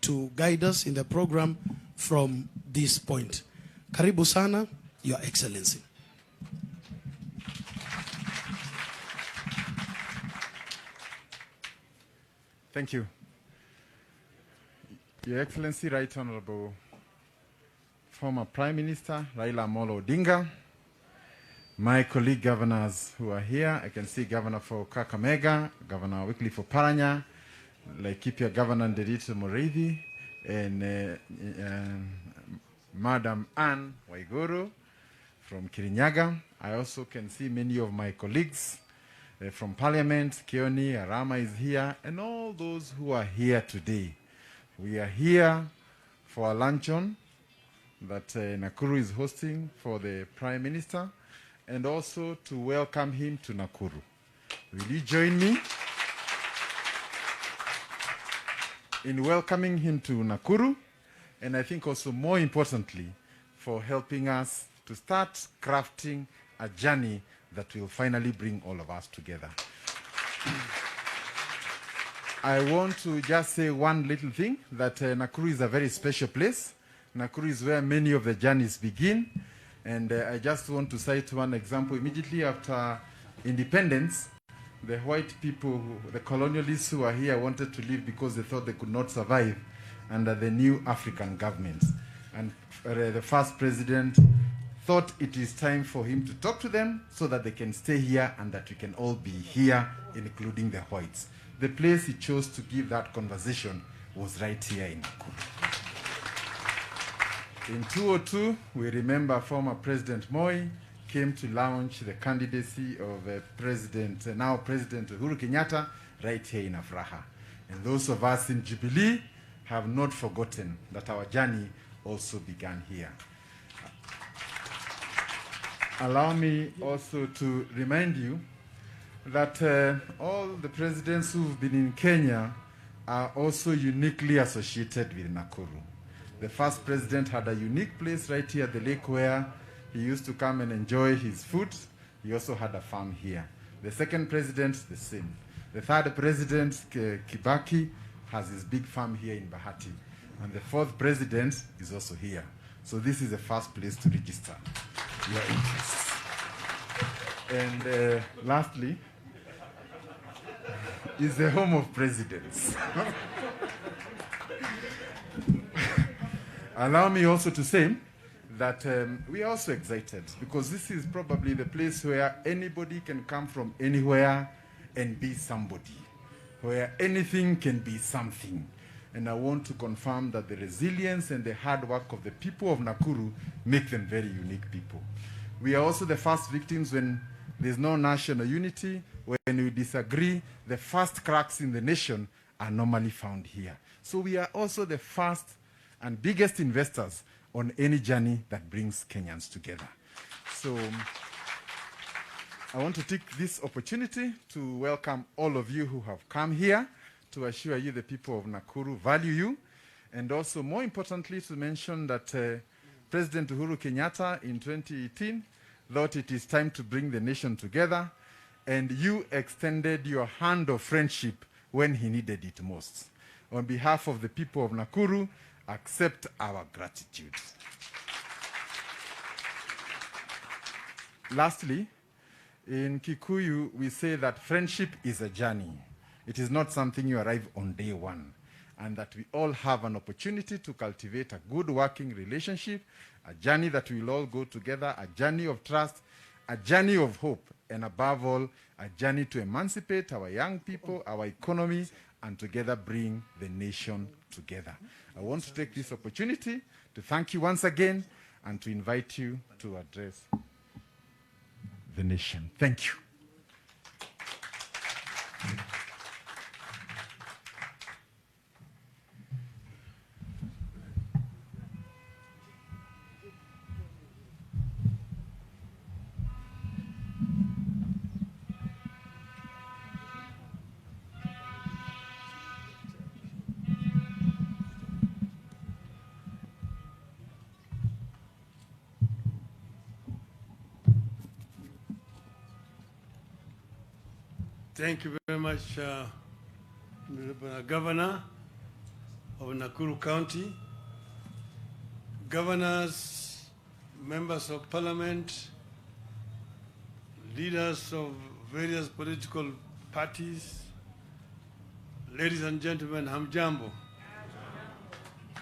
to guide us in the program from this point. Karibu sana, Your Excellency. Thank you. Your Excellency, Right Honorable former Prime Minister Raila Amolo Odinga, my colleague governors who are here, I can see Governor for Kakamega, Governor Wycliffe for Paranya, Laikipia Governor Nderitu Mureithi, and Madam Anne Waiguru from Kirinyaga. I also can see many of my colleagues from Parliament. Kioni Arama is here, and all those who are here today. We are here for a luncheon that Nakuru is hosting for the Prime Minister, and also to welcome him to Nakuru. Will you join me in welcoming him to Nakuru? And I think also more importantly, for helping us to start crafting a journey that will finally bring all of us together. I want to just say one little thing, that Nakuru is a very special place. Nakuru is where many of the journeys begin. And I just want to cite one example. Immediately after independence, the white people, the colonialists who are here, wanted to leave because they thought they could not survive under the new African government. And the first president thought it is time for him to talk to them so that they can stay here and that we can all be here, including the whites. The place he chose to give that conversation was right here in Nakuru. In 2002, we remember former President Moi came to launch the candidacy of now President Uhuru Kenyatta right here in Afraha. And those of us in Jubilee have not forgotten that our journey also began here. Allow me also to remind you that all the presidents who've been in Kenya are also uniquely associated with Nakuru. The first president had a unique place right here at the lake where he used to come and enjoy his food. He also had a farm here. The second president, the same. The third president, Kibaki, has his big farm here in Bahati. And the fourth president is also here. So this is the first place to register your interests. And lastly, is the home of presidents. Allow me also to say that we are also excited because this is probably the place where anybody can come from anywhere and be somebody, where anything can be something. And I want to confirm that the resilience and the hard work of the people of Nakuru make them very unique people. We are also the first victims when there's no national unity. When we disagree, the first cracks in the nation are normally found here. So we are also the first and biggest investors on any journey that brings Kenyans together. So I want to take this opportunity to welcome all of you who have come here, to assure you the people of Nakuru value you, and also more importantly to mention that President Uhuru Kenyatta in 2018 thought it is time to bring the nation together, and you extended your hand of friendship when he needed it most. On behalf of the people of Nakuru, accept our gratitude. Lastly, in Kikuyu, we say that friendship is a journey. It is not something you arrive on day one, and that we all have an opportunity to cultivate a good working relationship, a journey that we will all go together, a journey of trust, a journey of hope, and above all, a journey to emancipate our young people, our economy, and together bring the nation together. I want to take this opportunity to thank you once again and to invite you to address the nation. Thank you. Thank you very much, Governor. of Nakuru County, governors, members of parliament, leaders of various political parties, ladies and gentlemen, hamjambo.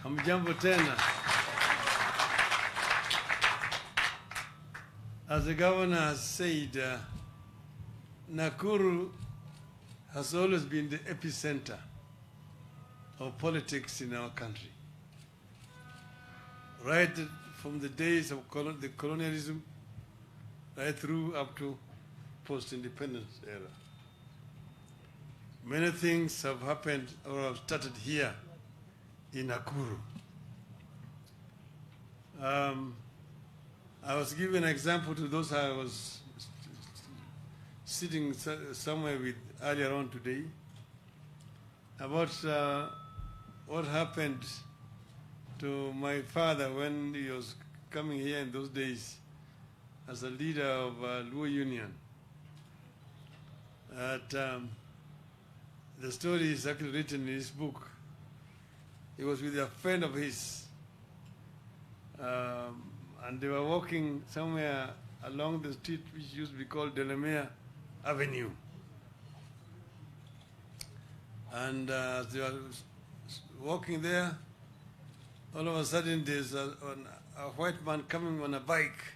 Hamjambo tena. As the governor has said, Nakuru has always been the epicenter of politics in our country. Right from the days of the colonialism, right through up to post-independence era. Many things have happened or have started here in Nakuru. I was giving an example to those I was sitting somewhere with earlier on today about what happened to my father when he was coming here in those days as a leader of Luo Union. The story is actually written in his book. He was with a friend of his, and they were walking somewhere along the street which used to be called Delamere Avenue. And as they were walking there, all of a sudden there's a white man coming on a bike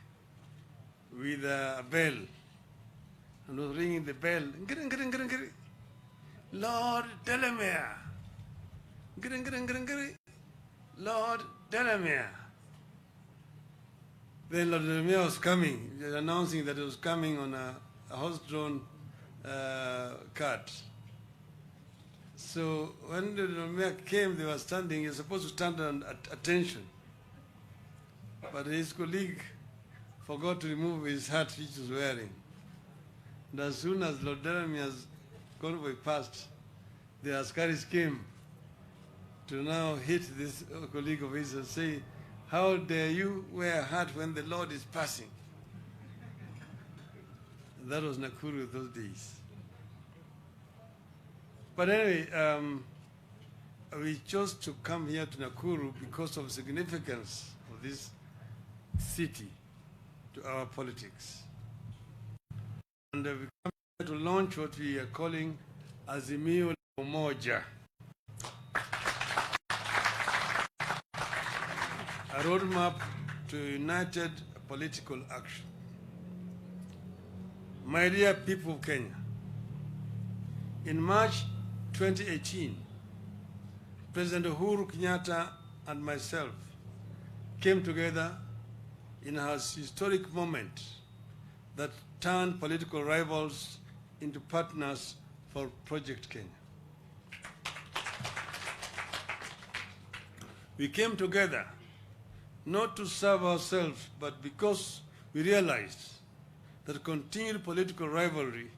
with a bell, and was ringing the bell. Lord Delamere. Lord Delamere. Then Lord Delamere was coming, announcing that he was coming on a horse-drawn cart. So when the Delamere came, they were standing. He was supposed to stand on attention. But his colleague forgot to remove his hat which he was wearing. And as soon as Lord Delamere's convoy passed, the Askaris came to now hit this colleague of his and say, how dare you wear a hat when the Lord is passing? That was Nakuru those days. But anyway, we chose to come here to Nakuru because of the significance of this city to our politics. And we come here to launch what we are calling Azimio la Umoja, a roadmap to united political action. My dear people of Kenya, in March 2018, President Uhuru Kenyatta and myself came together in a historic moment that turned political rivals into partners for Project Kenya. We came together not to serve ourselves, but because we realized that continued political rivalry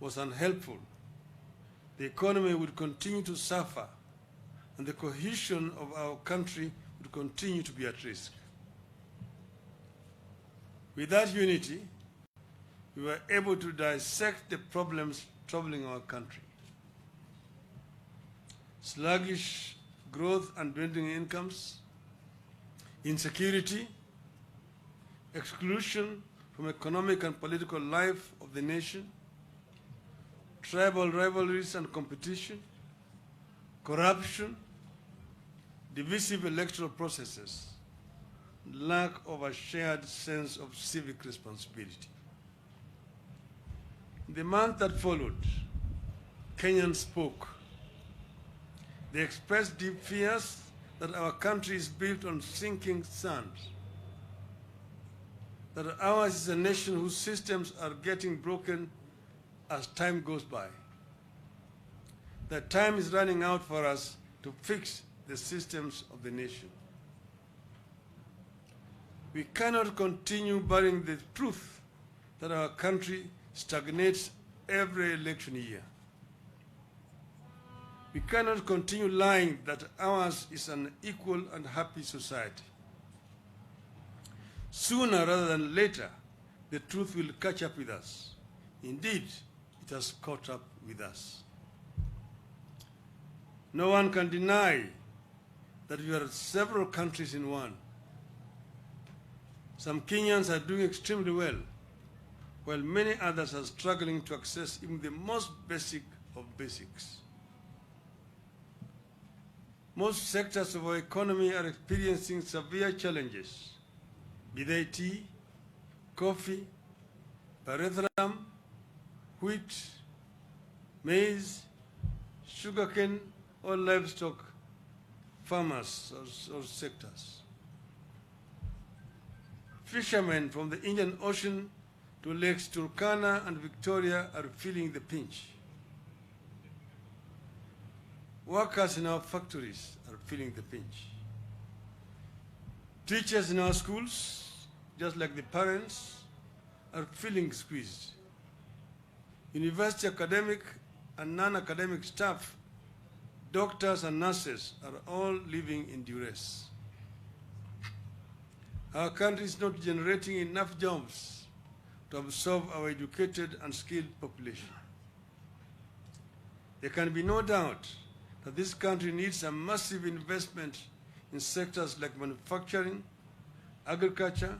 was unhelpful. The economy would continue to suffer, and the cohesion of our country would continue to be at risk. With that unity, we were able to dissect the problems troubling our country. Sluggish growth and dwindling incomes, insecurity, exclusion from economic and political life of the nation, tribal rivalries and competition, corruption, divisive electoral processes, lack of a shared sense of civic responsibility. In the month that followed, Kenyans spoke. They expressed deep fears that our country is built on sinking sand, that ours is a nation whose systems are getting broken as time goes by, that time is running out for us to fix the systems of the nation. We cannot continue burying the truth that our country stagnates every election year. We cannot continue lying that ours is an equal and happy society. Sooner rather than later, the truth will catch up with us. Indeed, it has caught up with us. No one can deny that we are several countries in one. Some Kenyans are doing extremely well, while many others are struggling to access even the most basic of basics. Most sectors of our economy are experiencing severe challenges, be they tea, coffee, pyrethrum, wheat, maize, sugarcane, or livestock farmers or sectors. Fishermen from the Indian Ocean to Lakes Turkana and Victoria are feeling the pinch. Workers in our factories are feeling the pinch. Teachers in our schools, just like the parents, are feeling squeezed. University academic and non-academic staff, doctors and nurses are all living in duress. Our country is not generating enough jobs to absorb our educated and skilled population. There can be no doubt that this country needs a massive investment in sectors like manufacturing, agriculture,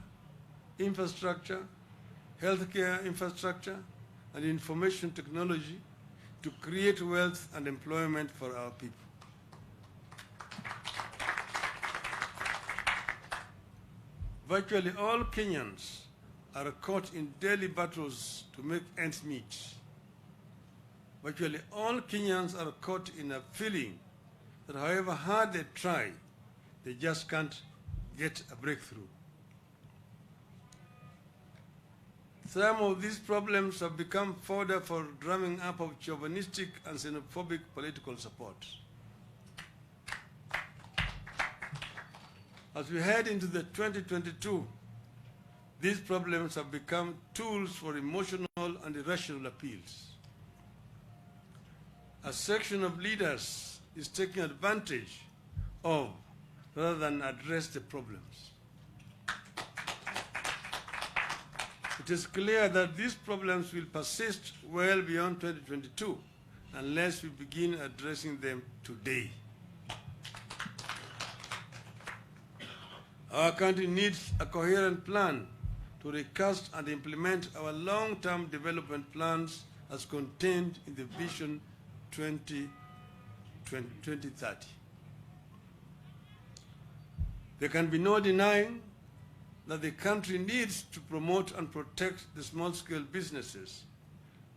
infrastructure, healthcare infrastructure, and information technology to create wealth and employment for our people. Virtually all Kenyans are caught in daily battles to make ends meet. Virtually all Kenyans are caught in a feeling that however hard they try, they just can't get a breakthrough. Some of these problems have become fodder for drumming up of chauvinistic and xenophobic political support. As we head into the 2022, these problems have become tools for emotional and irrational appeals. A section of leaders is taking advantage of rather than address the problems. It is clear that these problems will persist well beyond 2022 unless we begin addressing them today. Our country needs a coherent plan to recast and implement our long-term development plans as contained in the Vision 2030. There can be no denying that the country needs to promote and protect the small-scale businesses,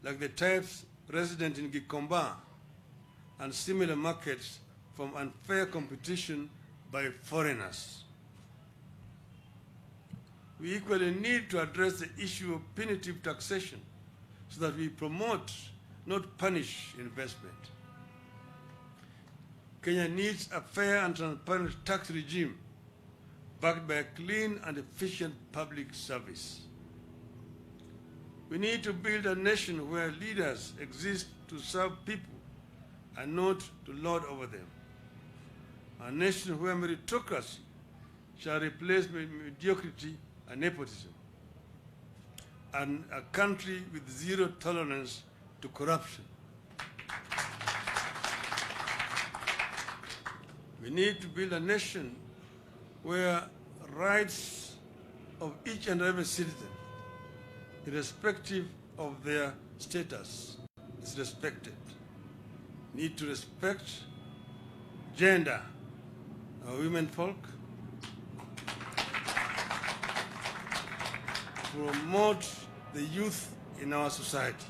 like the types resident in Gikomba and similar markets, from unfair competition by foreigners. We equally need to address the issue of punitive taxation so that we promote, not punish, investment. Kenya needs a fair and transparent tax regime backed by a clean and efficient public service. We need to build a nation where leaders exist to serve people and not to lord over them. A nation where meritocracy shall replace mediocrity and nepotism, and a country with zero tolerance to corruption. We need to build a nation where rights of each and every citizen, irrespective of their status, is respected. We need to respect gender, our women folk, promote the youth in our society.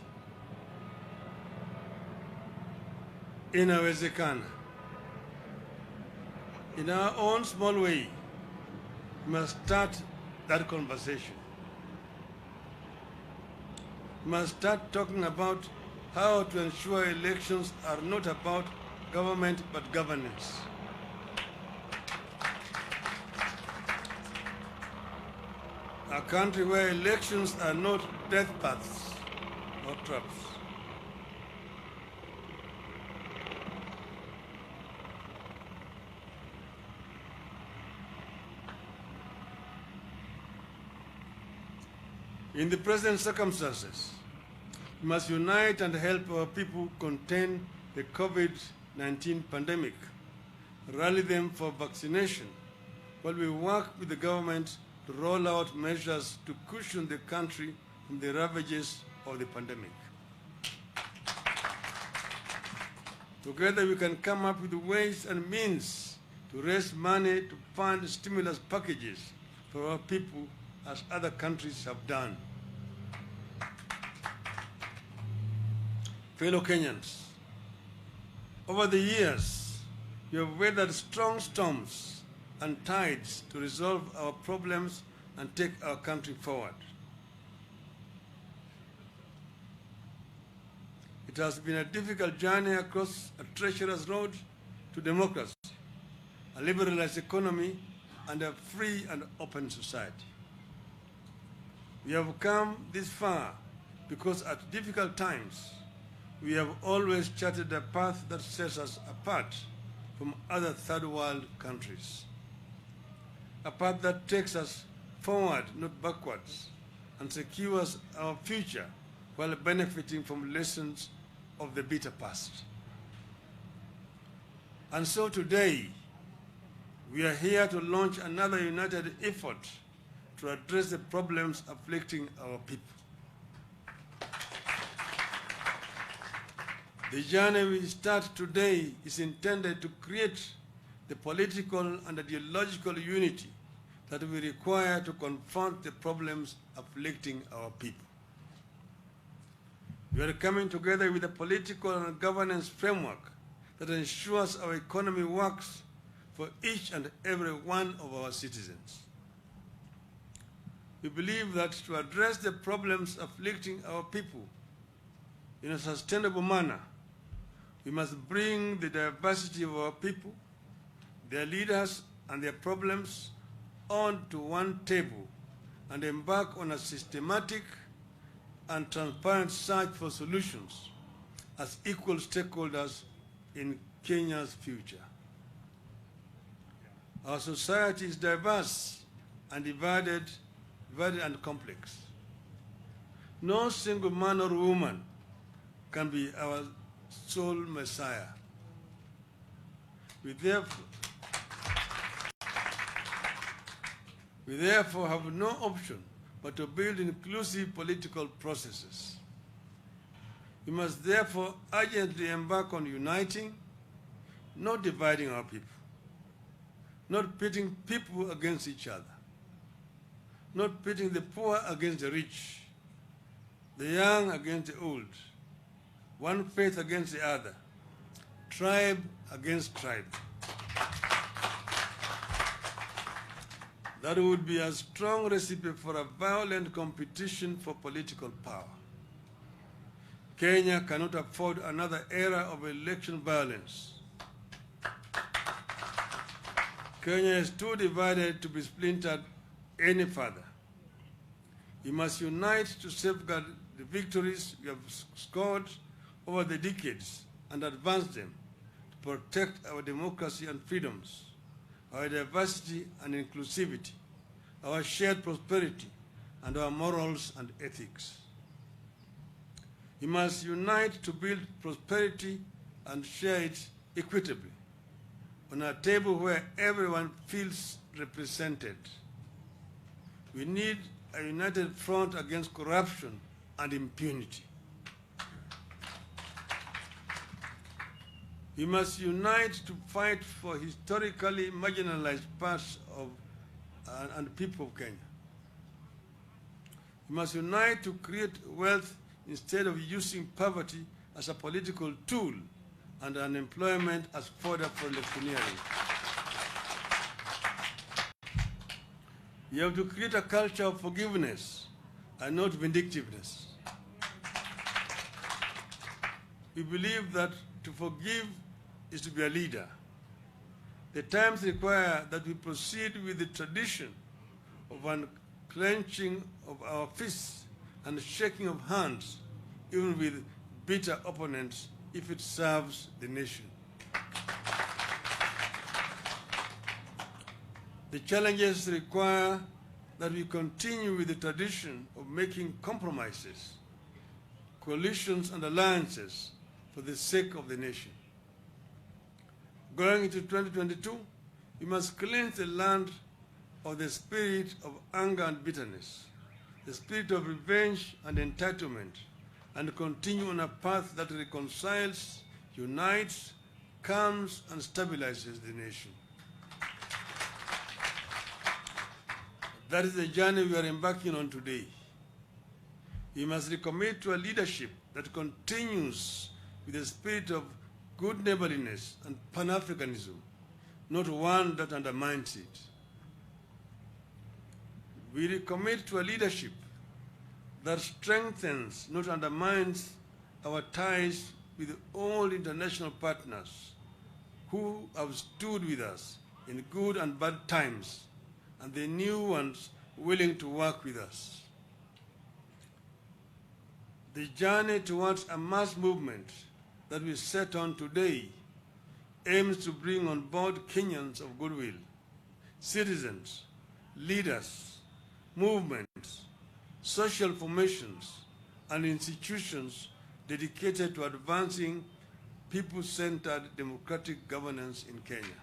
Inawezekana. In our own small way, we must start that conversation. We must start talking about how to ensure elections are not about government but governance. A country where elections are not death paths or traps. In the present circumstances, we must unite and help our people contain the COVID-19 pandemic rally them for vaccination while we work with the government to roll out measures to cushion the country from the ravages of the pandemic. Together we can come up with ways and means to raise money to fund stimulus packages for our people as other countries have done. Fellow Kenyans, over the years, we have weathered strong storms and tides to resolve our problems and take our country forward. It has been a difficult journey across a treacherous road to democracy, a liberalized economy, and a free and open society. We have come this far because at difficult times, we have always charted a path that sets us apart from other third world countries. A path that takes us forward, not backwards, and secures our future while benefiting from lessons of the bitter past. And so today, we are here to launch another united effort to address the problems afflicting our people. The journey we start today is intended to create the political and ideological unity that we require to confront the problems afflicting our people. We are coming together with a political and governance framework that ensures our economy works for each and every one of our citizens. We believe that to address the problems afflicting our people in a sustainable manner, we must bring the diversity of our people, their leaders, and their problems onto one table and embark on a systematic and transparent search for solutions as equal stakeholders in Kenya's future. Our society is diverse and divided and complex. No single man or woman can be our sole Messiah. We therefore have no option but to build inclusive political processes. We must therefore urgently embark on uniting, not dividing our people, not pitting people against each other, not pitting the poor against the rich, the young against the old, one faith against the other, tribe against tribe. That would be a strong recipe for a violent competition for political power. Kenya cannot afford another era of election violence. Kenya is too divided to be splintered any further. We must unite to safeguard the victories we have scored over the decades and advance them to protect our democracy and freedoms, our diversity and inclusivity, our shared prosperity, and our morals and ethics. We must unite to build prosperity and share it equitably on a table where everyone feels represented. We need a united front against corruption and impunity. We must unite to fight for historically marginalized parts of and people of Kenya. We must unite to create wealth instead of using poverty as a political tool and unemployment as fodder for electioneering. We have to create a culture of forgiveness and not vindictiveness. We believe that to forgive is to be a leader. The times require that we proceed with the tradition of unclenching of our fists and shaking of hands, even with bitter opponents, if it serves the nation. The challenges require that we continue with the tradition of making compromises, coalitions and alliances for the sake of the nation. Going into 2022, we must cleanse the land of the spirit of anger and bitterness, the spirit of revenge and entitlement, and continue on a path that reconciles, unites, calms, and stabilizes the nation. That is the journey we are embarking on today. We must recommit to a leadership that continues with the spirit of good neighborliness and Pan-Africanism, not one that undermines it. We recommit to a leadership that strengthens, not undermines, our ties with all international partners who have stood with us in good and bad times, and the new ones willing to work with us. The journey towards a mass movement that we set on today aims to bring on board Kenyans of goodwill, citizens, leaders, movements, social formations, and institutions dedicated to advancing people-centered democratic governance in Kenya.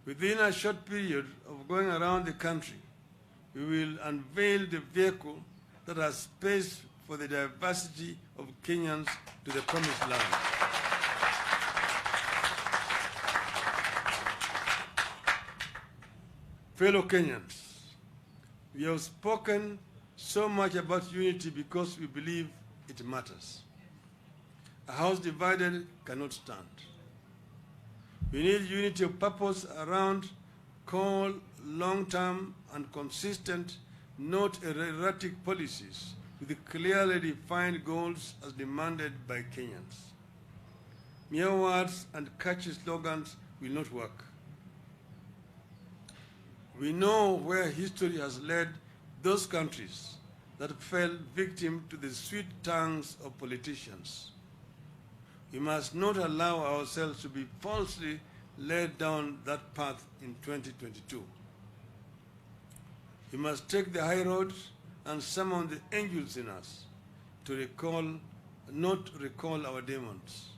Within a short period of going around the country, we will unveil the vehicle that has space for the diversity of Kenyans to the promised land. Fellow Kenyans, we have spoken so much about unity because we believe it matters. A house divided cannot stand. We need unity of purpose around core, long-term, and consistent, not erratic policies with clearly defined goals as demanded by Kenyans. Mere words and catchy slogans will not work. We know where history has led those countries that fell victim to the sweet tongues of politicians. We must not allow ourselves to be falsely led down that path in 2022. We must take the high road and summon the angels in us to not recall our demons.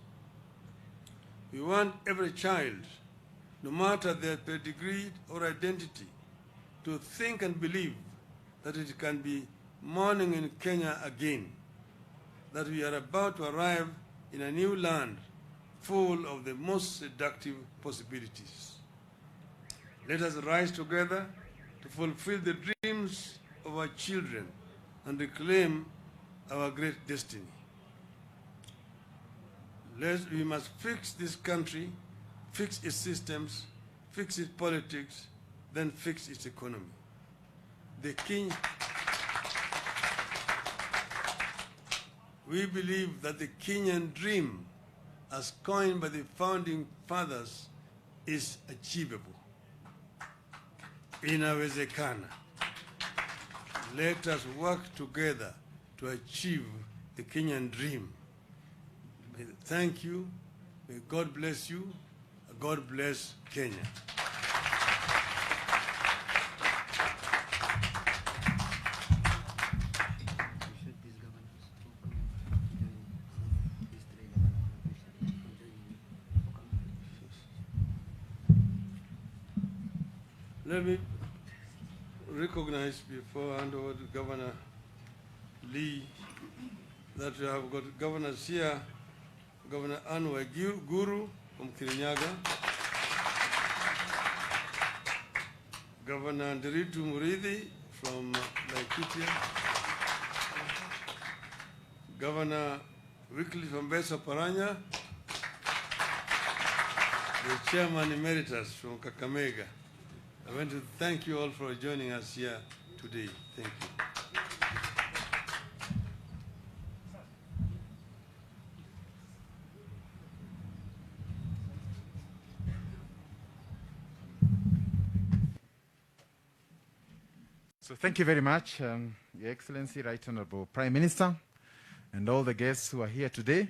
We want every child, no matter their pedigree or identity, to think and believe that it can be morning in Kenya again, that we are about to arrive in a new land full of the most seductive possibilities. Let us rise together to fulfill the dreams of our children and reclaim our great destiny. We must fix this country, fix its systems, fix its politics, then fix its economy. We believe that the Kenyan dream, as coined by the founding fathers, is achievable. Inawezekana. Let us work together to achieve the Kenyan dream. Thank you. May God bless you. God bless Kenya. Let me recognize before I hand over to Governor Lee that we have got governors here, Governor Anwar Guru from Kirinyaga, Governor Nderitu Murithi from Laikipia, Governor Wycliffe from Besa Paranya, the Chairman Emeritus from Kakamega. I want to thank you all for joining us here today. Thank you. So thank you very much, Your Excellency, Right Honorable Prime Minister, and all the guests who are here today.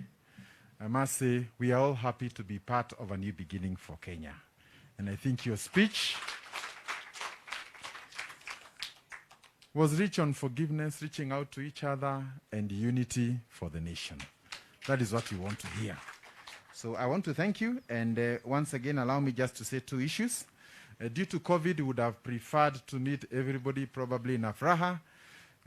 I must say we are all happy to be part of a new beginning for Kenya. And I think your speech was rich on forgiveness, reaching out to each other, and unity for the nation. That is what we want to hear. So I want to thank you, and once again, allow me just to say 2 issues. Due to COVID, we would have preferred to meet everybody probably in Afraha,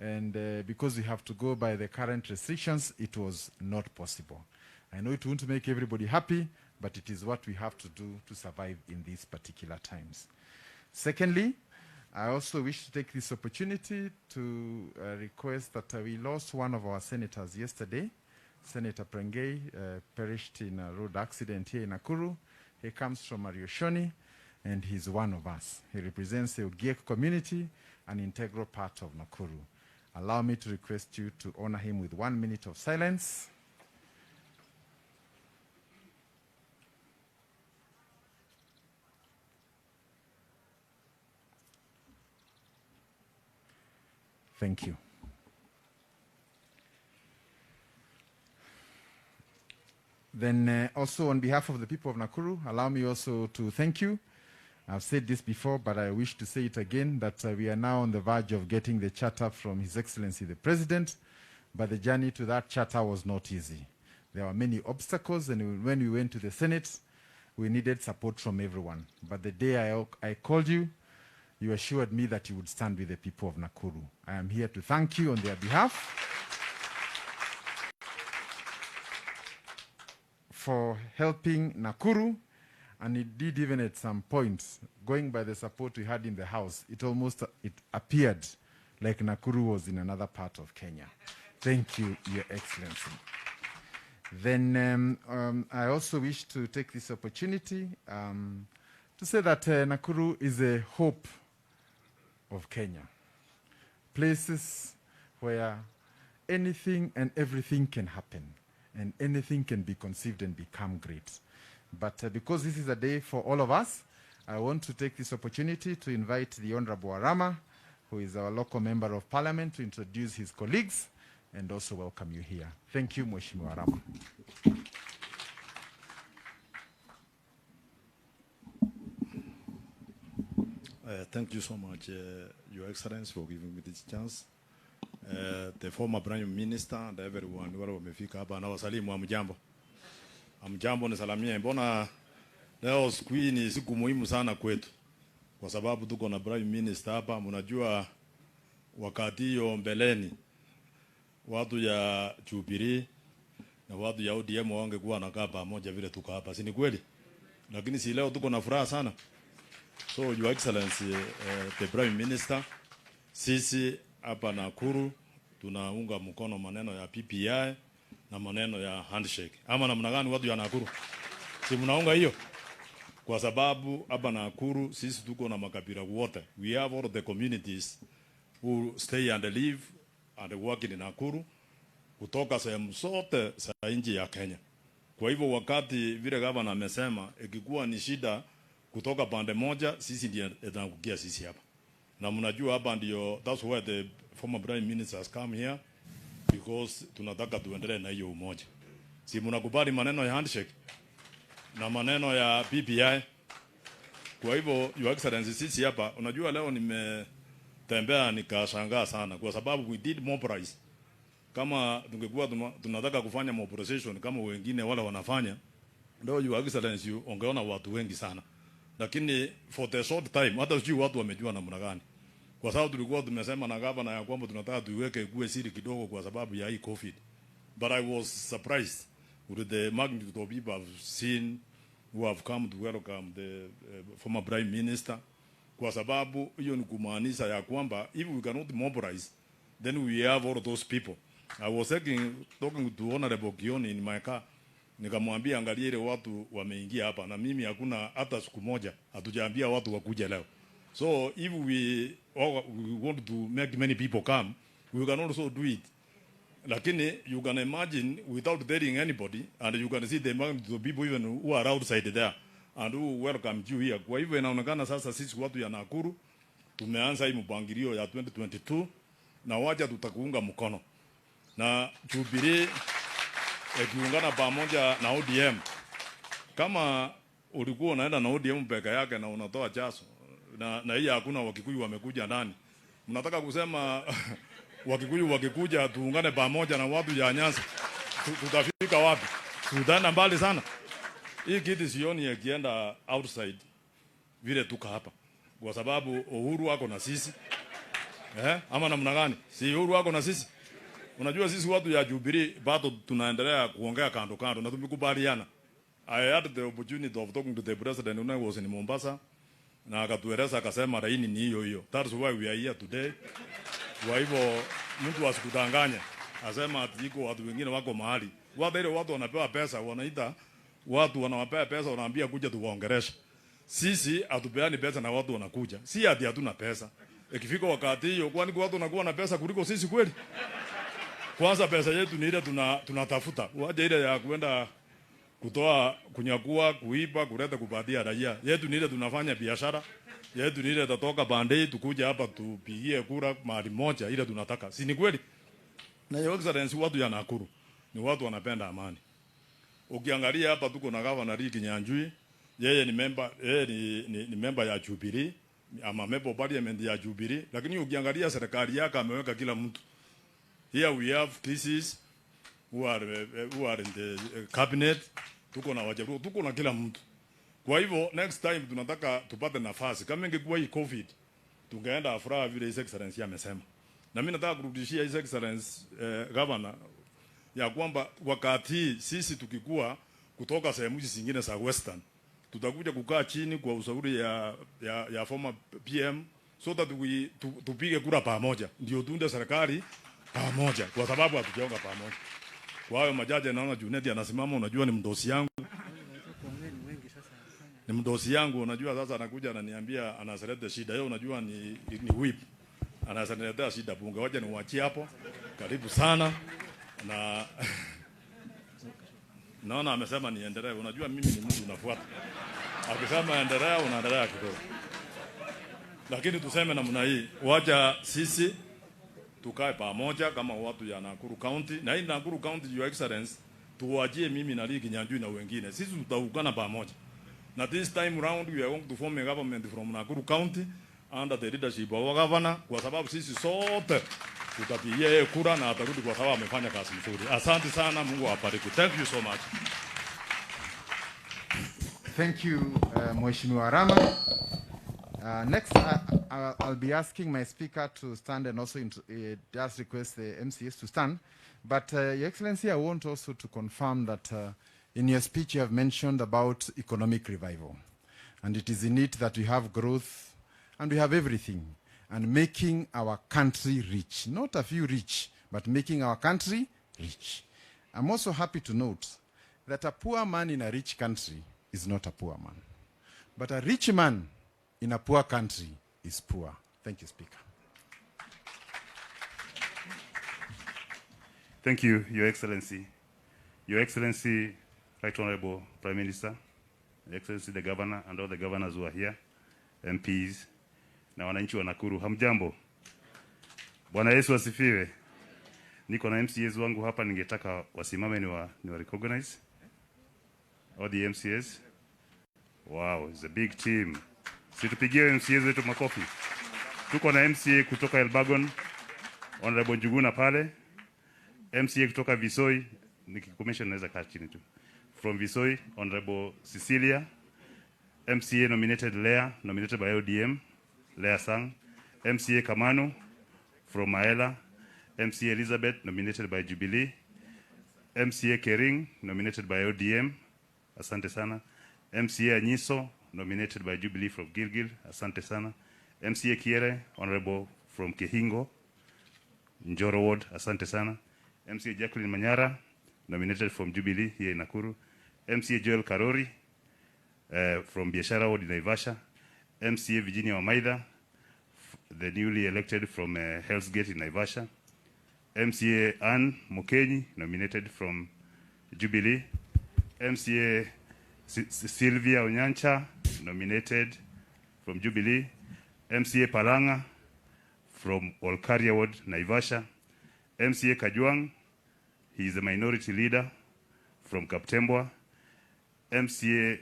and because we have to go by the current restrictions, it was not possible. I know it won't make everybody happy, but it is what we have to do to survive in these particular times. Secondly, I also wish to take this opportunity to request that we lost one of our senators yesterday. Senator Prengei perished in a road accident here in Nakuru. He comes from Arioshoni, and he's one of us. He represents the Ogiek community, an integral part of Nakuru. Allow me to request you to honor him with 1 minute of silence. Thank you. Then also on behalf of the people of Nakuru, allow me also to thank you. I've said this before, but I wish to say it again, that we are now on the verge of getting the charter from His Excellency the President, but the journey to that charter was not easy. There were many obstacles, and when we went to the Senate, we needed support from everyone. But the day I called you, you assured me that you would stand with the people of Nakuru. I am here to thank you on their behalf for helping Nakuru, and indeed even at some points, going by the support we had in the House, it appeared like Nakuru was in another part of Kenya. Thank you, Your Excellency. Then I also wish to take this opportunity to say that Nakuru is a hope of Kenya. Places where anything and everything can happen, and anything can be conceived and become great. But because this is a day for all of us, I want to take this opportunity to invite the Honorable Arama, who is our local member of parliament, to introduce his colleagues and also welcome you here. Thank you, Mheshimiwa Arama. Thank you so much, Your Excellency, for giving me this chance. The former Prime Minister and everyone wale wamefika hapa na wasalimu amjambo. Amjambo ni salamia. Mbona leo siku hii ni siku muhimu sana kwetu. Kwa sababu tuko na Prime Minister hapa. Mnajua wakati hiyo mbeleni watu ya Jubilee na watu ya ODM wangekuwa wanakaa pamoja vile tuko hapa. Si ni kweli? Lakini si leo tuko na furaha sana. So Your Excellency, the Prime Minister, sisi hapa Nakuru tunaunga mkono maneno ya PPI na maneno ya handshake. Ama namna gani watu ya Nakuru? Si mnaunga hiyo? Kwa sababu hapa Nakuru sisi tuko na makabila wote. We have all the communities who stay and live and work in Nakuru kutoka sehemu zote za nchi ya Kenya. Kwa hivyo wakati vile gavana amesema ikikuwa ni shida kutoka pande moja, sisi ndiye tunakukia sisi hapa. Na mnajua hapa ndio, that's why the former Prime Minister has come here, because tunataka tuendelee na hiyo umoja. Si mnakubali maneno ya handshake na maneno ya PPI. Kwa hivyo Your Excellency, sisi hapa, unajua leo nimetembea nikashangaa sana kwa sababu we did mobilize. Kama tungekuwa tunataka kufanya mobilization kama wengine wale wanafanya, ndio Your Excellency ungeona watu wengi sana. Lakini for the short time hata sijui watu wamejua namna gani. Kwa sababu tulikuwa tumesema na gavana ya kwamba tunataka tuiweke kuwe siri kidogo kwa sababu ya hii COVID. But I was surprised with the magnitude of people I've seen who have come to welcome the former Prime Minister. Kwa sababu hiyo ni kumaanisha ya kwamba if we cannot mobilize, then we have all those people. I was talking to Honorable Kioni in my car. Nikamwambia angalia ile watu wameingia hapa na mimi hakuna hata siku moja hatujaambia watu wakuja leo. So if we want to make many people come, we can also do it. Lakini you can imagine without telling anybody, and you can see the amount of people even who are outside there and who welcome you here. Kwa hivyo inaonekana sasa sisi watu ya Nakuru tumeanza hii mpangilio ya 2022 na wacha tutakuunga mkono. Na Jubilee kiungana pamoja na ODM. Kama ulikuwa unaenda na ODM peke yake na unatoa jaso na hii hakuna Wakikuyu wamekuja ndani. Mnataka kusema Wakikuyu wakikuja tuungane pamoja na watu ya Nyanza. Tutafika wapi? Tutaenda mbali sana. Hii kitu sioni akienda outside vile tuka hapa. Kwa sababu Uhuru wako na sisi. Ama namna gani? Si Uhuru wako na sisi. Unajua sisi watu ya Jubilee bado tunaendelea kuongea kando kando na tumekubaliana. I had the opportunity of talking to the president when I was in Mombasa. Na akatueleza akasema laini ni hiyo. That's why we are here today. Kwa hivyo mtu asikudanganye. Asema ati iko watu wengine wako mahali. Watu wanapewa pesa, wanaita watu wanawapea pesa, wanaambia kuja tuwaongeleshe. Sisi hatupeani pesa na watu wanakuja. Si ati hatuna pesa. Ikifika wakati hiyo kwani watu wanakuwa na pesa kuliko sisi kweli? Kwanza pesa yetu ni ile tunatafuta. Waje ile ya kwenda kutoa kunyakua, kuiba, kuleta kupatia raia. Yetu ni ile tunafanya biashara. Yetu ni ile tatoka bandei tukuja hapa tupigie kura mahali moja ile tunataka. Si ni kweli? Na Your Excellency, watu ya Nakuru ni watu wanapenda amani. Ukiangalia hapa tuko na Governor Lee Kinyanjui, yeye ni member ya Jubilee, ama member of parliament ya Jubilee, lakini ukiangalia serikali yake ameweka kila mtu. Here we have pieces who are in the cabinet, tuko na wajabu, tuko na kila mtu. Kwa hivyo next time tunataka tupate nafasi. Kama ingekuwa hii COVID, tungeenda afra vile His Excellency amesema. Na mimi nataka kurudishia His Excellency Governor ya kwamba wakati sisi tukikua kutoka sehemu zingine za Western, tutakuja kukaa chini kwa ushauri ya former PM so that tupige kura pamoja ndio tunde serikali pamoja, kwa sababu hatujaonga pamoja. Kwa hiyo majaji, naona Junet anasimama, unajua ni mdosi yangu. Ni mdosi yangu, unajua sasa anakuja ananiambia anaseleta shida. Yeye unajua ni whip. Anaseleta shida bunge. Waje niwaachie hapo. Karibu sana. Na naona amesema niendelee. Unajua mimi ni mtu unafuata. Akisema endelea unaendelea kidogo. Lakini tuseme namna hii, wacha sisi tukae pamoja kama watu ya Nakuru County. Na hii Nakuru County, Your Excellency, tuwajie mimi na Lee Kinyanjui na wengine. Sisi tutaungana pamoja. Na this time round we are going to form a government from Nakuru County under the leadership of our governor, kwa sababu sisi sote tutapigia yeye kura na atarudi kwa sababu amefanya kazi nzuri. Asante sana, Mungu awabariki. Thank you so much. Thank you, Mheshimiwa Rama. Next, I'll be asking my speaker to stand and also just request the MCS to stand. But Your Excellency, I want also to confirm that in your speech you have mentioned about economic revival. And it is in it that we have growth and we have everything. And making our country rich. Not a few rich, but making our country rich. I'm also happy to note that a poor man in a rich country is not a poor man. But a rich man in a poor country is poor. Thank you, Speaker. Thank you, Your Excellency. Your Excellency, Right Honorable Prime Minister, Your Excellency the Governor and all the governors who are here, MPs, na wananchi wa Nakuru, hamjambo. Bwana Yesu asifiwe. Niko na MCAs wangu hapa, ningetaka wasimame ni wa recognize. All the MCAs. Wow, it's a big team. Situpigie MCAs wetu makofi. Tuko na MCA kutoka Elbagon, Honorable Njuguna pale. MCA kutoka Visoi, nikikomesha naweza kaa chini tu. From Visoi, Honorable Cecilia. MCA nominated Lea, nominated by ODM, Lea Sang. MCA Kamanu from Maela. MCA Elizabeth, nominated by Jubilee. MCA Kering, nominated by ODM, asante sana. MCA Anyiso, nominated by Jubilee from Gilgil, asante sana. MCA Kiere, Honorable from Kehingo, Njoro Ward, asante sana. MCA Jacqueline Manyara, nominated from Jubilee here in Nakuru. MCA Joel Karori, from Biashara Ward in Naivasha. MCA Virginia Wamaida, the newly elected from Hell's Gate in Naivasha. MCA Ann Mokenyi, nominated from Jubilee. MCA Sylvia Onyancha, nominated from Jubilee. MCA Palanga, from Olkaria Ward, Naivasha. MCA Kajwang, he is a minority leader from Kaptembwa. MCA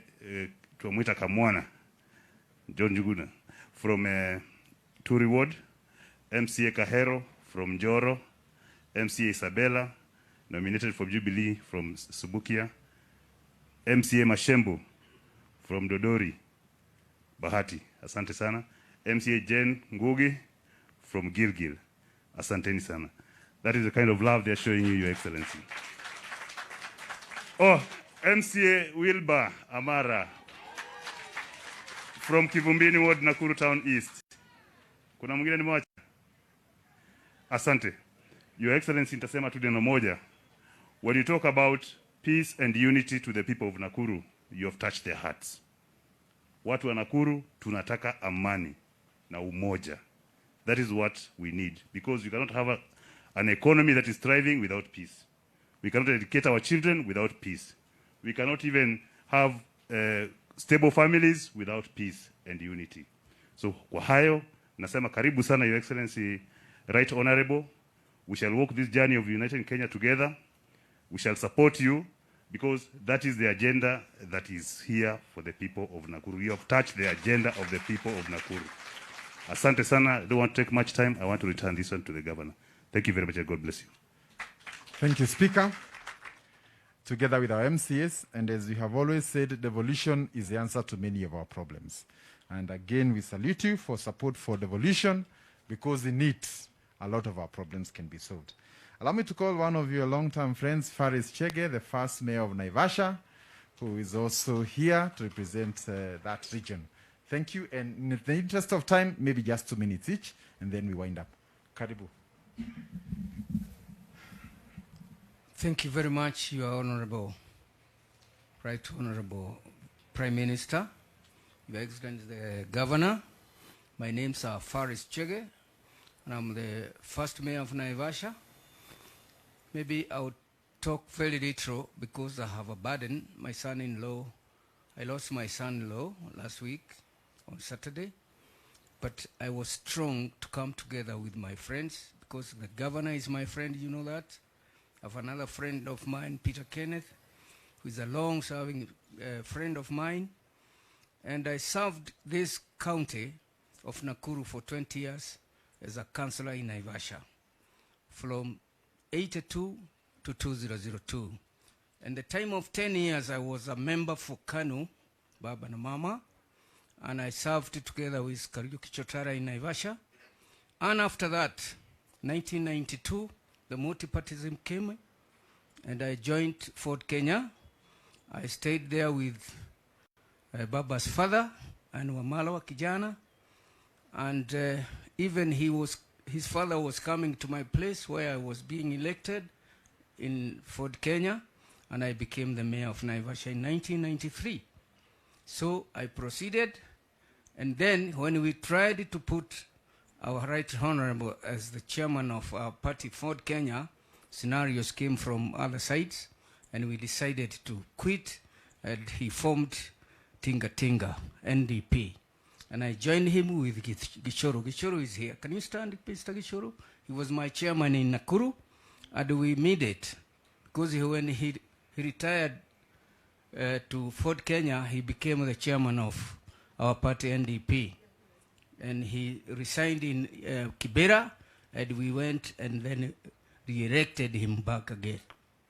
Tuamwita Kamwana, John Njuguna, from Turi Ward. MCA Kahero, from Joro. MCA Isabella, nominated from Jubilee from Subukia. MCA Mashembo from Dodori, Bahati, asante sana. MCA Jen Ngugi from Gilgil, asanteni sana. That is the kind of love they're showing you, Your Excellency. Oh, MCA Wilbur Amara from Kivumbini Ward, Nakuru Town East. Kuna mwingine nimewacha? Asante. Your Excellency, nitasema tu neno moja. When you talk about peace and unity to the people of Nakuru, you have touched their hearts. Watu wa Nakuru tunataka amani na umoja. That is what we need, because you cannot have an economy that is thriving without peace. We cannot educate our children without peace. We cannot even have stable families without peace and unity. So kwa hayo, nasema karibu sana, Your Excellency, Right Honorable. We shall walk this journey of uniting Kenya together. We shall support you, because that is the agenda that is here for the people of Nakuru. You have touched the agenda of the people of Nakuru. Asante sana. I don't want to take much time. I want to return this one to the governor. Thank you very much, and God bless you. Thank you, Speaker. Together with our MCS, and as we have always said, devolution is the answer to many of our problems. And again, we salute you for support for devolution, because in it, a lot of our problems can be solved. Allow me to call one of your long-term friends, Faris Chege, the first mayor of Naivasha, who is also here to represent that region. Thank you, and in the interest of time, maybe just 2 minutes each, and then we wind up. Karibu. Thank you very much, Your Honorable, Right Honorable Prime Minister, Your Excellency the Governor. My name's Faris Chege, and I'm the first mayor of Naivasha. Maybe I'll talk very little because I have a burden. My son-in-law, I lost my son-in-law last week on Saturday, but I was strong to come together with my friends, because the governor is my friend, you know that. I have another friend of mine, Peter Kenneth, who is a long-serving friend of mine, and I served this county of Nakuru for 20 years as a councillor in Naivasha, from 82 to 2002. And the time of 10 years, I was a member for Kanu, Baba and Mama, and I served together with Kariuki Chotara in Naivasha. And after that, 1992, the multipartyism came, and I joined Ford Kenya. I stayed there with Baba's father and Amolo kijana, and even his father was coming to my place where I was being elected in Ford Kenya, and I became the mayor of Naivasha in 1993. So I proceeded, and then when we tried to put our Right Honorable as the chairman of our party, Ford Kenya, scenarios came from other sides, and we decided to quit, and he formed Tinga Tinga, NDP. And I joined him with Gishoro. Gishoro is here. Can you stand, Mr. Gishoro? He was my chairman in Nakuru, and we made it. Because when he retired to Ford Kenya, he became the chairman of our party, NDP. And he resigned in Kibera, and we went and then re-elected him back again.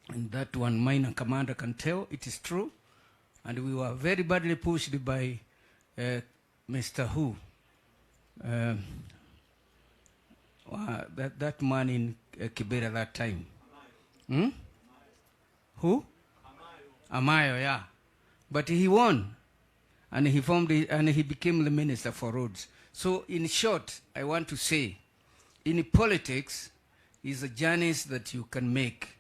And that one minor commander can tell it is true. And we were very badly pushed by Mr. Who, that man in Kibera that time. Who? Amayo, yeah. But he won, and he formed it, and he became the minister for roads. So in short, I want to say, in politics, is a journeys that you can make,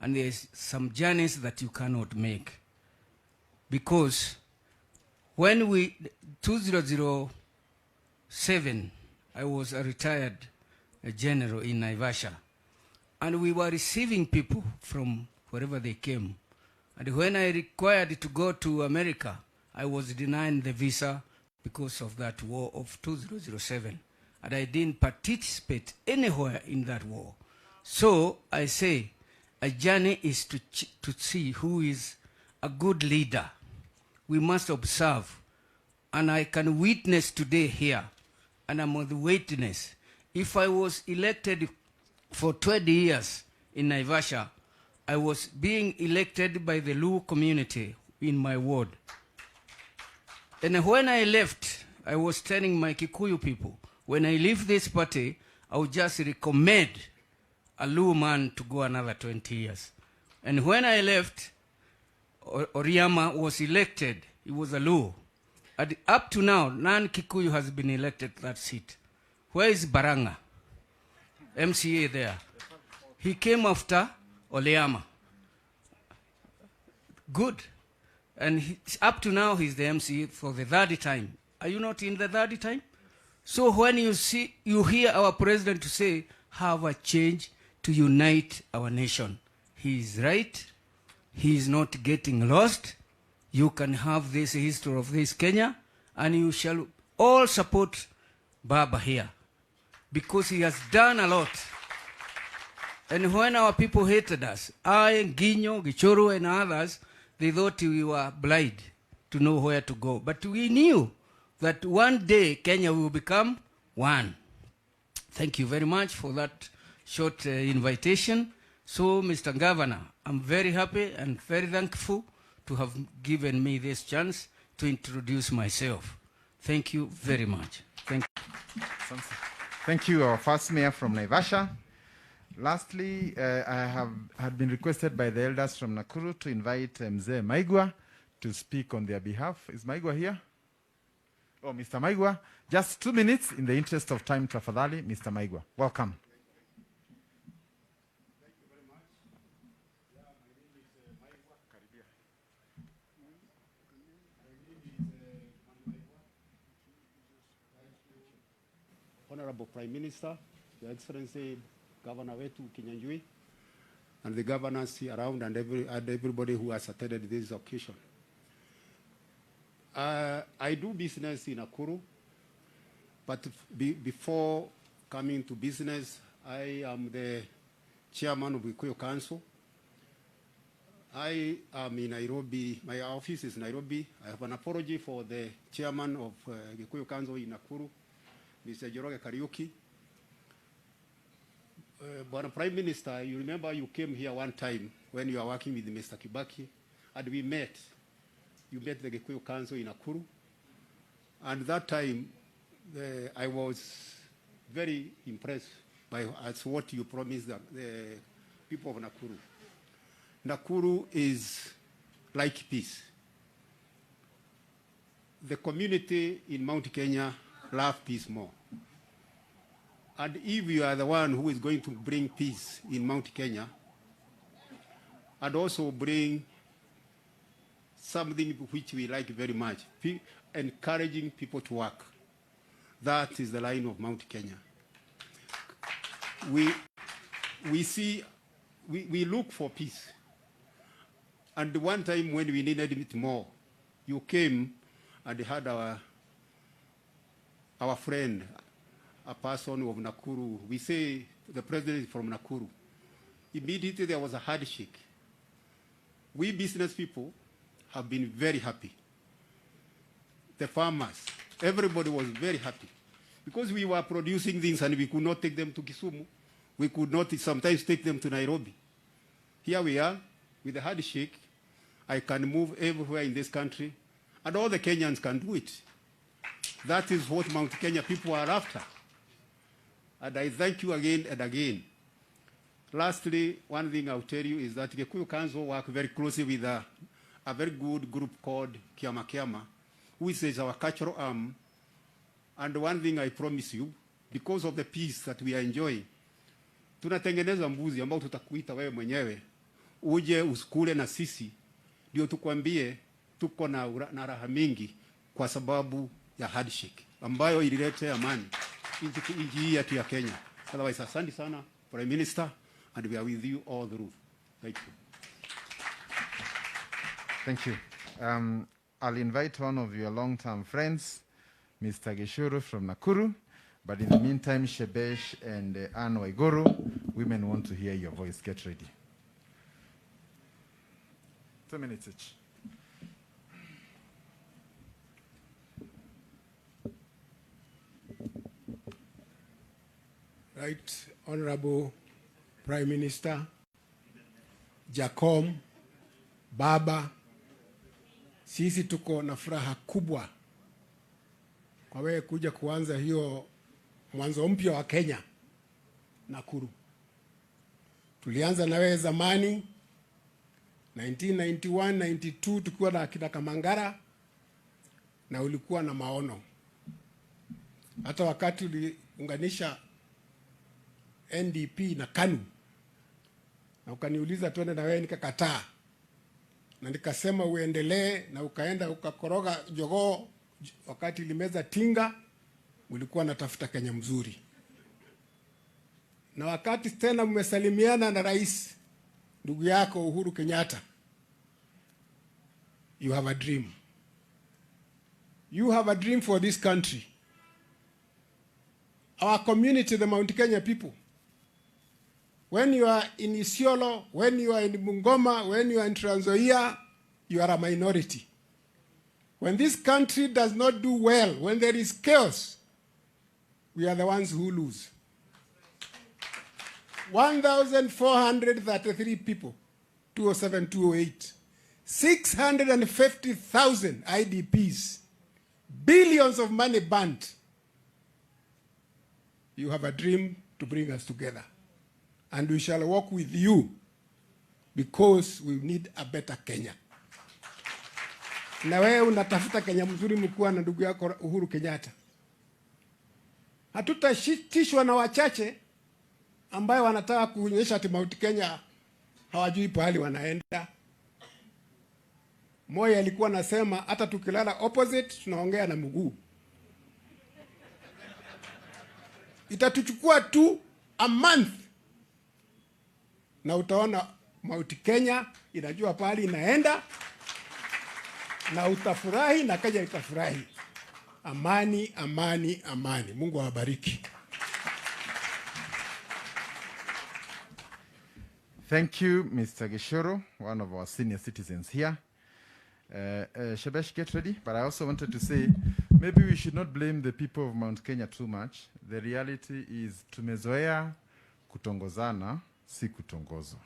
and there's some journeys that you cannot make. Because when 2007, I was a retired general in Naivasha, and we were receiving people from wherever they came. And when I required to go to America, I was denied the visa because of that war of 2007. And I didn't participate anywhere in that war. So I say, a journey is to see who is a good leader. We must observe. And I can witness today here, and I'm on the witness. If I was elected for 20 years in Naivasha, I was being elected by the Luo community, in my ward. And when I left, I was telling my Kikuyu people, when I leave this party, I would just recommend a Luo man to go another 20 years. And when I left, Oriama was elected. He was a Luo. Up to now, none Kikuyu has been elected that seat. Where is Baranga? MCA there. He came after Oleama. Good. And up to now, he's the MCA for the third time. Are you not in the third time? So when you hear our president to say, have a change to unite our nation. He is right. He is not getting lost. You can have this history of this Kenya, and you shall all support Baba here, because he has done a lot. And when our people hated us, I, Ginyo, Gichoro, and others, they thought we were blind to know where to go. But we knew that one day Kenya will become one. Thank you very much for that short invitation. So, Mr. Governor, I'm very happy and very thankful to have given me this chance to introduce myself. Thank you very much. Thank you. Thank you, our first mayor from Naivasha. Lastly, I had been requested by the elders from Nakuru to invite Mzee Maigwa to speak on their behalf. Is Maigwa here? Oh, Mr. Maigwa. Just 2 minutes in the interest of time, tafadhali. Mr. Maigwa, welcome. Thank you very much. Yeah, my name is Maigwa Karibia. Honorable Prime Minister, Your Excellency Governor wetu Kinyanjui, and the governors around, and everybody who has attended this occasion. I do business in Nakuru, but before coming to business, I am the chairman of Gikuyu Council. I am in Nairobi. My office is Nairobi. I have an apology for the chairman of Gikuyu Council in Nakuru, Mr. Joroge Kariuki. But Prime Minister, you remember you came here one time when you were working with Mr. Kibaki, and we met. You met the Gikuyu Council in Nakuru. And that time, I was very impressed by what you promised the people of Nakuru. Nakuru is like peace. The community in Mount Kenya love peace more. And if you are the one who is going to bring peace in Mount Kenya, and also bring something which we like very much, encouraging people to work. That is the line of Mount Kenya. We look for peace. And one time when we needed it more, you came and had our friend, a person of Nakuru. We say the president is from Nakuru. Immediately there was a handshake. We business people have been very happy. The farmers, everybody was very happy. Because we were producing things and we could not take them to Kisumu. We could not sometimes take them to Nairobi. Here we are, with a handshake. I can move everywhere in this country, and all the Kenyans can do it. That is what Mount Kenya people are after. And I thank you again and again. Lastly, one thing I'll tell you is that the Gikuyu Council work very closely with a very good group called Kiama Kiama, which is our cultural arm. And one thing I promise you, because of the peace that we are enjoying, tunatengeneza mbuzi ambao tutakuita wewe mwenyewe, uje usikule na sisi, ndio tukwambie tuko na raha mingi kwa sababu ya handshake ambayo ilileta amani nchi yetu ya Kenya. Otherwise, asante sana, Prime Minister, and we are with you all through. Thank you. Thank you. I'll invite one of your long-term friends, Mr. Gishuru from Nakuru. But in the meantime, Shebesh and Anne Waiguru, women want to hear your voice. Get ready. 2 minutes each. Right, Honorable Prime Minister, Jacom, Baba, Sisi tuko na furaha kubwa kwa wewe kuja kuanza hiyo mwanzo mpya wa Kenya, Nakuru. Tulianza na wewe zamani 1991, 92 tukiwa na akina Kamangara, na ulikuwa na maono. Hata wakati uliunganisha NDP na KANU na ukaniuliza twende na wewe, nikakataa. Na nikasema uendelee, na ukaenda ukakoroga jogoo wakati limeza tinga, ulikuwa natafuta Kenya mzuri. Na wakati tena mmesalimiana na rais ndugu yako Uhuru Kenyatta, you have a dream. You have a dream for this country. Our community, the Mount Kenya people. When you are in Isiolo, when you are in Bungoma, when you are in Trans Nzoia, you are a minority. When this country does not do well, when there is chaos, we are the ones who lose. 1,433 people, 2007, 2008. 650,000 IDPs. Billions of money burnt. You have a dream to bring us together. And we shall work with you because we need a better Kenya. Na wewe unatafuta Kenya mzuri mkuu na ndugu yako Uhuru Kenyatta. Hatutashitishwa na wachache ambayo wanataka kuonyesha ati Mount Kenya hawajui pahali wanaenda. Moyo alikuwa anasema hata tukilala opposite tunaongea na mguu. Itatuchukua tu a month na utaona Mount Kenya inajua pahali inaenda, na utafurahi na Kenya itafurahi. Amani, amani, amani. Mungu awabariki. Thank you, Mr. Gishoro, one of our senior citizens here. Shebesh, get ready. But I also wanted to say, maybe we should not blame the people of Mount Kenya too much. The reality is, tumezoea kutongozana, si kutongozo.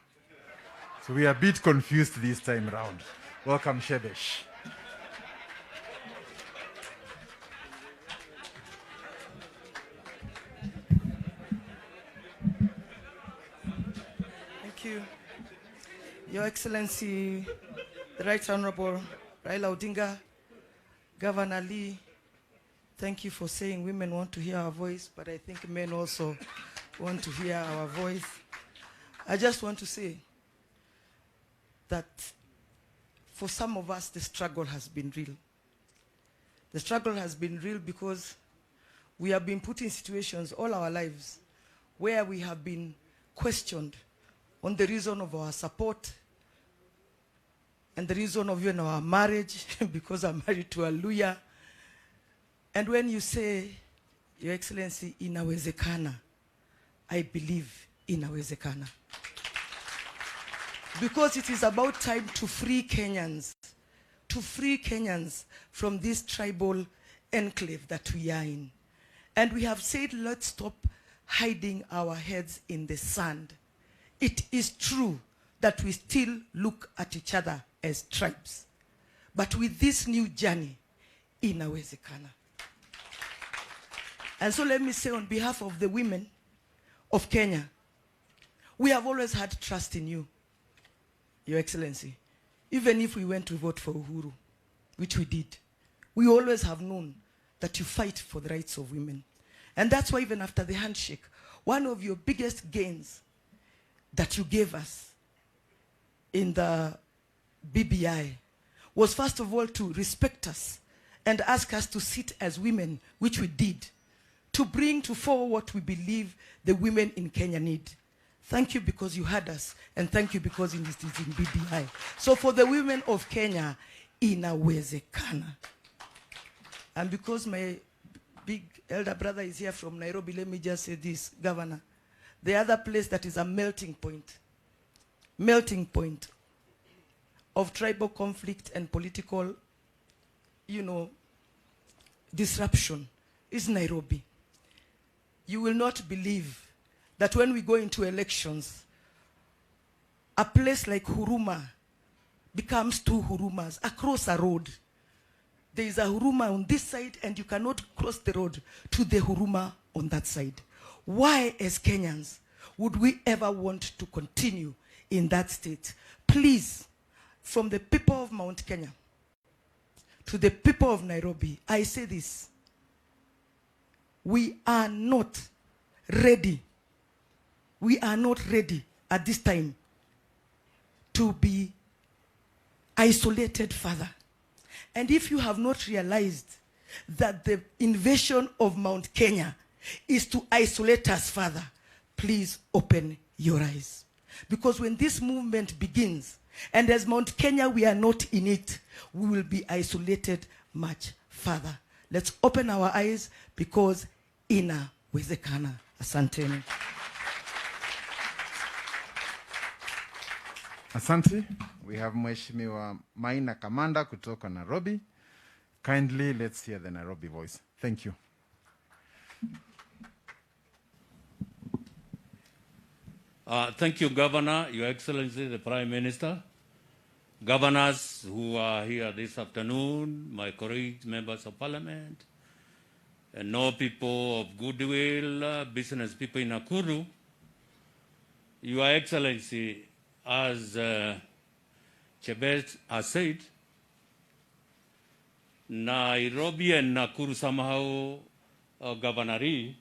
So we are a bit confused this time round. Welcome, Shebesh. Thank you. Your Excellency, the Right Honorable Raila Odinga, Governor Lee, thank you for saying women want to hear our voice, but I think men also want to hear our voice. I just want to say that for some of us, the struggle has been real. The struggle has been real because we have been put in situations all our lives where we have been questioned on the reason of our support and the reason of even our marriage, because I'm married to a Luya. And when you say, Your Excellency, inawezekana, I believe inawezekana. Because it is about time to free Kenyans from this tribal enclave that we are in. And we have said, let's stop hiding our heads in the sand. It is true that we still look at each other as tribes. But with this new journey, inawezekana. And so let me say on behalf of the women of Kenya, we have always had trust in you, Your Excellency. Even if we went to vote for Uhuru, which we did, we always have known that you fight for the rights of women. And that's why even after the handshake, one of your biggest gains that you gave us in the BBI was first of all to respect us and ask us to sit as women, which we did, to bring to forward what we believe the women in Kenya need. Thank you because you had us, and thank you because it is in BBI. So for the women of Kenya, inawezekana. And because my big elder brother is here from Nairobi, let me just say this, Governor. The other place that is a melting point of tribal conflict and political, disruption is Nairobi. You will not believe that when we go into elections, a place like Huruma becomes two hurumas across a road. There is a huruma on this side and you cannot cross the road to the huruma on that side. Why, as Kenyans, would we ever want to continue in that state? Please, from the people of Mount Kenya to the people of Nairobi, I say this. We are not ready. We are not ready at this time to be isolated further. And if you have not realized that the invasion of Mount Kenya is to isolate us further, please open your eyes. Because when this movement begins, and as Mount Kenya we are not in it, we will be isolated much further. Let's open our eyes because inawezekana. Asanteni. Asante. We have Mheshimiwa Maina Kamanda kutoka Nairobi. Kindly, let's hear the Nairobi voice. Thank you. Thank you, Governor, Your Excellency, the Prime Minister, governors who are here this afternoon, my colleagues, members of Parliament, and all people of goodwill, business people in Nakuru. Your Excellency, as Chebet has said, Nairobi and Nakuru somehow, Governor Lee,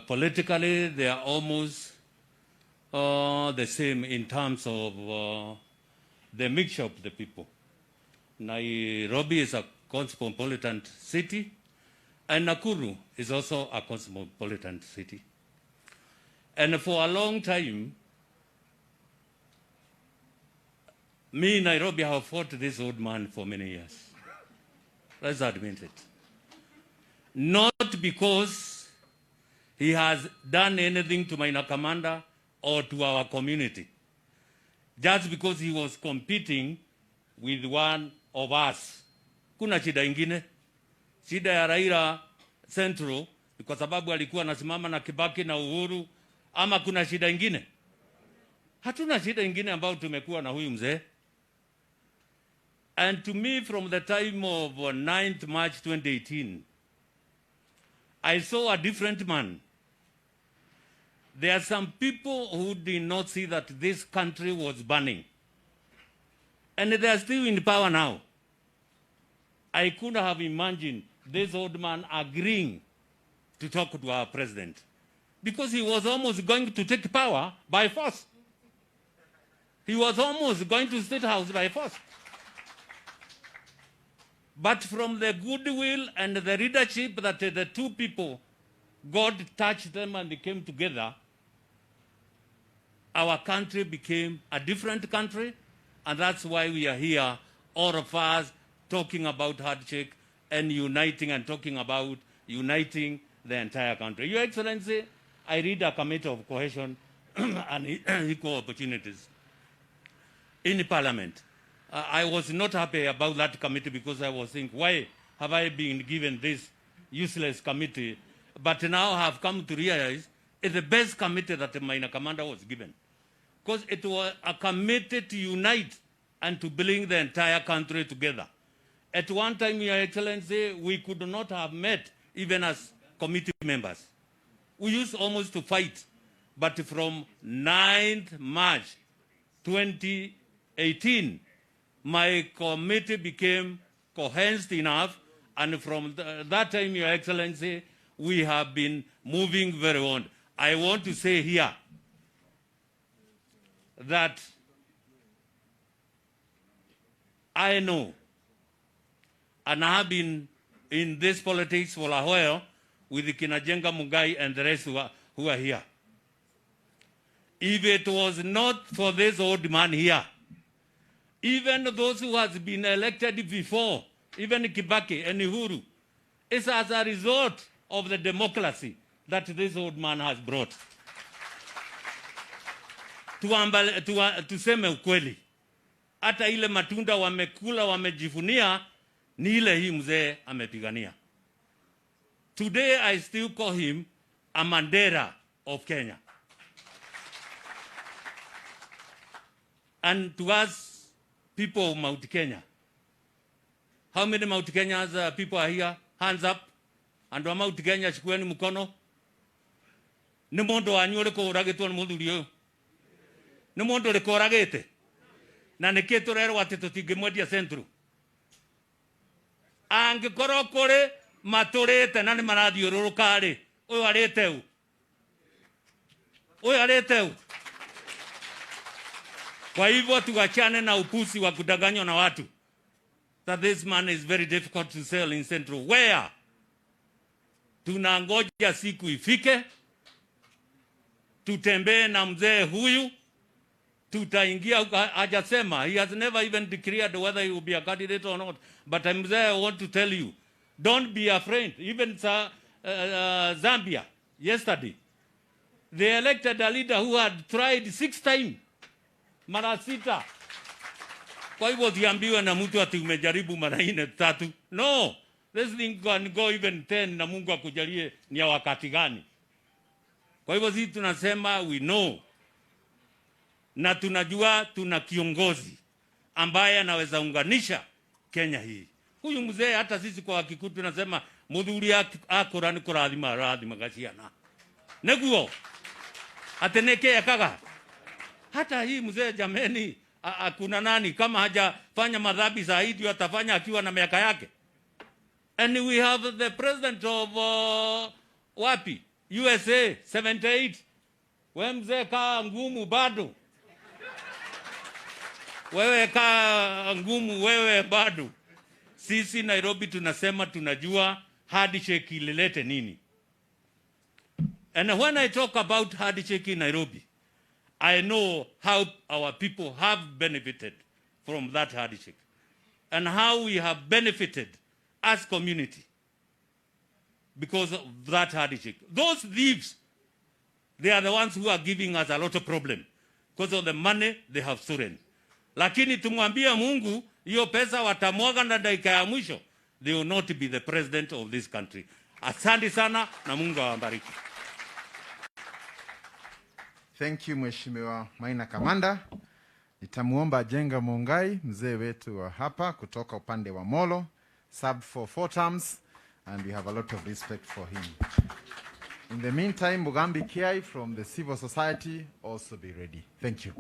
politically they are almost the same in terms of the mixture of the people. Nairobi is a cosmopolitan city, and Nakuru is also a cosmopolitan city. And for a long time, me in Nairobi have fought this old man for many years. Let's admit it. Not because he has done anything to Maina Kamanda or to our community. Just because he was competing with one of us. Kuna shida ingine. Shida ya Raila Central, kwa sababu alikuwa anasimama na Kibaki na Uhuru, ama kuna shida ingine? Hatuna shida ingine ambao tumekuwa na huyu mzee. And to me, from the time of 9th March 2018, I saw a different man. There are some people who did not see that this country was burning. And they are still in power now. I couldn't have imagined this old man agreeing to talk to our president, because he was almost going to take power by force. He was almost going to State House by force. But from the goodwill and the leadership that the two people, God touched them and they came together, our country became a different country, and that's why we are here, all of us, talking about handshake and uniting and talking about uniting the entire country. Your Excellency, I read a committee of cohesion and equal opportunities in Parliament. I was not happy about that committee because I was thinking, why have I been given this useless committee? But now I have come to realize it's the best committee that Maina Kamanda was given. Because it was a committee to unite and to bring the entire country together. At one time, Your Excellency, we could not have met even as committee members. We used almost to fight. But from 9th March 2018, my committee became coherent enough, and from that time, Your Excellency, we have been moving very on. I want to say here that I know, and I have been in this politics for a while with Kinajenga Mugai and the rest who are here. If it was not for this old man here, even those who has been elected before, even Kibaki and Uhuru, it's as a result of the democracy that this old man has brought. Tuseme ukweli, hata ile matunda wamekula wamejivunia ni ile hii mzee amepigania. Today I still call him a Mandela of Kenya. And to us people of Mount Kenya. How many Mount Kenyans people are here? Hands up. And Mount Kenya chikueni mkono. Ni mondo anyore ko uragitwa ni mundu rio. Ni mondo le ko uragite. Na neketo rero wateto tigemwedia centro. Angikoro kore maturite na ni marathiururukari. Uyu areteu. Uyu areteu. Kwa hivyo tuachane na upusi wa kudanganywa na watu. That this man is very difficult to sell in Central. Where? Tunangoja siku ifike. Tutembee na mzee huyu. Tutaingia hajasema. He has never even declared whether he will be a candidate or not. But mzee, I want to tell you, don't be afraid. Even Zambia, yesterday, they elected a leader who had tried 6 times. Mara 6. Kwa hivyo ziambiwe na mtu ati umejaribu mara 4 3. No, this thing can go even 10 na Mungu akujalie ni ya wakati gani. Kwa hivyo sisi tunasema we know. Na tunajua tuna kiongozi ambaye anaweza unganisha Kenya hii. Huyu mzee hata sisi kwa Wakikuyu tunasema muthuri akora ni kurathima rathima gaciana. Neguo ateneke akaga. Hata hii mzee jameni, kuna nani kama hajafanya madhambi zaidi atafanya akiwa na miaka yake. And we have the president of wapi? USA 78. Wewe mzee kaa ngumu bado. Wewe kaa ngumu wewe bado. Sisi Nairobi tunasema tunajua handshake ililete nini. And when I talk about handshake in Nairobi, I know how our people have benefited from that handshake and how we have benefited as community because of that handshake. Those thieves, they are the ones who are giving us a lot of problem because of the money they have stolen. Lakini tumwambia Mungu, hiyo pesa watamwaga na dakika ya mwisho. They will not be the president of this country. Asante sana na Mungu awabariki. Thank you Mheshimiwa Maina Kamanda. Nitamuomba Ajenga Mungai, mzee wetu wa hapa kutoka upande wa Amolo, served for 4 terms and we have a lot of respect for him. In the meantime, Mugambi Kiai from the civil society also be ready. Thank you.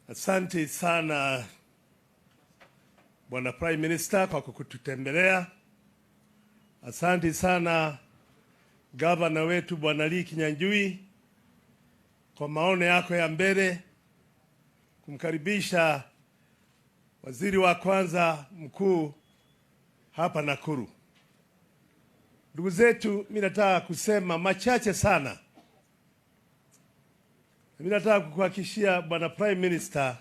Asante sana Bwana Prime Minister kwa kututembelea. Asante sana Governor wetu Bwana Lee Kinyanjui kwa maono yako ya mbele kumkaribisha waziri wa kwanza mkuu hapa Nakuru. Ndugu zetu, mimi nataka kusema machache sana. Mimi nataka kukuhakikishia Bwana Prime Minister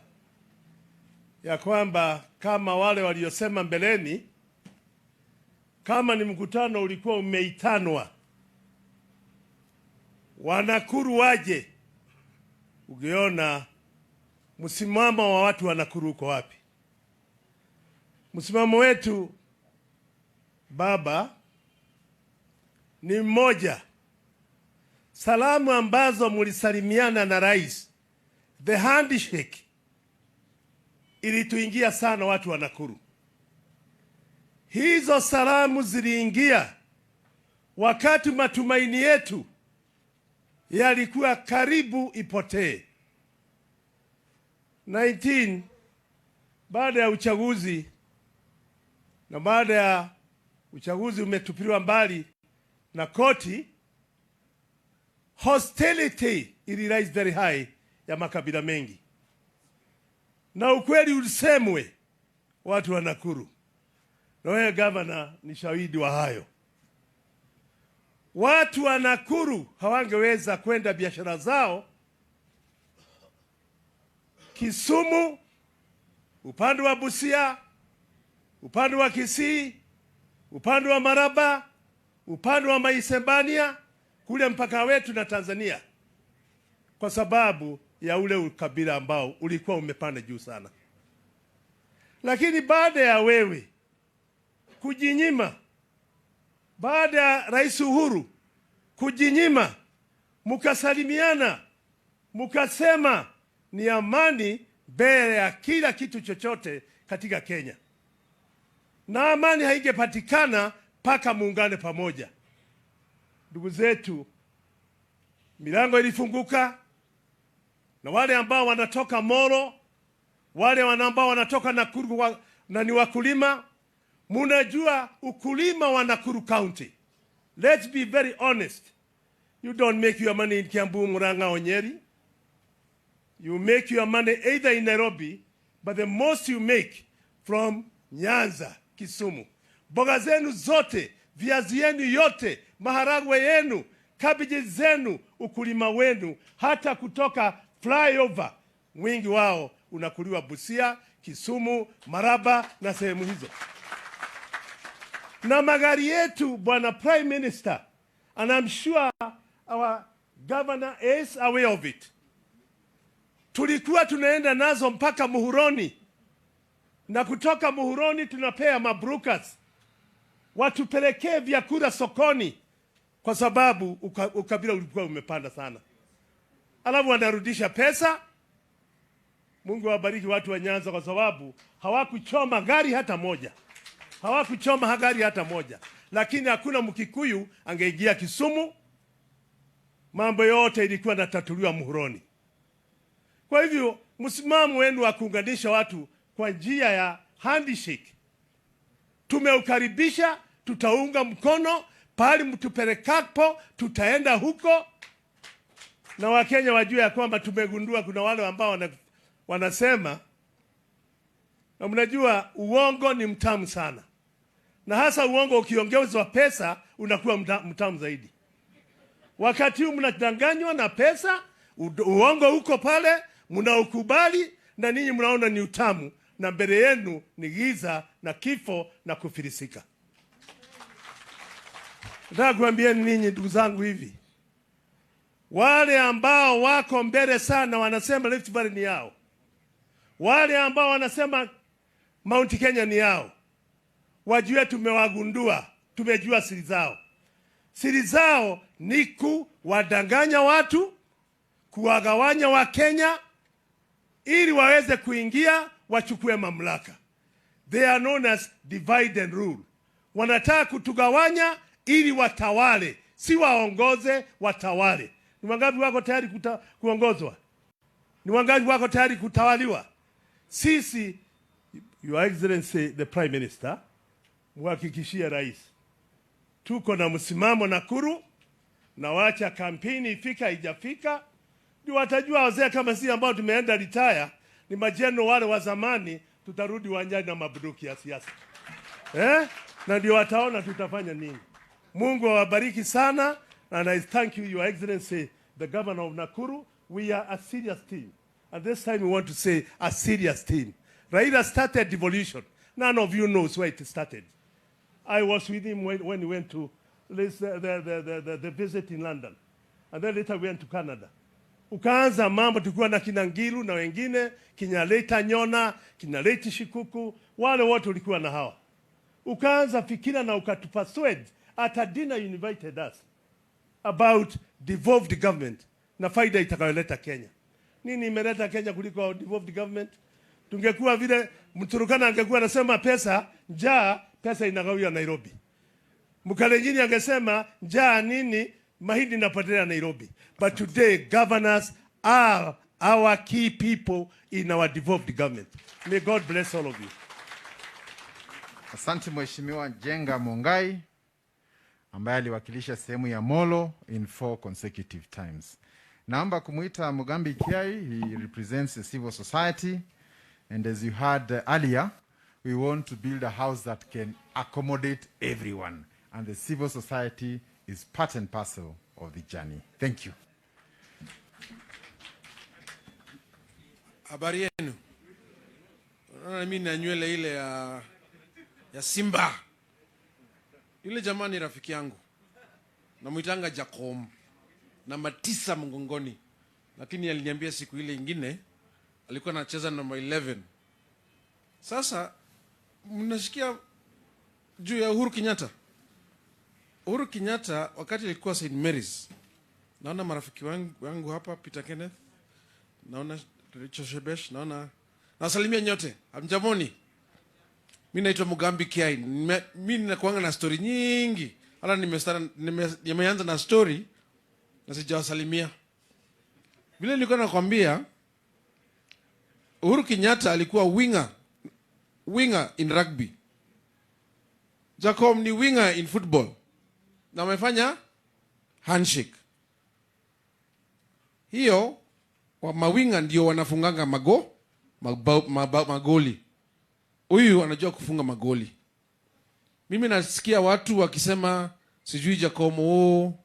ya kwamba kama wale waliosema mbeleni, kama ni mkutano ulikuwa umeitanwa, Wanakuru waje, ungeona msimamo wa watu wa Nakuru uko wapi. Msimamo wetu baba ni mmoja. Salamu ambazo mulisalimiana na rais, the handshake, ilituingia sana watu wa Nakuru. Hizo salamu ziliingia wakati matumaini yetu yalikuwa karibu ipotee. 19 baada ya uchaguzi, na baada ya uchaguzi umetupiliwa mbali na koti, hostility ili rise very high ya makabila mengi. Na ukweli ulisemwe watu wa Nakuru. Na wewe governor ni shahidi wa hayo. Watu wa Nakuru hawangeweza kwenda biashara zao Kisumu, upande wa Busia, upande wa Kisii, upande wa Maraba, upande wa Maisebania, kule mpaka wetu na Tanzania, kwa sababu ya ule ukabila ambao ulikuwa umepanda juu sana. Lakini baada ya wewe kujinyima, baada ya Rais Uhuru kujinyima, mukasalimiana mkasema ni amani mbele ya kila kitu chochote katika Kenya, na amani haigepatikana mpaka muungane pamoja. Ndugu zetu, milango ilifunguka, na wale ambao wanatoka Amolo, wale ambao wanatoka Nakuru na ni wakulima, munajua ukulima wa Nakuru County. Let's be very honest. You don't make your money in Kiambu, Murang'a or Nyeri. You make your money either in Nairobi, but the most you make from Nyanza, Kisumu. Mboga zenu zote, viazi yenu yote, maharagwe yenu, kabiji zenu, ukulima wenu, hata kutoka flyover, mwingi wao unakuliwa Busia, Kisumu, Maraba na sehemu hizo. Na magari yetu, Bwana Prime Minister, and I'm sure our governor is aware of it. Tulikuwa tunaenda nazo mpaka Muhuroni, na kutoka Muhuroni tunapea mabrukas watupelekee vyakula sokoni, kwa sababu ukabila ulikuwa umepanda sana. Alafu wanarudisha pesa. Mungu awabariki watu wa Nyanza, kwa sababu hawakuchoma gari hata moja. Hawakuchoma gari hata moja. Lakini hakuna Mkikuyu angeingia Kisumu. Mambo yote ilikuwa natatuliwa Muhuroni. Kwa hivyo msimamo wenu wa kuunganisha watu kwa njia ya handshake tumeukaribisha, tutaunga mkono, pahali mtupelekapo tutaenda huko. Na Wakenya wajue ya kwamba tumegundua kuna wale ambao wanasema, na mnajua uongo ni mtamu sana, na hasa uongo ukiongezwa pesa unakuwa mtamu zaidi. Wakati huu mnadanganywa na pesa, uongo huko pale, mnaukubali, na ninyi mnaona ni utamu, na mbele yenu ni giza na kifo na kufilisika. Nataka kuambia ninyi ndugu zangu hivi, wale ambao wako mbele sana wanasema Rift Valley ni yao, wale ambao wanasema Mount Kenya ni yao, wajue tumewagundua, tumejua siri zao. Siri zao ni kuwadanganya watu, kuwagawanya wa Kenya ili waweze kuingia wachukue mamlaka. They are known as divide and rule. Wanataka kutugawanya ili watawale, si waongoze, watawale. Ni wangapi wako tayari kuongozwa? Ni wangapi wako tayari kutawaliwa? Sisi, Your Excellency the Prime Minister, muhakikishie rais, tuko na msimamo Nakuru, na wacha kampeni ifika ijafika, ndio watajua wazee kama si ambao tumeenda retire, ni majeno wale wa zamani, tutarudi uwanjani na mabunduki ya siasa. Na ndio wataona tutafanya nini. Mungu awabariki sana, and I thank you, Your Excellency the Governor of Nakuru. We are a serious team, and this time we want to say a serious team. Raila started devolution. None of you knows where it started. I was with him when he went to the visit in London, and then later we went to Canada. Ukaanza mambo, tulikuwa na Kinangilu na wengine, Kinyaleta Nyona, Kinyaleti Shikuku, wale wote ulikuwa na hawa. Ukaanza fikira na ukatupaswed, at a dinner you invited us about devolved government na faida itakayoleta Kenya. Nini imeleta Kenya kuliko devolved government? Tungekuwa vile Mturukana angekuwa anasema pesa njaa, pesa inagawiwa Nairobi. Mkalenjini angesema njaa nini, mahindi inapotelea Nairobi. But today governors are our key people in our devolved government. May God bless all of you. Asante Mheshimiwa Jenga Mongai, ambaye aliwakilisha sehemu ya Amolo in 4 consecutive times. Naomba kumuita Mugambi Kiai. He represents the civil society, and as you heard earlier, we want to build a house that can accommodate everyone, and the civil society is part and parcel of the journey. Thank you. Habari yenu. Unaona mimi na nywele ile ya simba. Yule jamani rafiki yangu. Namuitanga Jacom na matisa mgongoni. Lakini aliniambia siku ile ingine alikuwa anacheza namba 11. Sasa mnasikia juu ya Uhuru Kenyatta. Uhuru Kenyatta wakati alikuwa St. Mary's. Naona marafiki wangu hapa, Peter Kenneth, naona Richo Shebesh, naona nasalimia nyote. Hamjamoni. Mimi naitwa Mugambi Kiai. Mimi ninakuanga na story nyingi. Hata nimeanza na story na sijawasalimia. Vile nilikuwa nakwambia, Uhuru Kenyatta alikuwa winger in rugby. Jacob ni winger in football. Na amefanya handshake. Hiyo wa mawinga ndio wanafunganga magoli. Huyu anajua kufunga magoli. Mimi nasikia watu wakisema sijui Jacomo,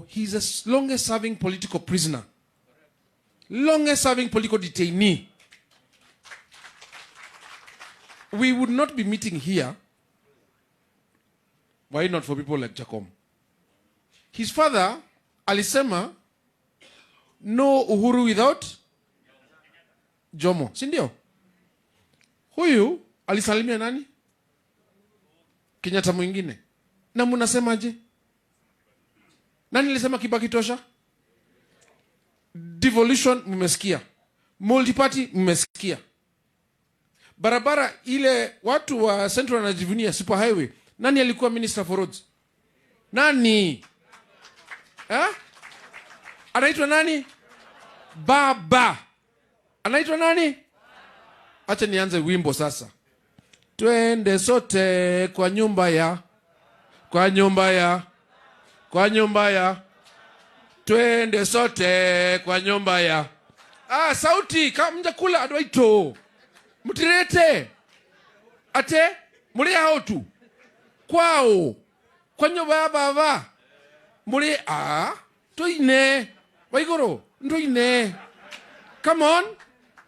he's the longest serving political prisoner. Longest serving political detainee. We would not be meeting here. Why not for people like Jacob? His father alisema no Uhuru without Jomo. Sindio? Huyu alisalimia nani? Kenyatta mwingine. Na mnasemaje? Nani alisema Kibaki tosha? Devolution mmesikia. Multiparty mmesikia. Barabara ile watu wa Central wanajivunia super highway. Nani alikuwa Minister for Roads? Nani? Anaitwa nani? Baba. Anaitwa nani? Acha nianze wimbo sasa. Twende sote kwa nyumba ya. Twende sote kwa nyumba ya. Sauti kama mjakula adwaito. Mutirete. Ate muri hao tu. Kwao. Kwa nyumba ya baba. Muri tuine. Waigoro, nduine. Come on.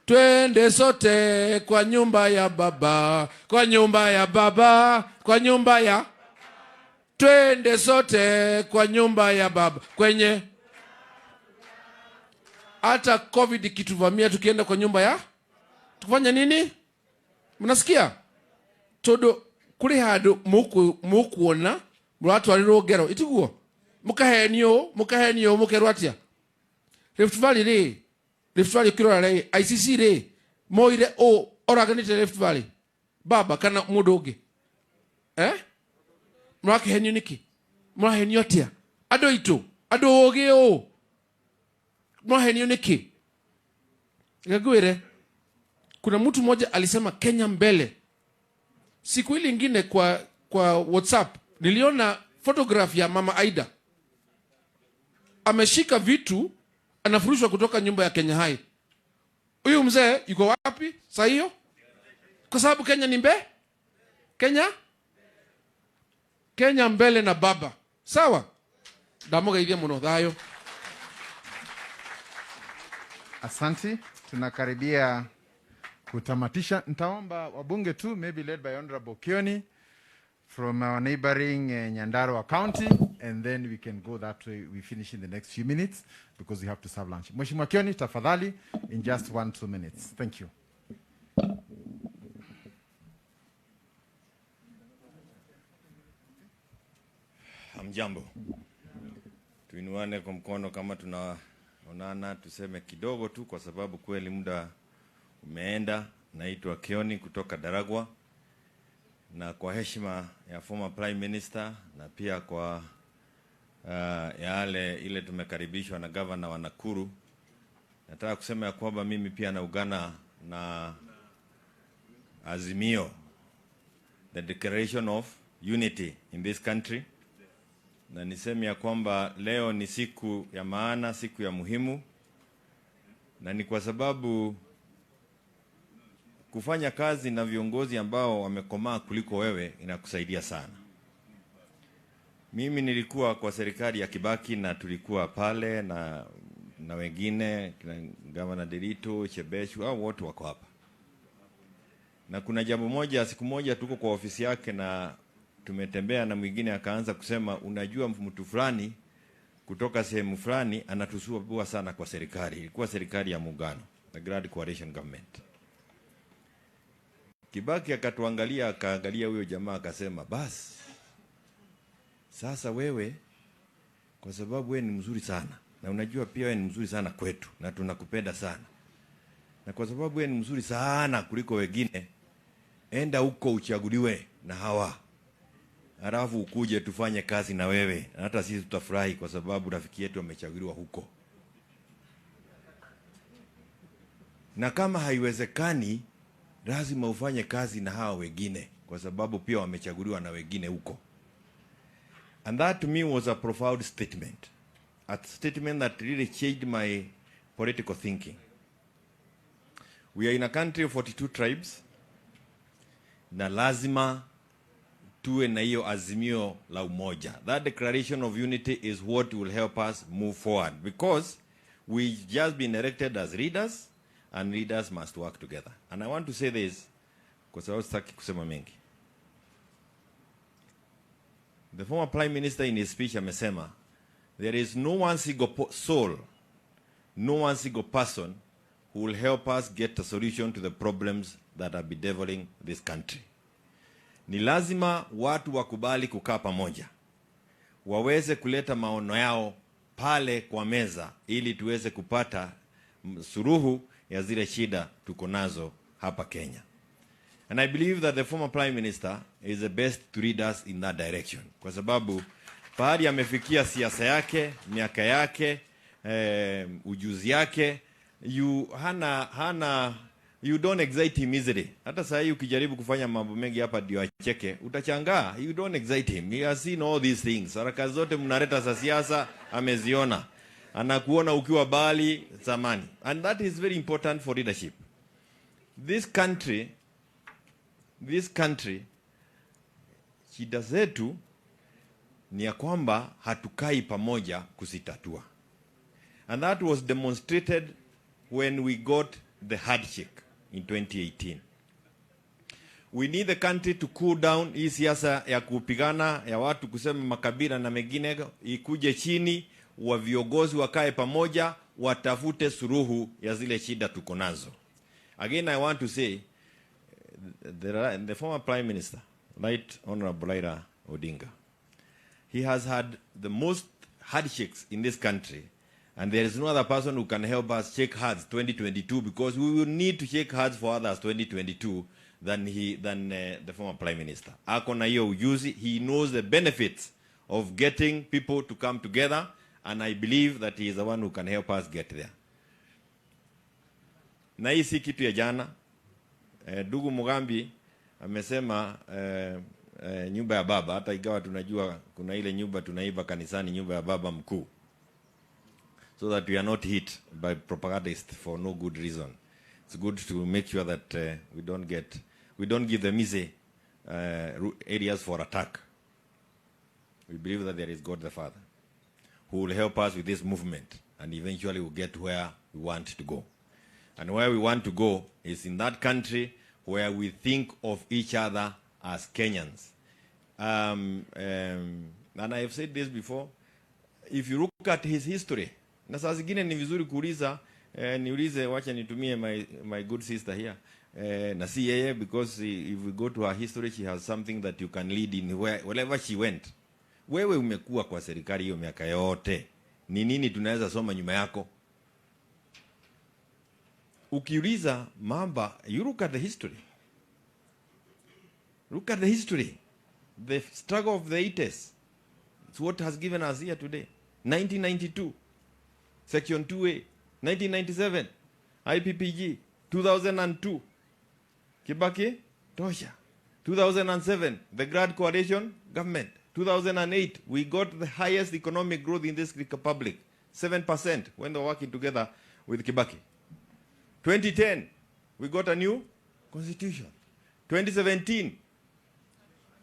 Twende sote kwa nyumba ya baba. Twende sote kwa nyumba ya baba. Kwenye hata COVID ikituvamia tukienda kwa nyumba ya tukufanya nini? Mnasikia? Todo kuri hadu mukuona watu walirogero itiguo. Mukahenio mukerwatia. Rift Valley kirora re ICC re moire oraganite Rift Valley. Baba kana mudoge. Mwakehenio niki? Mwahenio tia. Ado oge mwahenio niki? Ngagwire. Kuna mtu mmoja alisema Kenya mbele. Siku ile nyingine kwa WhatsApp niliona photograph ya Mama Aida. Ameshika vitu anafurushwa kutoka nyumba ya Kenya High. Huyu mzee yuko wapi saa hiyo? Kwa sababu Kenya ni Kenya mbele na baba. Sawa? Damoga hivyo mno thayo. Asante. Tunakaribia kutamatisha. Nitaomba wabunge tu, maybe led by Honorable Kioni from our neighboring Nyandarua County, and then we can go that way. We finish in the next few minutes because we have to serve lunch. Mheshimiwa Kioni, tafadhali, in just 1-2 minutes. Thank you. Hamjambo. Tuinuane kwa mkono kama tunaonana, tuseme kidogo tu kwa sababu kweli muda umeenda. Naitwa Kioni kutoka Daragwa, na kwa heshima ya former Prime Minister na pia kwa ile tumekaribishwa na Governor wa Nakuru, nataka kusema ya kwamba mimi pia naungana na azimio, the declaration of unity in this country, na niseme ya kwamba leo ni siku ya maana, siku ya muhimu, na ni kwa sababu kufanya kazi na viongozi ambao wamekomaa kuliko wewe inakusaidia sana. Mimi nilikuwa kwa serikali ya Kibaki na tulikuwa pale na wengine Governor Derito, Chebeshu, au wote wako hapa. Na kuna jambo moja, siku moja tuko kwa ofisi yake na tumetembea na mwingine akaanza kusema, unajua mtu fulani kutoka sehemu fulani anatusua sana kwa serikali. Ilikuwa serikali ya muungano, the Grand Coalition Government. Kibaki akatuangalia, akaangalia huyo jamaa akasema, basi sasa wewe kwa sababu wewe ni mzuri sana, na unajua pia wewe ni mzuri sana kwetu na tunakupenda sana, na kwa sababu wewe ni mzuri sana kuliko wengine, enda huko uchaguliwe na hawa, halafu ukuje tufanye kazi na wewe, na hata sisi tutafurahi kwa sababu rafiki yetu amechaguliwa huko. Na kama haiwezekani, lazima ufanye kazi na hawa wengine kwa sababu pia wamechaguliwa na wengine huko. And that to me was a profound statement. A statement that really changed my political thinking. We are in a country of 42 tribes. Na lazima tuwe na hiyo azimio la umoja. That declaration of unity is what will help us move forward, because we've just been elected as leaders, and leaders must work together. And I want to say this, kwa sababu sitaki kusema mengi. The former Prime Minister in his speech amesema, there is no one single soul, no one single person who will help us get a solution to the problems that are bedeviling this country. Ni lazima watu wakubali kukaa pamoja, waweze kuleta maono yao pale kwa meza, ili tuweze kupata suluhu ya zile shida tuko nazo hapa Kenya. And I believe that the former Prime Minister is the best to lead us in that direction, kwa sababu pahali amefikia siasa yake, miaka yake, ujuzi yake, you don't excite him easily. Hata saa hii ukijaribu kufanya mambo mengi hapa ndio acheke, utachangaa. You don't excite him. He has seen all these things. Harakati zote mnaleta za siasa ameziona. Anakuona ukiwa bali zamani. And that is very important for leadership. This country, shida zetu ni ya kwamba hatukai pamoja kuzitatua. And that was demonstrated when we got the handshake in 2018. We need the country to cool down. Hii siasa ya kupigana ya watu kusema makabila na mengine ikuje chini, wa viongozi wakae pamoja, watafute suluhu ya zile shida tuko nazo. Again, I want to say, the former Prime Minister, Right Honorable Raila Odinga, he has had the most handshakes in this country, and there is no other person who can help us shake hands 2022, because we will need to shake hands for others 2022 than the former Prime Minister. Ako na hiyo ujuzi. He knows the benefits of getting people to come together, and I believe that he is the one who can help us get there. Na hii si kitu ya jana. Ndugu Mugambi amesema nyumba ya baba, hata ingawa tunajua kuna ile nyumba tunaiba kanisani, nyumba ya baba mkuu, so that we are not hit by propagandists for no good reason. It's good to make sure that we don't give them easy areas for attack. We believe that there is God the Father who will help us with this movement, and eventually we'll get where we want to go. And where we want to go is in that country where we think of each other as Kenyans. And I have said this before, if you look at his history, na saa zingine ni vizuri kuuliza, niulize, wacha nitumie my good sister here, na si yeye, because if we go to her history, she has something that you can lead in wherever she went. Wewe umekuwa kwa serikali hiyo miaka yote, ni nini tunaweza soma nyuma yako? Ukiuliza mamba, you look at the history. Look at the history. The struggle of the 80s. It's what has given us here today. 1992, Section 2A. 1997, IPPG. 2002, Kibaki, Tosha. 2007, the Grand Coalition government. 2008, we got the highest economic growth in this republic, 7%, when they were working together with Kibaki. 2010, we got a new constitution. 2017,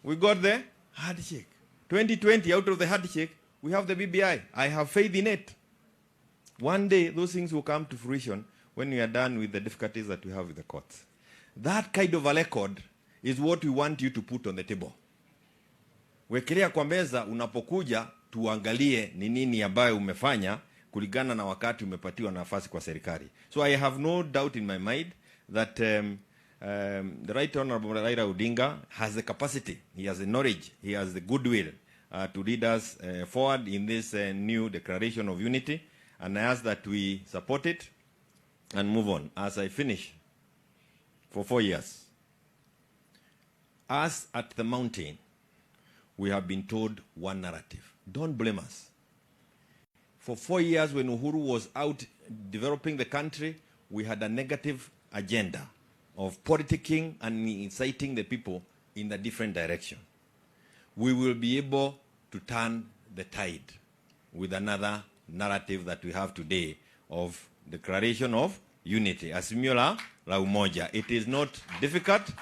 we got the handshake. 2020, out of the handshake, we have the BBI. I have faith in it. One day, those things will come to fruition when we are done with the difficulties that we have with the courts. That kind of a record is what we want you to put on the table. Wekelea kwa meza unapokuja, tuangalie ni nini ambayo umefanya kulingana na wakati umepatiwa nafasi kwa serikali. So I have no doubt in my mind that the Right Honorable Raila Odinga has the capacity, he has the knowledge, he has the goodwill to lead us forward in this new declaration of unity. And I ask that we support it and move on. As I finish, for 4 years, us at the mountain, we have been told one narrative. Don't blame us. For 4 years, when Uhuru was out developing the country, we had a negative agenda of politicking and inciting the people in a different direction. We will be able to turn the tide with another narrative that we have today of declaration of unity, azimio la umoja. It is not difficult,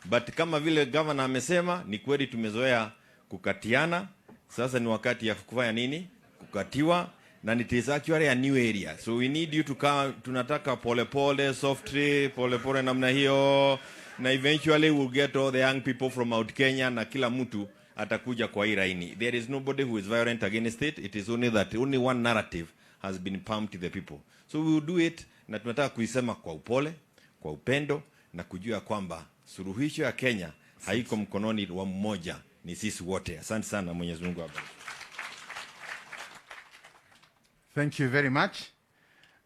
but kama vile governor amesema, ni kweli tumezoea kukatiana. Sasa ni wakati ya kufanya nini? Kukatiwa. And it is actually a new area. So we need you to come, tunataka pole pole, softly, pole pole namna hiyo. Na eventually we'll get all the young people from Mount Kenya na kila mtu atakuja kwa hii laini. There is nobody who is violent against it. It is only that only one narrative has been pumped to the people. So we will do it, na tunataka kuisema kwa upole, kwa upendo, na kujua kwamba suluhisho ya Kenya haiko mkononi wa mmoja, ni sisi wote. Asante sana, Mwenyezi Mungu abariki. Thank you very much.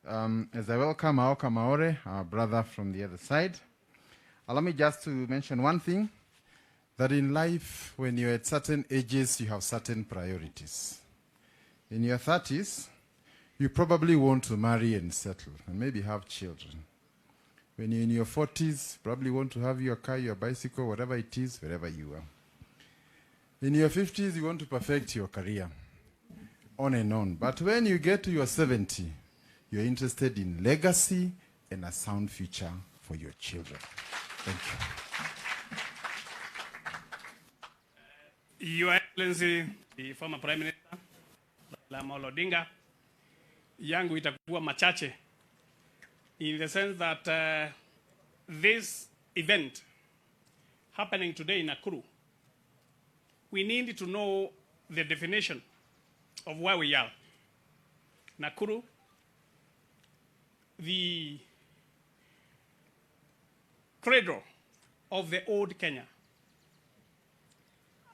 As I welcome Aoka Maore, our brother from the other side, allow me just to mention one thing, that in life, when you're at certain ages, you have certain priorities. In your 30s, you probably want to marry and settle, and maybe have children. When you're in your 40s, probably want to have your car, your bicycle, whatever it is, wherever you are. In your 50s, you want to perfect your career. On and on. But when you get to your 70, you're interested in legacy and a sound future for your children. Thank you. Your Excellency, the former Prime Minister Raila Odinga, yangu itakuwa machache, in the sense that this event happening today in Nakuru, we need to know the definition of where we are. Nakuru, the cradle of the old Kenya.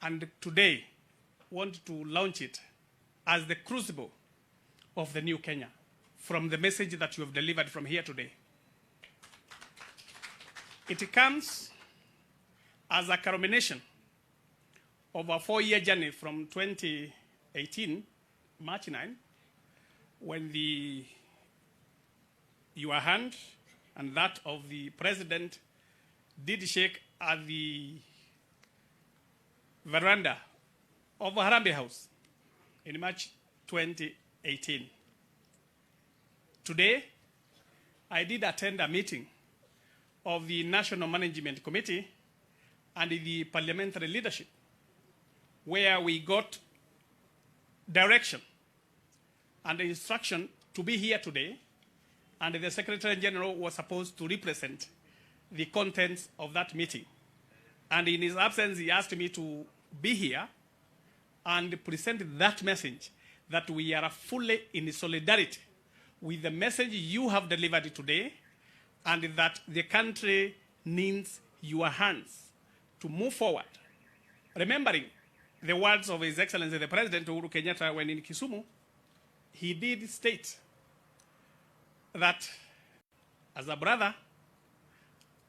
And today, want to launch it as the crucible of the new Kenya, from the message that you have delivered from here today. It comes as a culmination of a 4-year journey from 2018, March 9, when your hand and that of the president did shake at the veranda of Harambee House in March 2018. Today, I did attend a meeting of the National Management Committee and the parliamentary leadership, where we got direction and instruction to be here today, and the Secretary General was supposed to represent the contents of that meeting. And in his absence, he asked me to be here and present that message, that we are fully in solidarity with the message you have delivered today, and that the country needs your hands to move forward. Remembering the words of His Excellency the President Uhuru Kenyatta when in Kisumu, he did state that as a brother,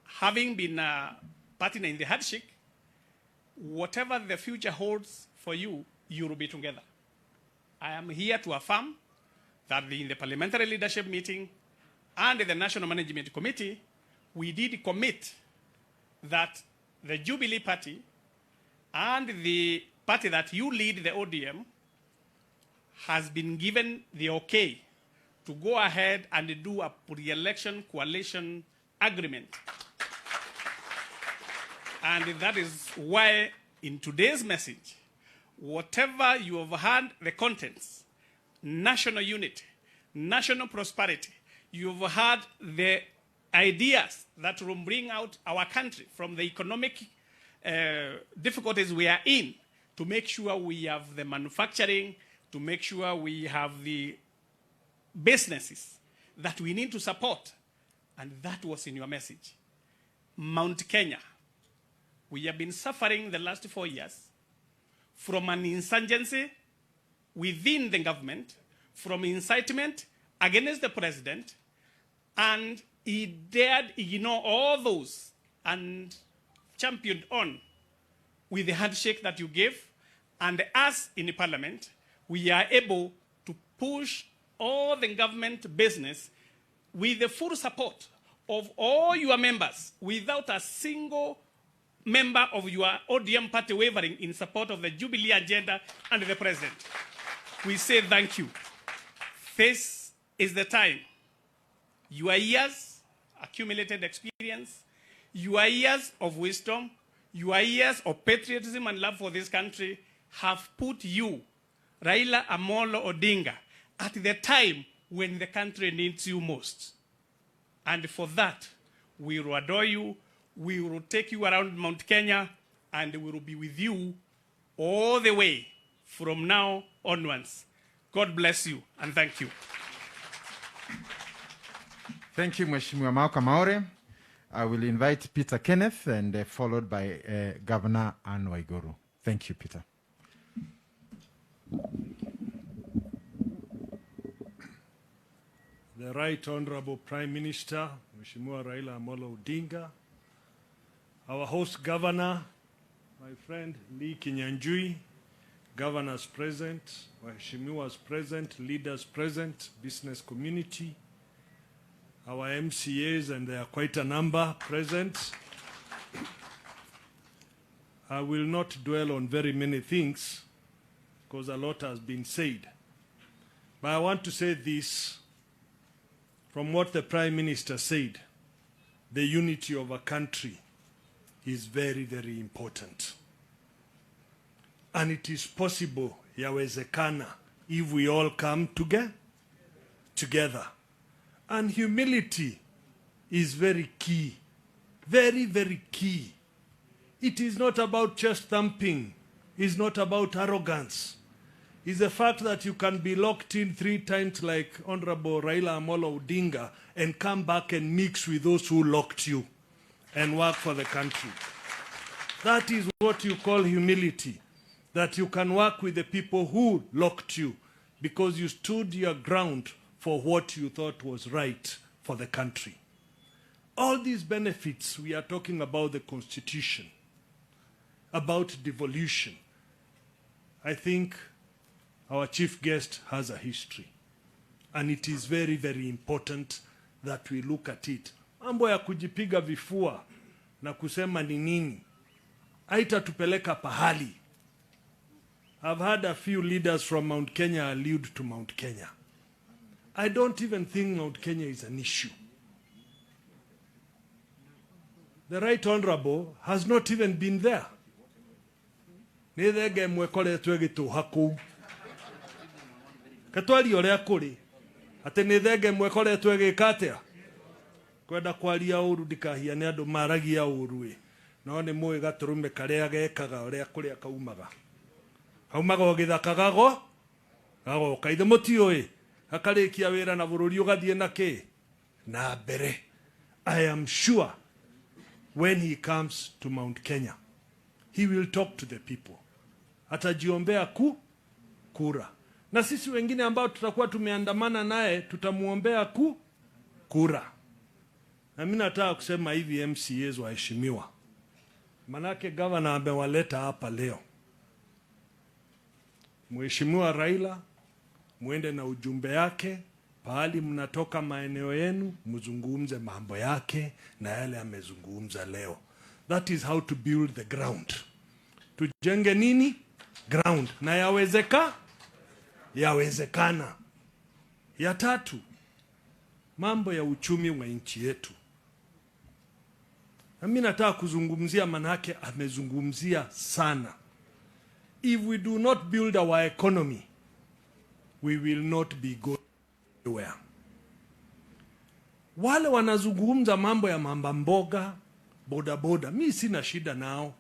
having been a partner in the handshake, whatever the future holds for you, you will be together. I am here to affirm that in the parliamentary leadership meeting and the National Management Committee, we did commit that the Jubilee Party and the party that you lead, the ODM, has been given the okay to go ahead and do a pre-election coalition agreement. And that is why in today's message, whatever you have heard the contents, national unity, national prosperity, you have heard the ideas that will bring out our country from the economic difficulties we are in, to make sure we have the manufacturing, to make sure we have the businesses that we need to support. And that was in your message. Mount Kenya, we have been suffering the last 4 years from an insurgency within the government, from incitement against the president, and he dared ignore all those and championed on with the handshake that you gave. And us in the parliament, we are able to push all the government business with the full support of all your members, without a single member of your ODM party wavering in support of the Jubilee agenda and the president. We say thank you. This is the time. Your years, accumulated experience, your years of wisdom, your years of patriotism and love for this country have put you, Raila Amolo Odinga, at the time when the country needs you most. And for that, we will adore you, we will take you around Mount Kenya, and we will be with you all the way from now onwards. God bless you, and thank you. Thank you, Mheshimiwa Mauka Maore. I will invite Peter Kenneth, and followed by Governor Anne Waiguru. Thank you, Peter. The Right Honorable Prime Minister, Mheshimiwa Raila Amolo Odinga, our host governor, my friend Lee Kinyanjui, governors present, Mheshimiwas present, leaders present, business community, our MCAs, and there are quite a number present. I will not dwell on very many things because a lot has been said. But I want to say this from what the Prime Minister said. The unity of a country is very, very important. And it is possible, yawezekana, if we all come together. And humility is very key. Very, very key. It is not about chest thumping. It's not about arrogance. It's the fact that you can be locked in 3 times like Honorable Raila Amolo Odinga and come back and mix with those who locked you and work for the country. That is what you call humility. That you can work with the people who locked you because you stood your ground for what you thought was right for the country. All these benefits, we are talking about the Constitution, about devolution. I think our chief guest has a history. And it is very, very important that we look at it. Mambo ya kujipiga vifua na kusema ni nini haitatupeleka pahali. I've had a few leaders from Mount Kenya allude to Mount Kenya. I don't even think Mount Kenya is an issue. The Right Honorable has not even been there. Nithenge mwekore twegitu haku. Katwali oria kuri. Ate nithenge mwekore twegikatia. Kwenda kwaria uru ndikahiane andu maragia uru. No ni mwe gaturume karia gekaga oria kuria kaumaga. Kaumaga githaka gago. Gago kaithe mutio akarikia wira na bururi ugathie nake na mbere. I am sure when he comes to Mount Kenya, he will talk to the people. Atajiombea kura. Na sisi wengine ambao tutakuwa tumeandamana naye tutamuombea kura. Na mimi nataka kusema hivi, MCAs waheshimiwa. Manake governor amewaleta hapa leo. Mheshimiwa Raila, muende na ujumbe yake, pahali mnatoka maeneo yenu, mzungumze mambo yake na yale amezungumza leo. That is how to build the ground. Tujenge nini? Ground. Na yawezekana. Ya tatu, mambo ya uchumi wa nchi yetu. Na mimi nataka kuzungumzia, manake amezungumzia sana. If we do not build our economy, we will not be going anywhere. Wale wanazungumza mambo ya mamba mboga, boda boda, mimi sina shida nao.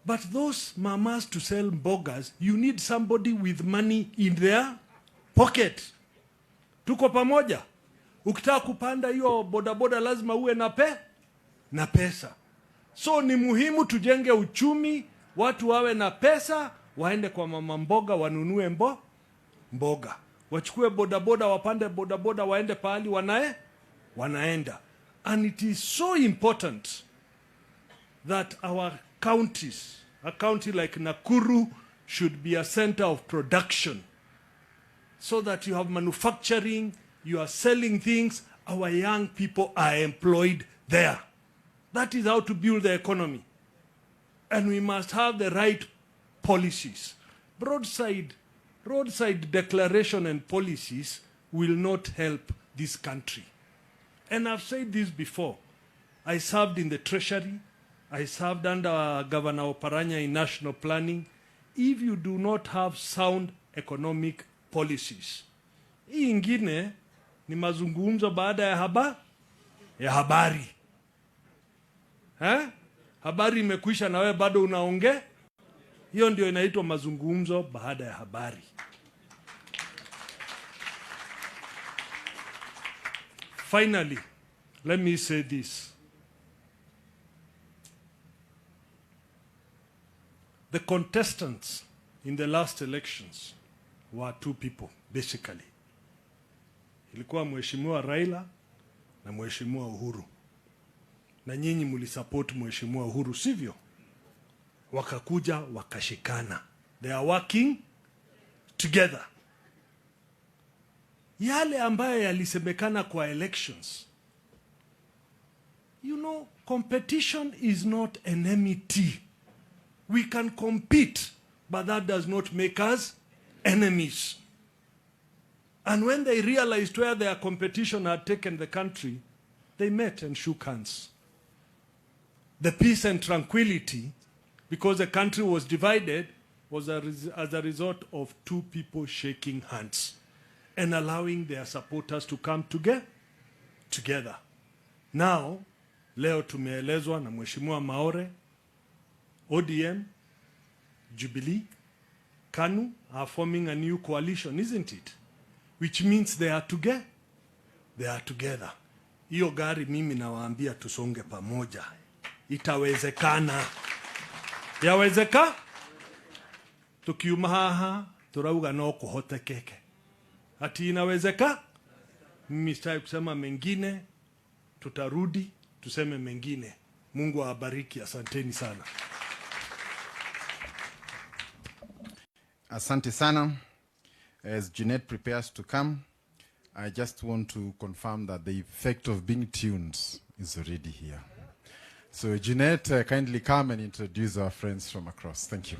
But those mamas to sell mbogas, you need somebody with money in their pocket. Tuko pamoja. Ukitaka kupanda hiyo boda boda lazima uwe na pesa. So ni muhimu tujenge uchumi, watu wawe na pesa, waende kwa mama mboga wanunue mboga. wachukue bodaboda, wapande bodaboda, waende pahali wanaenda. And it is so important that our counties, a county like Nakuru, should be a center of production, so that you have manufacturing, you are selling things, our young people are employed there. That is how to build the economy. And we must have the right policies. Roadside declaration and policies will not help this country. And I've said this before. I served in the Treasury. I served under Governor Oparanya in national planning. If you do not have sound economic policies, hii ingine ni mazungumzo baada ya habari. Habari imekwisha na wewe bado unaongea. Hiyo ndio inaitwa mazungumzo baada ya habari. Finally, let me say this. The contestants in the last elections were two people, basically. Ilikuwa Mheshimiwa Raila na Mheshimiwa Uhuru. Na nyinyi mlisupport Mheshimiwa Uhuru, sivyo? Wakakuja wakashikana. They are working together. Yale ambayo yalisemekana kwa elections. You know, competition is not enmity. We can compete, but that does not make us enemies. And when they realized where their competition had taken the country, they met and shook hands. The peace and tranquility, because the country was divided, was as a result of two people shaking hands and allowing their supporters to come together. Now, leo tumeelezwa na Mheshimiwa Maore, ODM, Jubilee, KANU are forming a new coalition, isn't it? Which means they are together. They are together. Hiyo gari mimi nawaambia tusonge pamoja. Itawezekana. Yawezeka? Tukiuma haha, turauga no kuhotekeke. Ati inawezeka? Mimi sitaki kusema mengine, tutarudi, tuseme mengine. Mungu awabariki, asanteni sana. Asante sana. As Jeanette prepares to come, I just want to confirm that the effect of being tuned is already here. So Jeanette, kindly come and introduce our friends from across. Thank you.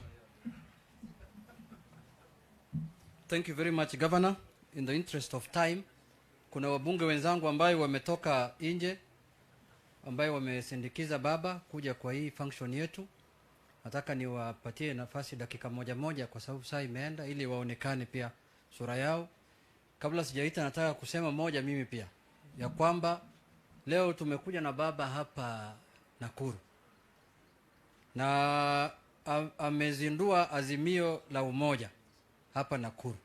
Thank you very much, Governor. In the interest of time, kuna wabunge wenzangu ambayo wametoka nje, ambayo wamesindikiza baba kuja kwa hii function yetu. Nataka niwapatie nafasi dakika moja kwa sababu saa imeenda, ili waonekane pia sura yao. Kabla sijaita, nataka kusema moja mimi pia, ya kwamba leo tumekuja na baba hapa Nakuru, na amezindua azimio la umoja hapa Nakuru.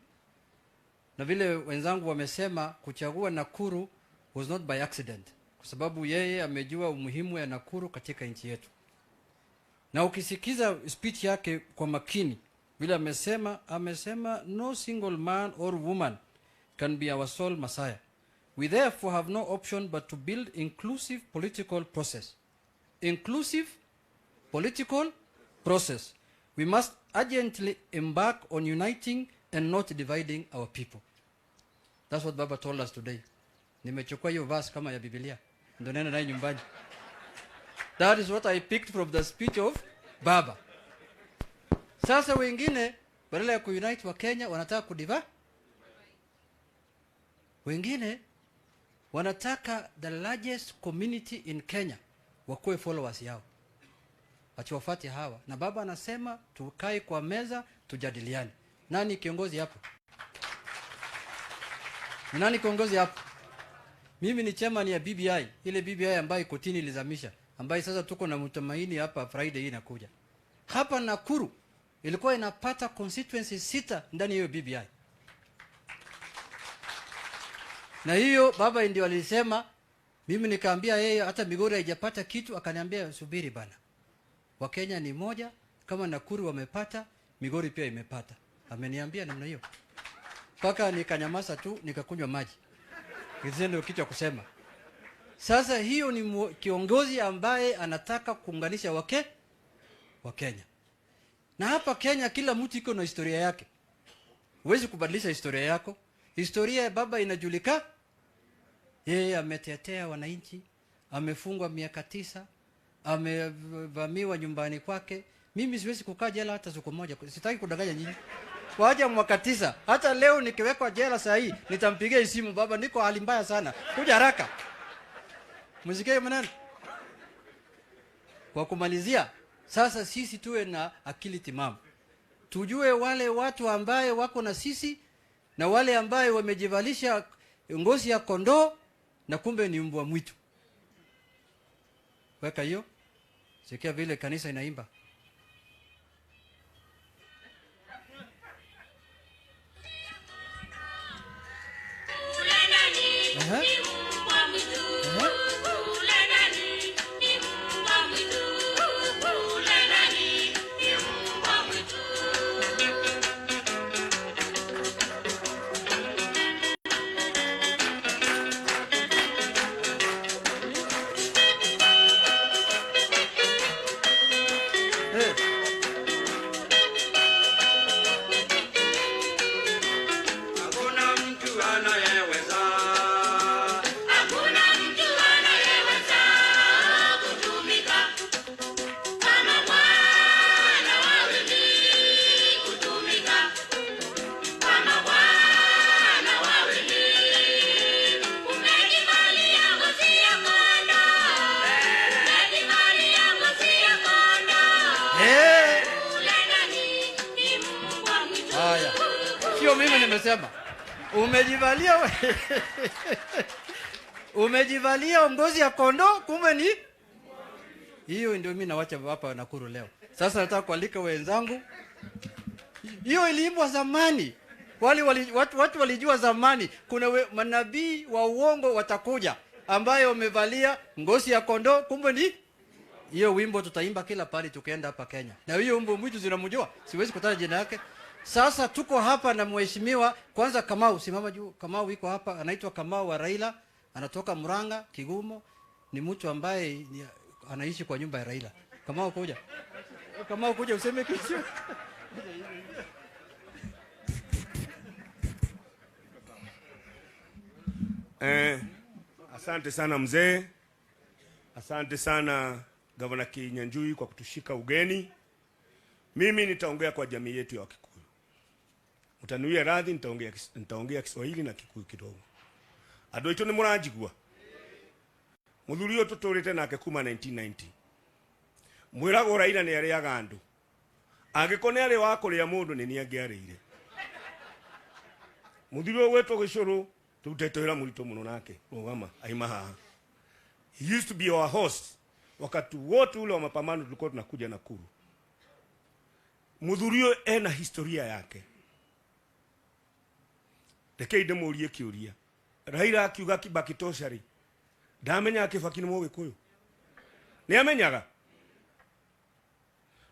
Na vile wenzangu wamesema, kuchagua Nakuru was not by accident, kwa sababu yeye amejua umuhimu ya Nakuru katika nchi yetu. Na ukisikiza speech yake kwa makini, vile amesema no single man or woman can be our sole messiah. We therefore have no option but to build inclusive political process. Inclusive political process. We must urgently embark on uniting and not dividing our people. That's what Baba told us today. Nimechukua hiyo verse kama ya Biblia, ndio nenda nayo nyumbani. That is what I picked from the speech of Baba. Sasa wengine badala ya kuunite wa Kenya wanataka kudiva. Wengine wanataka the largest community in Kenya wakuwe followers yao, achiwafati hawa. Na baba anasema tukae kwa meza tujadiliane. Nani kiongozi hapo? Nani kiongozi hapo? Mimi ni chairman ya BBI, ile BBI ambayo kotini ilizamisha, ambayo sasa tuko na mtumaini hapa Friday hii inakuja. Hapa Nakuru ilikuwa inapata constituency 6 ndani hiyo BBI. Na hiyo baba ndio alisema, mimi nikaambia yeye hata Migori haijapata kitu, akaniambia subiri bana. Wakenya ni moja, kama Nakuru wamepata, Migori pia imepata. Ameniambia namna hiyo. Paka nikanyamaza tu nikakunywa maji. Hizo ndio kitu cha kusema. Sasa hiyo ni kiongozi ambaye anataka kuunganisha wa Kenya. Na hapa Kenya kila mtu iko na historia yake. Huwezi kubadilisha historia yako. Historia ya baba inajulika. Yeye ametetea wananchi, amefungwa miaka 9, amevamiwa nyumbani kwake. Mimi siwezi kukaa jela hata siku moja. Sitaki kudanganya nyinyi. Waje mwaka 9. Hata leo nikiwekwa jela saa hii nitampigia simu, baba niko hali mbaya sana. Kuja haraka. Msikie maneno. Kwa kumalizia, sasa sisi tuwe na akili timamu. Tujue wale watu ambaye wako na sisi na wale ambaye wamejivalisha ngozi ya kondoo na kumbe ni mbwa mwitu. Weka hiyo. Sikia vile kanisa inaimba. Mimi nimesema umejivalia umejivalia ngozi ya kondoo kumbe ni hiyo. Ndio mimi nawacha hapa Nakuru leo. Sasa nataka kualika wenzangu, hiyo iliimbwa zamani. Watu walijua zamani kuna manabii wa uongo watakuja ambaye wamevalia ngozi ya kondoo kumbe ni hiyo. Wimbo tutaimba kila pale tukienda hapa Kenya, na hiyo mbwa mwitu zinamjua, siwezi kutaja jina yake. Sasa tuko hapa na mheshimiwa kwanza Kamau, simama juu. Kamau iko hapa, anaitwa Kamau wa Raila, anatoka Murang'a, Kigumo, ni mtu ambaye anaishi kwa nyumba ya Raila. Kamau kuja. Kamau kuja useme kitu. Asante sana mzee. Asante sana Governor Kinyanjui kwa kutushika ugeni. Mimi nitaongea kwa jamii yetu ya Wakikuyu. Mtanuia radhi, nitaongea Kiswahili na Kikuyu kidogo. Andũ aitũ nĩ mũranjigua. Mũthuri ũyũ tũtũrĩte nake kuma 1990. Mwĩragwo Raila nĩ arĩaga andũ. Angĩkorwo nĩ arĩ wa kũrĩa mũndũ nĩ angĩarĩire. Mũthuri ũyũ wetwo Gĩcũrũ tũrutĩte wĩra mũritũ mũno nake. Rũgama aima haha. He used to be our host. Wakati wote ule wa mapambano tulikuwa tunakuja Nakuru. Mũthuri ũyũ ena historia yake. Reke ndĩmũrie kĩũria. Raila akiuga Kibaki toshari. Ndamenya Kibaki nĩ Mũgĩkũyũ. Nĩ amenyaga.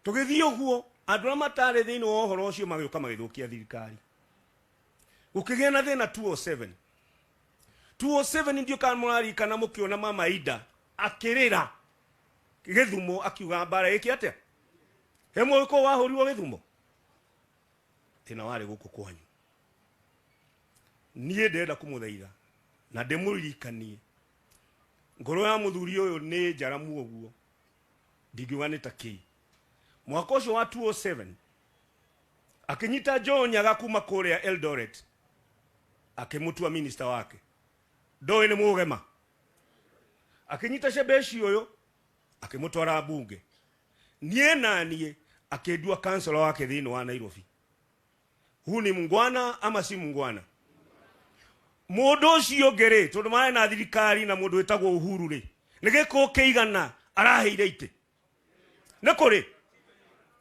Tũgĩthiĩ ũguo, andũ arĩa matarĩ thĩinĩ wa ũhoro ũcio magĩũka magĩthũkia thirikari. Gũkĩgĩa na thĩna 207. 207 ndio kana mũrarikana mũkĩona Mama Ida akĩrĩra Gĩthumo akiuga mbara ĩkĩ atĩa. He Mũgĩkũyũ wahũrirwo Gĩthumo. Thĩna warĩ gũkũ kwanyu. Niĩ ndĩrenda kũmũthaitha na ndĩmũririkanie ngoro ya mũthuri ũyũ nĩ njaramu ũguo, ndingiuga nĩ ta kĩi. Mwaka ũcio wa 207 akĩnyita John Nyaga kuma kũrĩa Eldoret akĩmũtua minister wake. Ndoĩ nĩ mũgema. Akĩnyita Shebeshi ũyũ akĩmũtwara bunge. Niĩ naniĩ akĩndua councilor wake thĩinĩ wa Nairobi. Huu ni mungwana ama si mungwana? Mũndũ ũcio ngere tondũ marĩ na thirikari na mũndũ wĩtagwo Uhuru rĩ, nĩ gĩkũ kĩigana araheire itĩ. Nĩ kũrĩ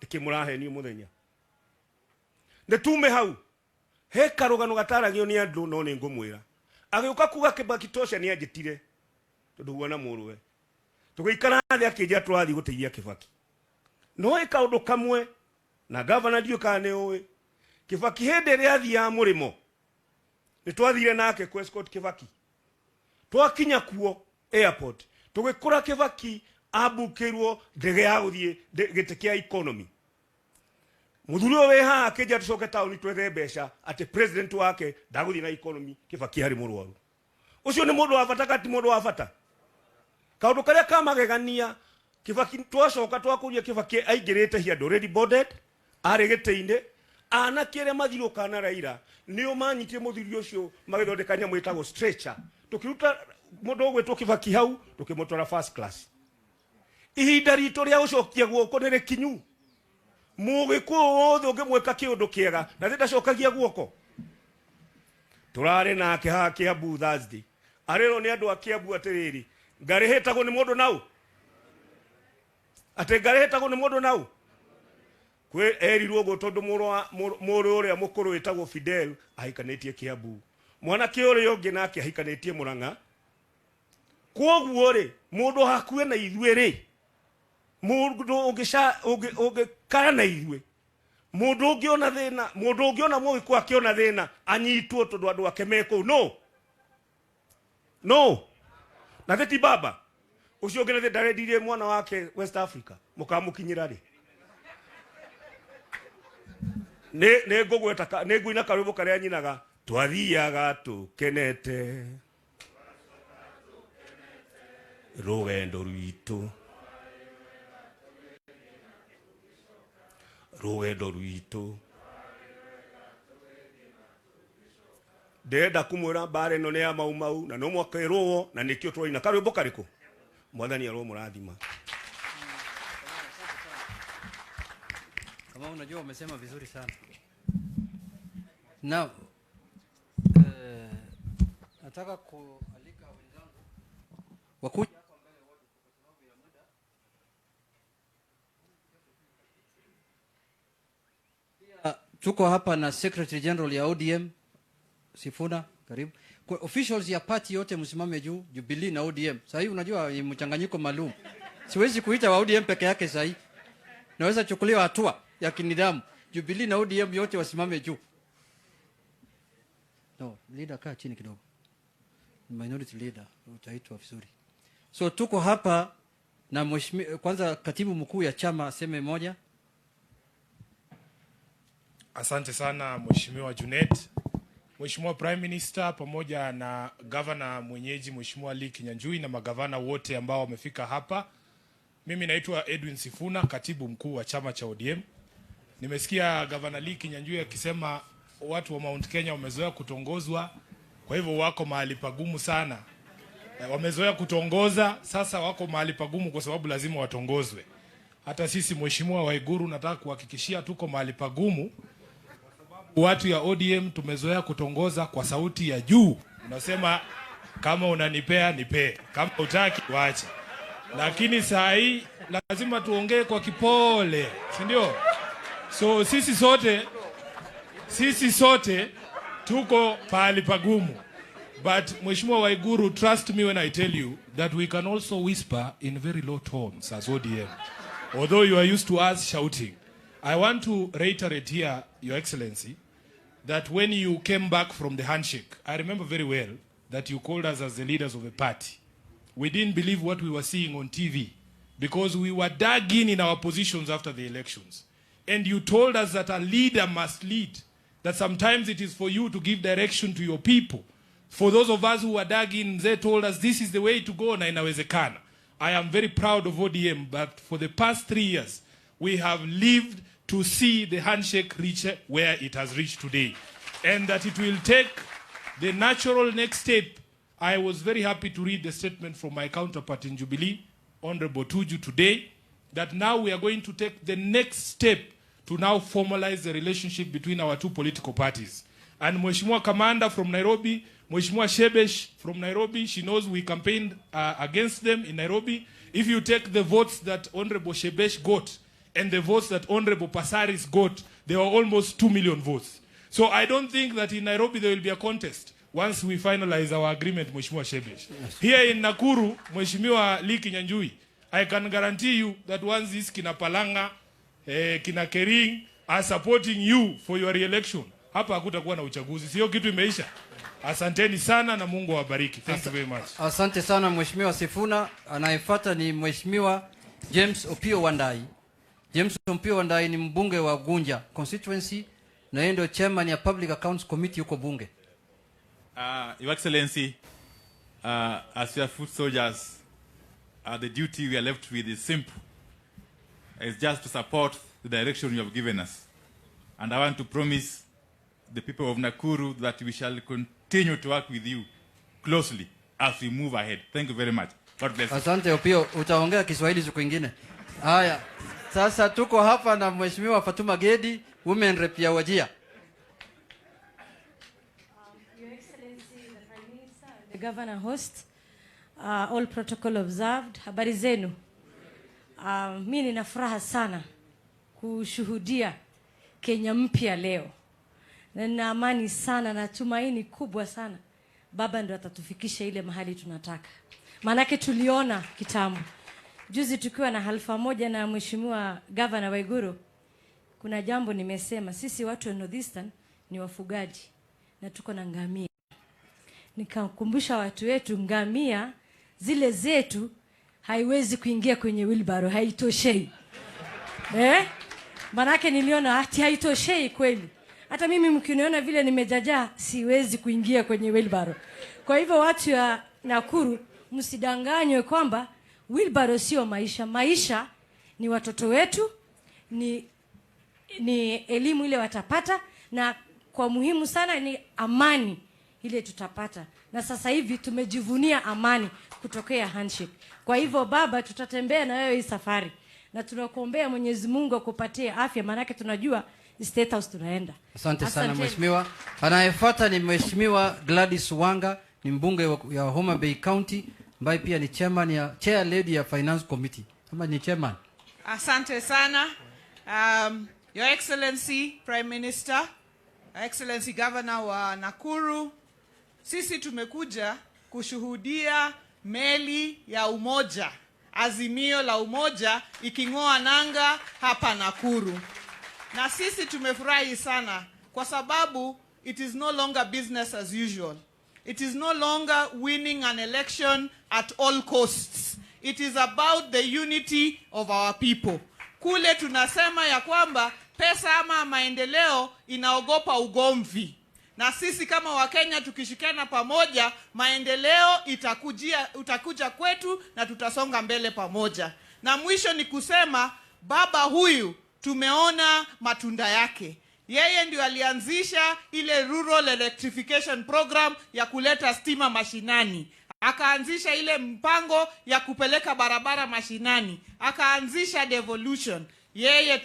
ndĩkĩmũrahenio mũthenya. Nĩtume hau he karũgano gataragio nĩ andũ no nĩ ngũmwĩra. Agĩũka kuga Kibaki tosha nĩ anjĩtire tondũ huona mũrũwe. Tũgĩikara thĩ akĩnjĩra tũrathiĩ gũteithia Kibaki. No kaũndũ kamwe na governor ndiũ kana nĩ ũĩ. Kibaki hĩndĩ ĩrĩa athiaga mũrĩmo ni twathire nake ku escort Kibaki. Twakinya kuo airport tugikora Kibaki abukirwo ndege ya guthie gite kia economy. Muthurio we ha akija tucoke tauni twethe mbeca ati president wake ndaguthie na economy Kibaki hari murwaru. Ucio ni mundu wa bata kati mundu wa bata. Kaundu karia kamagegania Kibaki twacoka twakuria Kibaki aingirite here already boarded ari gite-ine ana kire mathiruka na Raila nio manyitie muthurio ucio magithondeka nyamu itagwo stretcher tukiruta mundu ogwetwo Kibaki hau tukimutwara first class. Ihinda rito ria ucokia guoko ni rikinyu. Mugikuo wothe ungimweka kiundu kiega na ndacokagia guoko. Turare nake ha Kiambu Thursday. Arero ni andu a Kiambu atiriri. Ngarihitagwo ni mundu nau. Ate ngarihitagwo ni mundu nau. Kwe erirwo go tondu muru uria mukuru witagwo Fidel ahikanetie Kiambu. Mwana kiuria ungi nake ahikanetie Murang'a. Kwoguo ri mundu hakue na ithue ri. Mundu ungikara na ithue. Mundu ungiona thina, mundu ungiona mugiku akiona thina anyitwo tondu andu ake meko. No. Na theti baba. Ucio ngene the ndarendirie mwana wake West Africa. Mukamukinyira ri. Ne ngugweta ne nguina karumbu karia nyinaga twathiaga tukenete rugendo rwitu ndenda kumwira mbare no ne ya mau na no mwakairwo na nikio twaina karumbu kariku mwathani arwo murathima. Kama unajua umesema vizuri sana. Now nataka kualika wenzangu wakuja hapa mbele wote kwa sababu ya muda. Pia tuko hapa na Secretary General ya ODM Sifuna, karibu. Kwa officials ya party yote msimame juu, Jubilee na ODM. Sasa hivi unajua ni mchanganyiko maalum. Siwezi kuita wa ODM peke yake sasa hivi. Naweza chukuliwa hatua ya kinidhamu. Jubilee na ODM yote wasimame juu. No, leader kaa chini kidogo. Minority leader utaitwa vizuri. So tuko hapa na mheshimiwa kwanza katibu mkuu ya chama aseme moja. Asante sana Mheshimiwa Junet. Mheshimiwa Prime Minister pamoja na Governor mwenyeji Mheshimiwa Lee Kinyanjui na magavana wote ambao wamefika hapa. Mimi naitwa Edwin Sifuna, katibu mkuu wa chama cha ODM. Nimesikia Governor Lee Kinyanjui akisema watu wa Mount Kenya wamezoea kutongozwa, kwa hivyo wako mahali pagumu sana. Wamezoea kutongoza, sasa wako mahali pagumu kwa sababu lazima watongozwe. Hata sisi Mheshimiwa Waiguru nataka kuhakikishia tuko mahali pagumu. Watu ya ODM tumezoea kutongoza kwa sauti ya juu. Unasema kama unanipea nipe, kama utaki waache. Lakini saa hii lazima tuongee kwa kipole, si ndio? So sisi sote tuko pahali pagumu. But Mheshimiwa Waiguru, trust me when I tell you that we can also whisper in very low tones as ODM. Although you are used to us shouting. I want to reiterate here, Your Excellency, that when you came back from the handshake, I remember very well that you called us as the leaders of the party. We didn't believe what we were seeing on TV because we were dug in our positions after the elections. And you told us that a leader must lead, that sometimes it is for you to give direction to your people. For those of us who were dug in, they told us this is the way to go na inawezekana. I am very proud of ODM, but for the past 3 years, we have lived to see the handshake reach where it has reached today. And that it will take the natural next step. I was very happy to read the statement from my counterpart in Jubilee, Honorable Tuju, today, that now we are going to take the next step to now formalize the relationship between our two political parties. And Mheshimiwa Commander from Nairobi, Mheshimiwa Shebesh from Nairobi, she knows we campaigned against them in Nairobi. If you take the votes that Honorable Shebesh got and the votes that Honorable Pasaris got, there were almost 2 million votes. So I don't think that in Nairobi there will be a contest once we finalize our agreement, Mheshimiwa Shebesh. Yes. Here in Nakuru, Mheshimiwa Lee Kinyanjui, I can guarantee you that once this Kina Palanga, Kina Kering are supporting you for your re-election, hapa hakutakuwa na uchaguzi. Sio kitu imeisha. Asanteni sana na Mungu awabariki. Thank you very much. Asante sana Mheshimiwa Sifuna. Anayefuata ni Mheshimiwa James Opio Wandai. James Opio Wandai ni mbunge wa Gunja constituency na yeye ndio chairman ya Public Accounts Committee huko bunge. Your Excellency, as your foot soldiers, the duty we are left with is simple. It's just to support the direction you have given us. And I want to promise the people of Nakuru that we shall continue to work with you closely as we move ahead. Thank you very much. God bless you. Asante Opio, utaongea Kiswahili siku nyingine. Haya, sasa tuko hapa na Mheshimiwa Fatuma Gedi, women rep ya Wajir. Your Excellency, the Prime Minister, the Governor host, all protocol observed. Habari zenu. Mimi nina furaha sana kushuhudia Kenya mpya leo. Na nina amani sana na tumaini kubwa sana. Baba ndo atatufikisha ile mahali tunataka. Manake tuliona kitambo. Juzi tukiwa na halfa moja na Mheshimiwa Governor Waiguru, kuna jambo nimesema, sisi watu wa Northeastern ni wafugaji na tuko na ngamia. Nikakumbusha watu wetu ngamia zile zetu haiwezi kuingia kwenye wheelbarrow, haitoshei. Manake niliona ati haitoshei kweli. Hata mimi mkiniona vile nimejaja siwezi kuingia kwenye wheelbarrow. Kwa hivyo watu ya Nakuru msidanganywe kwamba wheelbarrow sio maisha. Maisha ni watoto wetu, ni elimu ile watapata, na kwa muhimu sana ni amani ile tutapata. Na sasa hivi tumejivunia amani kutokea handshake. Kwa hivyo baba, tutatembea na wewe hii safari. Na tunakuombea Mwenyezi Mungu akupatie afya, maana tunajua State House tunaenda. Asante sana Mheshimiwa. Anayefuata ni Mheshimiwa Gladys Wanga, ni mbunge ya Homa Bay County, ambaye pia ni chair lady ya Finance Committee. Kama ni chairman. Asante sana. Your Excellency Prime Minister, Excellency Governor wa Nakuru, sisi tumekuja kushuhudia meli ya umoja, azimio la umoja iking'oa nanga hapa Nakuru. Na sisi tumefurahi sana kwa sababu it is no longer business as usual. It is no longer winning an election at all costs. It is about the unity of our people. Kule tunasema ya kwamba pesa ama maendeleo inaogopa ugomvi. Na sisi kama Wakenya tukishikana pamoja, maendeleo utakuja kwetu na tutasonga mbele pamoja. Na mwisho ni kusema baba huyu tumeona matunda yake. Yeye ndio alianzisha ile rural electrification program ya kuleta stima mashinani. Akaanzisha ile mpango ya kupeleka barabara mashinani. Akaanzisha devolution. Yeye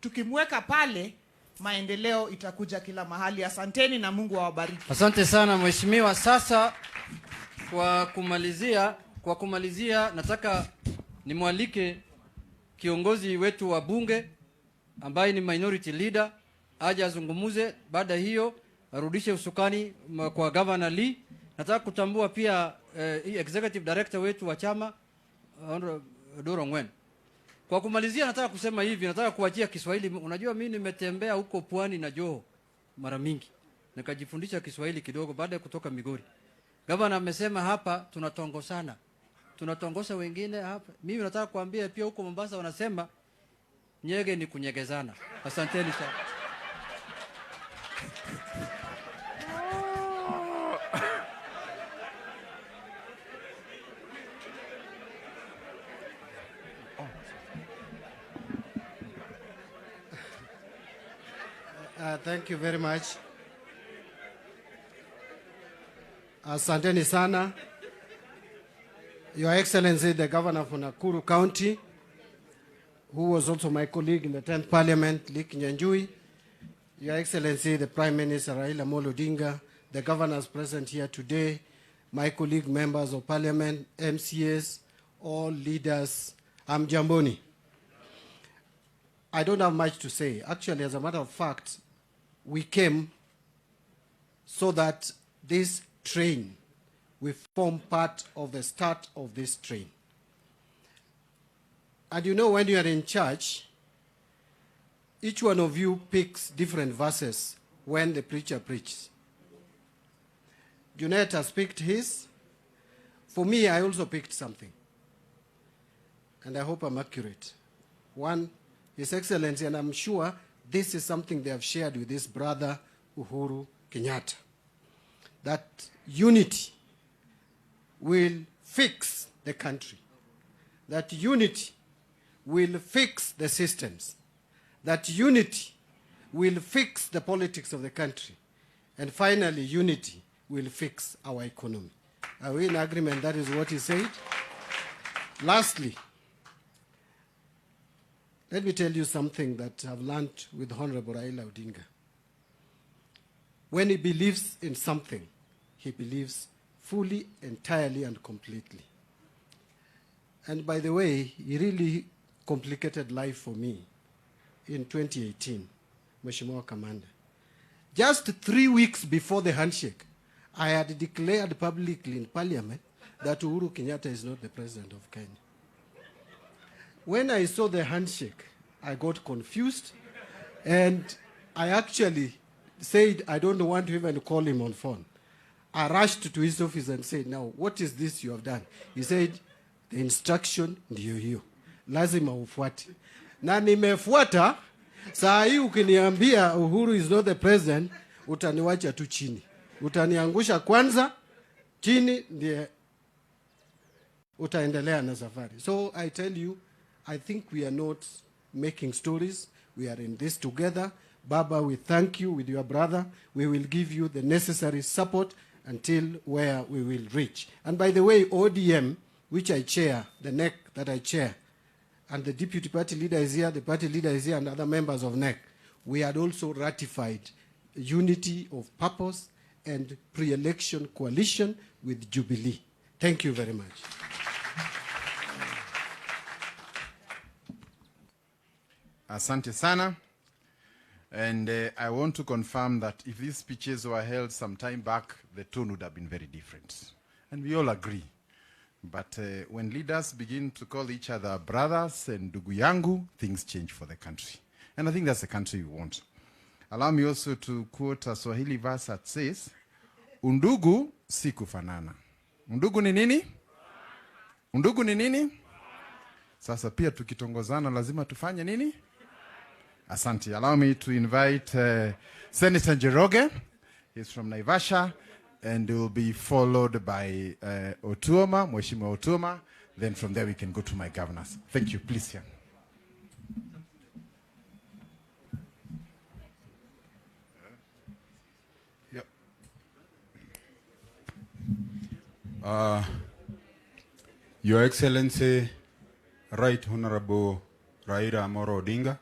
tukimweka pale, maendeleo itakuja kila mahali. Asanteni na Mungu awabariki. Asante sana Mheshimiwa. Sasa kwa kumalizia nataka nimwalike kiongozi wetu wa bunge ambaye ni minority leader aje azungumuze. Baada hiyo arudishe usukani kwa Governor Lee. Nataka kutambua pia executive director wetu wa chama Doro Ngwen. Kwa kumalizia nataka kusema hivi, nataka kuachia Kiswahili. Unajua mimi nimetembea huko Pwani na Joho mara mingi, nikajifundisha Kiswahili kidogo baada ya kutoka Migori. Governor amesema hapa tunatongosana, tunatongosa wengine hapa. Mimi nataka kuambia pia huko Mombasa wanasema nyege ni kunyegezana. Asanteni sana. Thank you very much. Asanteni sana. Your Excellency, the Governor of Nakuru County, who was also my colleague in the 10th Parliament, Lee Kinyanjui, Your Excellency, the Prime Minister Raila Odinga, the governors present here today, my colleague members of Parliament, MCAs, all leaders, Jamboni. I don't have much to say. Actually, as a matter of fact, we came so that this train will form part of the start of this train. And you know, when you are in church, each one of you picks different verses when the preacher preaches. Junet has picked his. For me, I also picked something. And I hope I'm accurate. One, His Excellency, and I'm sure this is something they have shared with his brother, Uhuru Kenyatta, that unity will fix the country, that unity will fix the systems, that unity will fix the politics of the country, and finally, unity will fix our economy. Are we in agreement? That is what he said. Lastly, let me tell you something that I've learned with Honorable Raila Odinga. When he believes in something, he believes fully, entirely, and completely. And by the way, he really complicated life for me in 2018, Mheshimiwa Commander. Just 3 weeks before the handshake, I had declared publicly in Parliament that Uhuru Kenyatta is not the President of Kenya. When I saw the handshake, I got confused, and I actually said I don't want to even call him on phone. I rushed to his office and said, now, what is this you have done? He said, the instruction ndiyo hiyo, lazima ufuate. Na nimefuata. Saa hii ukiniambia Uhuru is not the president, utaniwacha tu chini. Utaniangusha kwanza, chini ndiye utaendelea na safari. So I tell you, I think we are not making stories. We are in this together. Baba, we thank you with your brother. We will give you the necessary support until where we will reach. And by the way, ODM, which I chair, the NEC that I chair, and the deputy party leader is here, the party leader is here, and other members of NEC, we had also ratified unity of purpose and pre-election coalition with Jubilee. Thank you very much. Asante sana. And I want to confirm that if these speeches were held some time back, the tone would have been very different. And we all agree. But when leaders begin to call each other brothers and ndugu yangu, things change for the country. And I think that's the country we want. Allow me also to quote a Swahili verse that says, undugu si kufanana. Undugu ni nini? Undugu ni nini? Sasa pia tukitongozana lazima tufanye nini? Asante. Allow me to invite Senator Njoroge. He's from Naivasha. And will be followed by Otuoma, Mheshimiwa Otuoma. Then from there we can go to my governors. Thank you. Please, here. Yep. Your Excellency, Right Honorable Raila Amolo Odinga,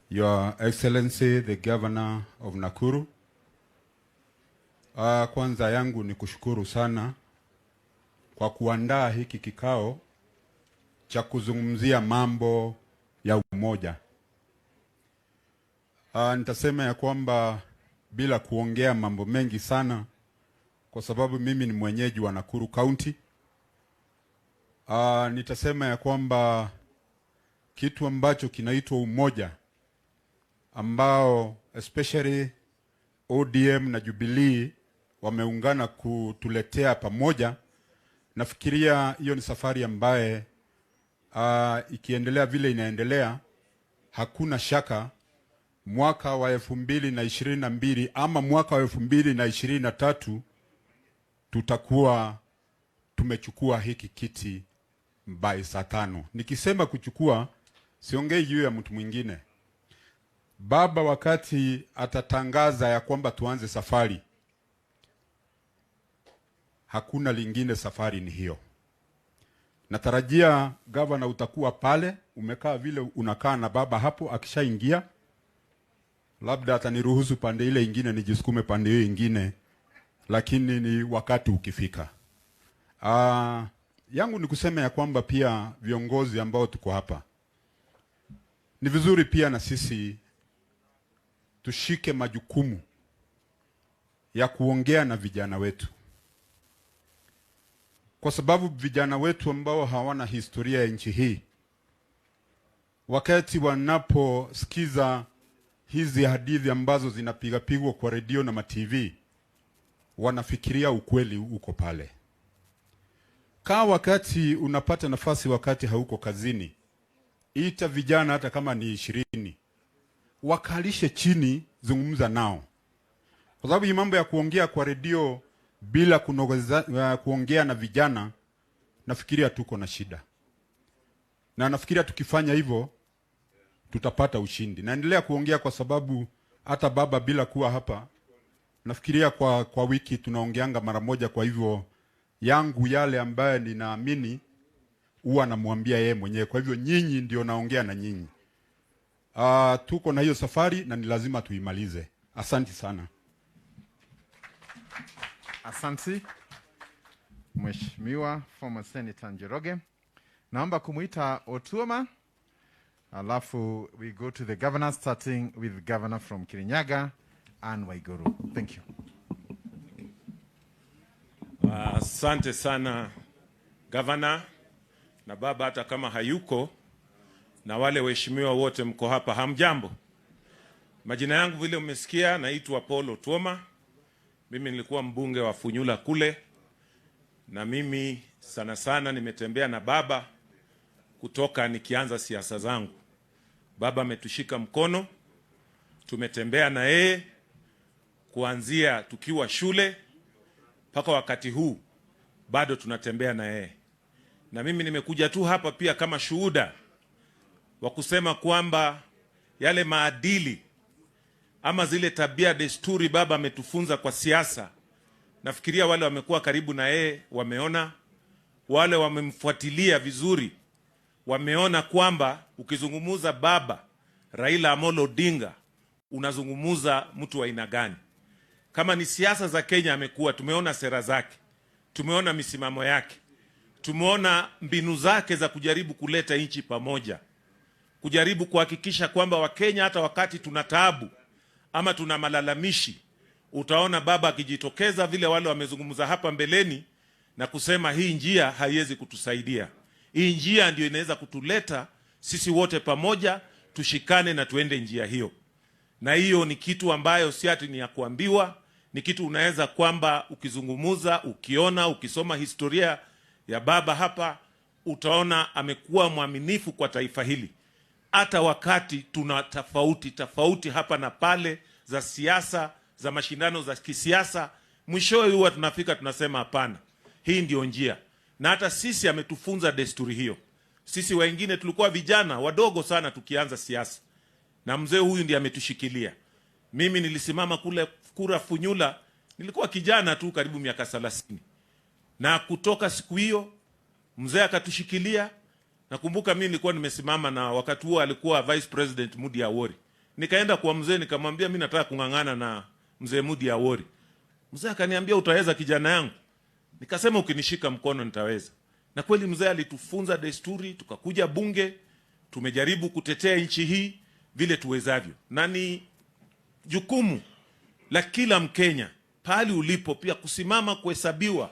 Your Excellency, the Governor of Nakuru. Kwanza yangu ni kushukuru sana kwa kuandaa hiki kikao cha kuzungumzia mambo ya umoja. Nitasema ya kwamba bila kuongea mambo mengi sana, kwa sababu mimi ni mwenyeji wa Nakuru County. Nitasema ya kwamba kitu ambacho kinaitwa umoja, ambao especially ODM na Jubilee wameungana kutuletea pamoja. Nafikiria hiyo ni safari ambaye ikiendelea vile inaendelea, hakuna shaka mwaka wa 2022 ama mwaka wa 2023 tutakuwa tumechukua hiki kiti by saa 5. Nikisema kuchukua, siongei juu ya mtu mwingine. Baba wakati atatangaza ya kwamba tuanze safari, hakuna lingine, safari ni hiyo. Natarajia gavana utakuwa pale, umekaa vile unakaa na baba hapo, akishaingia labda ataniruhusu pande ile ingine nijisukume pande hiyo ingine, lakini ni wakati ukifika. Yangu ni kusema ya kwamba pia viongozi ambao tuko hapa, ni vizuri pia na sisi tushike majukumu ya kuongea na vijana wetu, kwa sababu vijana wetu ambao hawana historia ya nchi hii, wakati wanaposikiza hizi hadithi ambazo zinapigwa kwa redio na ma-TV, wanafikiria ukweli uko pale. Kaa wakati unapata nafasi, wakati hauko kazini, ita vijana hata kama ni 20, wakalishe chini, zungumza nao. Kwa sababu hii mambo ya kuongea kwa redio bila kuongea na vijana, nafikiria tuko na shida. Na nafikiria tukifanya hivyo tutapata ushindi. Naendelea kuongea kwa sababu hata baba bila kuwa hapa, nafikiria kwa wiki tunaongeanga mara moja. Kwa hivyo yangu yale ambaye ninaamini huwa namwambia yeye mwenyewe. Kwa hivyo nyinyi ndio naongea na nyinyi. Tuko na hiyo safari na ni lazima tuimalize. Asante sana. Asante Mheshimiwa former Senator Njoroge. Naomba kumuita Otuoma. Alafu we go to the governor, starting with Governor from Kirinyaga and Waiguru. Thank you. Asante sana Governor na baba, hata kama hayuko, na wale waheshimiwa wote mko hapa, hamjambo. Majina yangu vile umesikia, naitwa Paul Otuoma. Mimi nilikuwa mbunge wa Funyula kule, na mimi sana sana nimetembea na baba kutoka nikianza siasa zangu. Baba ametushika mkono, tumetembea na yeye kuanzia tukiwa shule mpaka wakati huu, bado tunatembea na yeye. Na mimi nimekuja tu hapa pia kama shuhuda wa kusema kwamba yale maadili ama zile tabia desturi baba ametufunza kwa siasa, nafikiria wale wamekuwa karibu na yeye wameona, wale wamemfuatilia vizuri wameona kwamba ukizungumuza baba Raila Amolo Odinga unazungumuza mtu wa aina gani. Kama ni siasa za Kenya amekuwa, tumeona sera zake, tumeona misimamo yake, tumeona mbinu zake za kujaribu kuleta nchi pamoja, kujaribu kuhakikisha kwamba Wakenya hata wakati tuna taabu ama tuna malalamishi, utaona baba akijitokeza vile wale wamezungumza hapa mbeleni na kusema hii njia haiwezi kutusaidia. Hii njia ndio inaweza kutuleta sisi wote pamoja, tushikane na tuende njia hiyo. Na hiyo ni kitu ambayo si ati ni ya kuambiwa, ni kitu unaweza kwamba ukizungumuza, ukiona, ukisoma historia ya baba hapa, utaona amekuwa mwaminifu kwa taifa hili. Hata wakati tuna tofauti hapa na pale za siasa, za mashindano za kisiasa, mwishowe huwa tunafika tunasema hapana, hii ndio njia. Na hata sisi ametufunza desturi hiyo. Sisi wengine tulikuwa vijana wadogo sana tukianza siasa, na mzee huyu ndiye ametushikilia. Mimi nilisimama kule kura Funyula, nilikuwa kijana tu karibu miaka 30. Na kutoka siku hiyo mzee akatushikilia. Nakumbuka mimi nilikuwa nimesimama na wakati huo alikuwa Vice President Mudi Awori. Nikaenda kwa mzee nikamwambia mimi nataka kungangana na mzee Mudi Awori. Mzee akaniambia utaweza kijana yangu. Nikasema ukinishika mkono nitaweza. Na kweli mzee alitufunza desturi, tukakuja bunge, tumejaribu kutetea nchi hii vile tuwezavyo. Na ni jukumu la kila Mkenya pahali ulipo pia kusimama, kuhesabiwa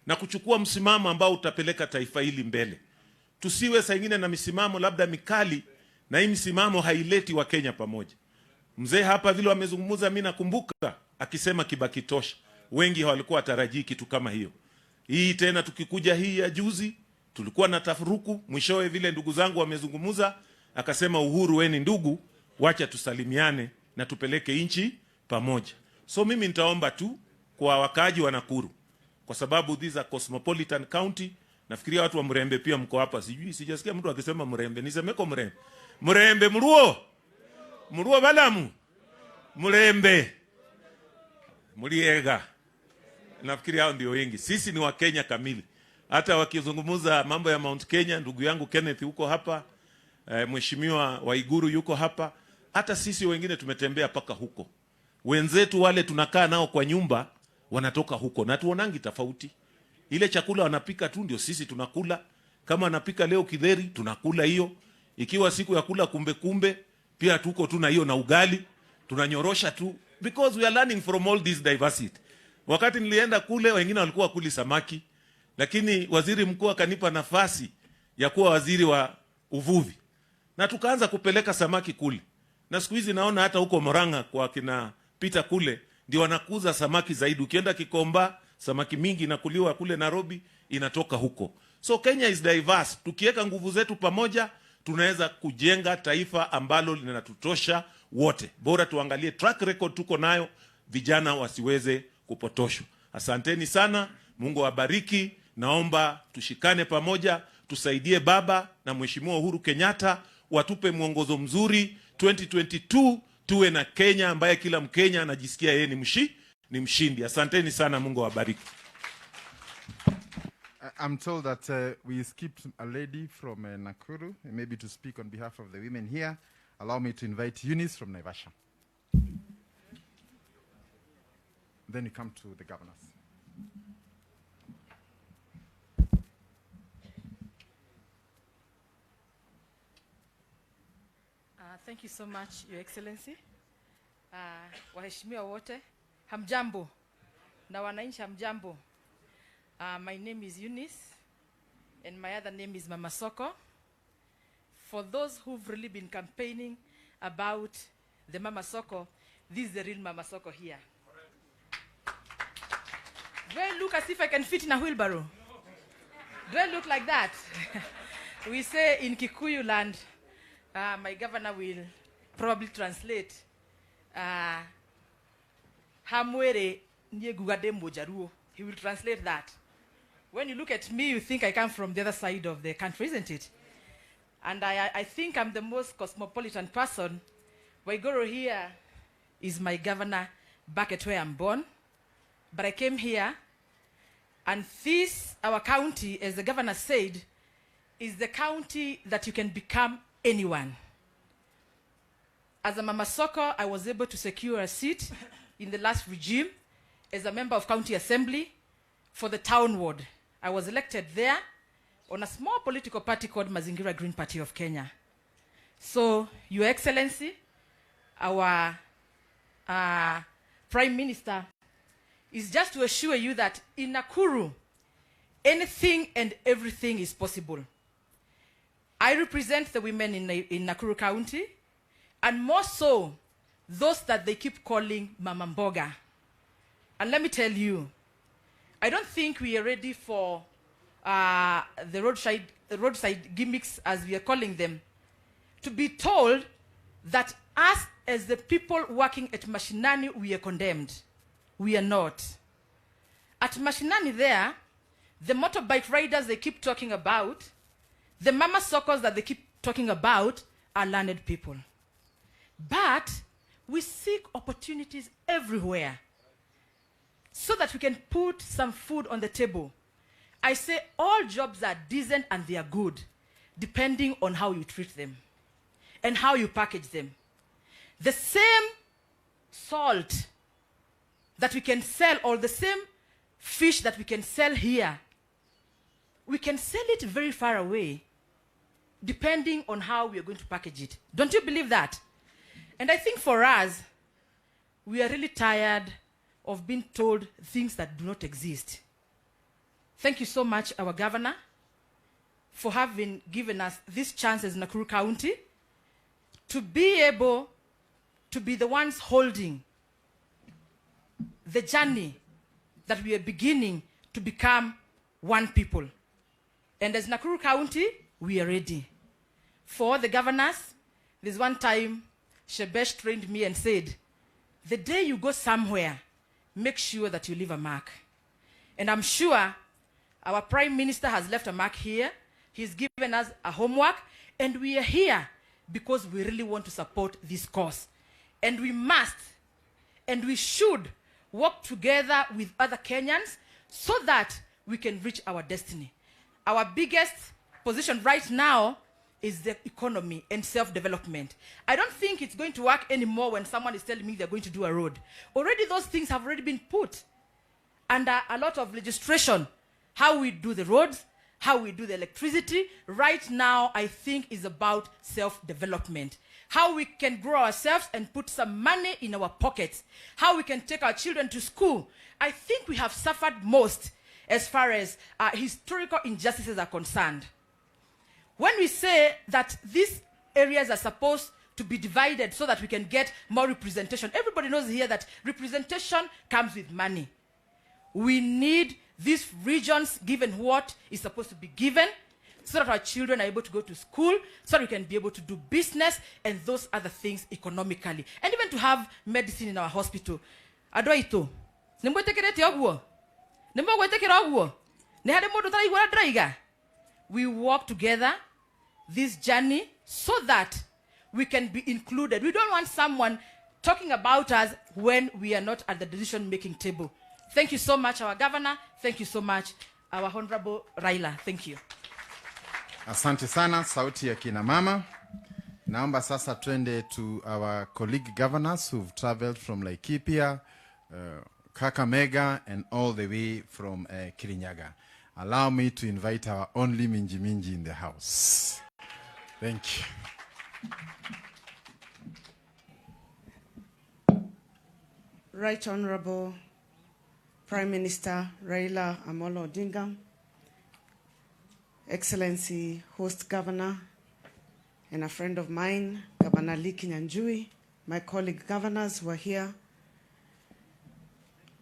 na kuchukua msimamo ambao utapeleka taifa hili mbele. Tusiwe saa nyingine na misimamo labda mikali, na hii misimamo haileti wa Kenya pamoja. Mzee hapa vile wamezungumza, mimi nakumbuka akisema Kibaki tosha. Wengi walikuwa watarajii kitu kama hiyo. Hii tena tukikuja hii ya juzi, tulikuwa na tafaruku, mwishowe vile ndugu zangu wamezungumza, akasema Uhuru weni ndugu, wacha tusalimiane na tupeleke nchi pamoja. So mimi nitaomba tu kwa wakaaji wa Nakuru, kwa sababu these are cosmopolitan county. Nafikiria watu wa Mrembe pia mko hapa, sijasikia mtu akisema Mrembe. Nisemeko Mrembe. Mrembe Mruo balamu. Mrembe. Muriega. Nafikiria hao ndio wengi. Sisi ni wa Kenya kamili. Hata wakizungumza mambo ya Mount Kenya, ndugu yangu Kenneth yuko hapa, Mheshimiwa Waiguru yuko hapa. Hata sisi wengine tumetembea paka huko. Wenzetu wale tunakaa nao kwa nyumba wanatoka huko na tuonangi tofauti. Ile chakula wanapika tu ndio sisi tunakula. Kama wanapika leo kidheri tunakula hiyo. Ikiwa siku ya kula kumbe pia tuko tu na hiyo na ugali, tunanyorosha tu, because we are learning from all this diversity. Wakati nilienda kule wengine walikuwa kuli samaki, lakini waziri mkuu akanipa nafasi ya kuwa waziri wa uvuvi. Na tukaanza kupeleka samaki kule. Na siku hizi naona hata huko Murang'a kwa kina Peter kule ndio wanakuza samaki zaidi. Ukienda Kikomba, samaki mingi inakuliwa kule Nairobi, inatoka huko. So Kenya is diverse. Tukiweka nguvu zetu pamoja, tunaweza kujenga taifa ambalo linatutosha wote. Bora tuangalie track record tuko nayo, vijana wasiweze kupotoshwa. Asanteni sana, Mungu awabariki. Naomba tushikane pamoja, tusaidie baba na Mheshimiwa Uhuru Kenyatta, watupe mwongozo mzuri. 2022 tuwe na Kenya ambaye kila Mkenya anajisikia yeye ni mshindi. Asanteni sana, Mungu awabariki. I'm told that we skipped a lady from Nakuru, maybe to speak on behalf of the women here. Allow me to invite Eunice from Naivasha. Then you come to the governors. Thank you so much, Your Excellency. Waheshimiwa wote, hamjambo. Na wananchi hamjambo. My name is Eunice, and my other name is Mama Soko. For those who've really been campaigning about the Mama Soko, this is the real Mama Soko here. Do I look as if I can fit in a wheelbarrow? Do I look like that? We say in Kikuyu land, my governor will probably translate, Hamwere nye gugade mojaruo. He will translate that. When you look at me, you think I come from the other side of the country, isn't it? And I think I'm the most cosmopolitan person. Waiguru here is my governor back at where I'm born. But I came here, and this, our county, as the governor said, is the county that you can become anyone. As a Mama Soko, I was able to secure a seat in the last regime as a member of county assembly for the town ward. I was elected there on a small political party called Mazingira Green Party of Kenya. So, Your Excellency, our Prime Minister, is just to assure you that in Nakuru, anything and everything is possible. I represent the women in Nakuru County, and more so, those that they keep calling Mama Mboga. And let me tell you, I don't think we are ready for the roadside gimmicks, as we are calling them, to be told that us as the people working at Mashinani, we are condemned. We are not. At Mashinani there, the motorbike riders they keep talking about, the Mama Sokos that they keep talking about are learned people. But we seek opportunities everywhere so that we can put some food on the table. I say all jobs are decent and they are good, depending on how you treat them and how you package them. The same salt that we can sell, or the same fish that we can sell here, we can sell it very far away, depending on how we are going to package it. Don't you believe that? And I think for us, we are really tired of being told things that do not exist. Thank you so much, our governor, for having given us this chance as Nakuru County to be able to be the ones holding the journey that we are beginning to become one people. And as Nakuru County, we are ready. For the governors, there's one time Shebesh trained me and said, the day you go somewhere, make sure that you leave a mark. And I'm sure our Prime Minister has left a mark here. He's given us a homework, and we are here because we really want to support this cause. And we must, and we should, work together with other Kenyans so that we can reach our destiny. Our biggest position right now is the economy and self-development. I don't think it's going to work anymore when someone is telling me they're going to do a road. Already those things have already been put under a lot of legislation. How we do the roads, how we do the electricity. Right now, I think is about self-development. How we can grow ourselves and put some money in our pockets. How we can take our children to school. I think we have suffered most as far as historical injustices are concerned. When we say that these areas are supposed to to be divided so that we can get more representation. Everybody knows here that representation comes with money. We need these regions given what is supposed to be given, so that our children are able to go to school, so that we can be able to do business and those other things economically, and even to have medicine in our hospital. Adoito, we walk together this journey so that we can be included. We don't want someone talking about us when we are not at the decision-making table. Thank you so much, our governor. Thank you so much, our Honorable Raila. Thank you. Asante sana, sauti ya kina mama. Naomba sasa twende to our colleague governors who've traveled from Laikipia, Kakamega, and all the way from Kirinyaga. Allow me to invite our only Minji Minji in the house. Thank you. Right Honorable Prime Minister Raila Amolo Odinga, Excellency Host Governor and a friend of mine, Governor Lee Kinyanjui, my colleague governors who are here,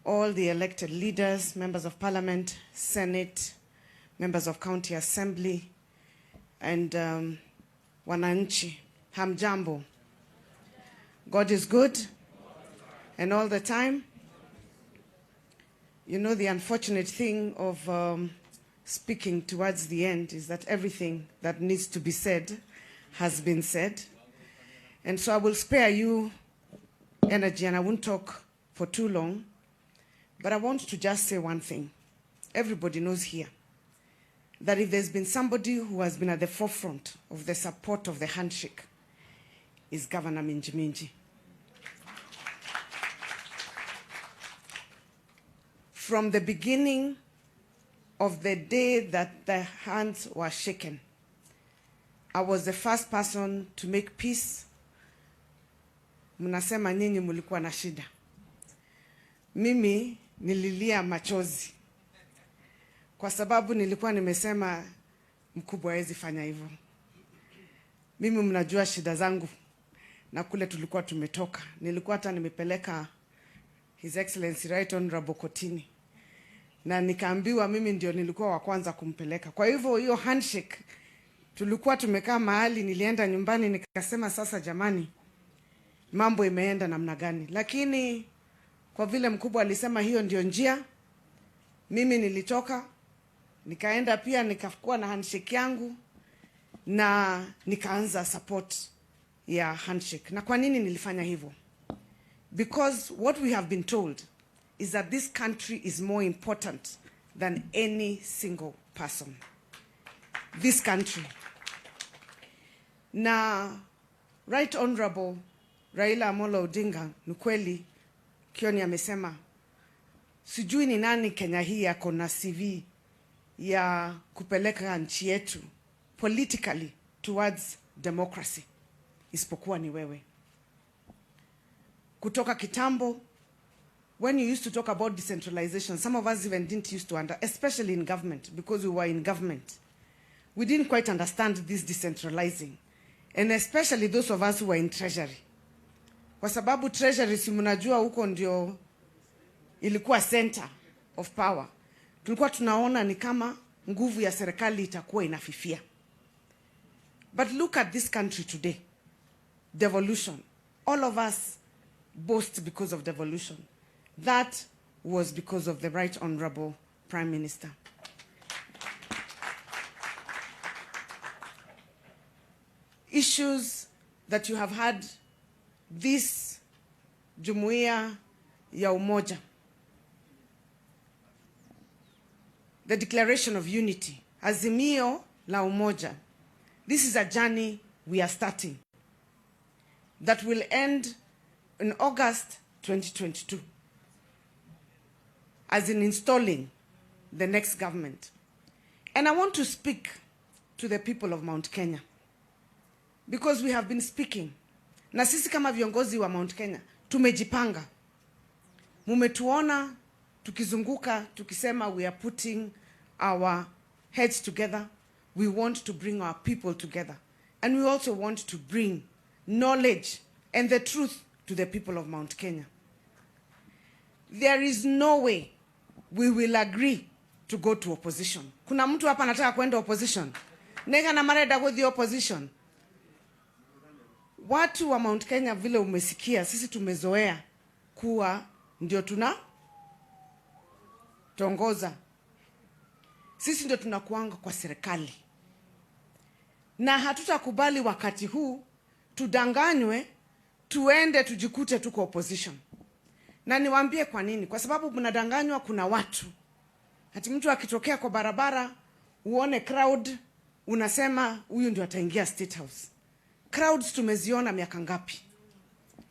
all the elected leaders, members of parliament, Senate, members of county assembly, and wananchi, hamjambo. God is good, and all the time. You know, the unfortunate thing of speaking towards the end is that everything that needs to be said has been said. And so I will spare you energy and I won't talk for too long. But I want to just say one thing. Everybody knows here that if there's been somebody who has been at the forefront of the support of the handshake, is Governor Minji Minji. From the beginning of the day that the hands were shaken, I was the first person to make peace. Mnasema nyinyi mulikuwa na shida. Mimi nililia machozi kwa sababu nilikuwa nimesema mkubwa hawezi fanya hivyo. Mimi mnajua shida zangu na kule tulikuwa tumetoka. Nilikuwa hata nimepeleka His Excellency Right Honorable kotini. Na nikaambiwa mimi ndio nilikuwa wa kwanza kumpeleka. Kwa hivyo hiyo handshake tulikuwa tumekaa mahali, nilienda nyumbani nikasema sasa jamani mambo imeenda namna gani? Lakini kwa vile mkubwa alisema hiyo ndio njia, mimi nilitoka nikaenda pia nikakuwa na handshake yangu na nikaanza support ya handshake. Na kwa nini nilifanya hivyo? Because what we have been told is that this country is more important than any single person. This country. Na Right Honorable Raila Amolo Odinga, nukweli Kioni amesema, sijui ni nani Kenya hii yako na CV ya kupeleka nchi yetu politically towards democracy, isipokuwa ni wewe. Kutoka kitambo, when you used to talk about decentralization, some of us even didn't used to especially in government, because we were in government. We didn't quite understand this decentralizing. And especially those of us who were in treasury. Kwa sababu treasury si mnajua huko ndio ilikuwa center of power. Tulikuwa tunaona ni kama nguvu ya serikali itakuwa inafifia. But look at this country today. Devolution. All of us boast because of devolution. That was because of the Right Honorable Prime Minister. Issues that you have had this Jumuiya ya Umoja. The Declaration of Unity. Azimio la Umoja. This is a journey we are starting that will end in August 2022. As in installing the next government. And I want to speak to the people of Mount Kenya. Because we have been speaking. Na sisi kama viongozi wa Mount Kenya, tumejipanga. Mumetuona, tukizunguka, tukisema we are putting our heads together. We want to bring our people together. And we also want to bring knowledge, and the truth to the people of Mount Kenya. There is no way we will agree to go to opposition. Kuna mtu hapa anataka kwenda opposition? Nega na mareda go the opposition. Watu wa Mount Kenya vile umesikia, sisi tumezoea kuwa ndio tongoza. Sisi ndio tunakuanga kwa serikali. Na hatutakubali wakati huu tudanganywe tuende tujikute tuko opposition. Na niwaambie kwa nini? Kwa sababu mnadanganywa. Kuna watu hati mtu akitokea kwa barabara uone crowd unasema huyu ndio ataingia State House. Crowds tumeziona miaka ngapi?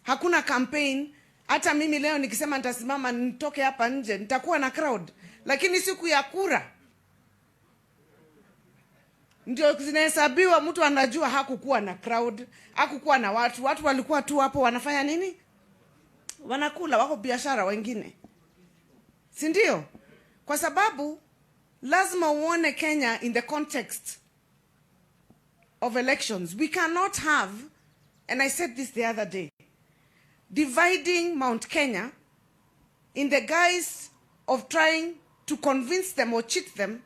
Hakuna campaign. Hata mimi leo nikisema nitasimama nitoke hapa nje nitakuwa na crowd, lakini siku ya kura ndio zinahesabiwa, mtu anajua hakukuwa na crowd, hakukuwa na watu walikuwa tu hapo wanafanya nini? Wanakula, wako biashara wengine. Si ndio? Kwa sababu lazima uone Kenya in the context of elections. We cannot have, and I said this the other day, dividing Mount Kenya in the guise of trying to convince them or cheat them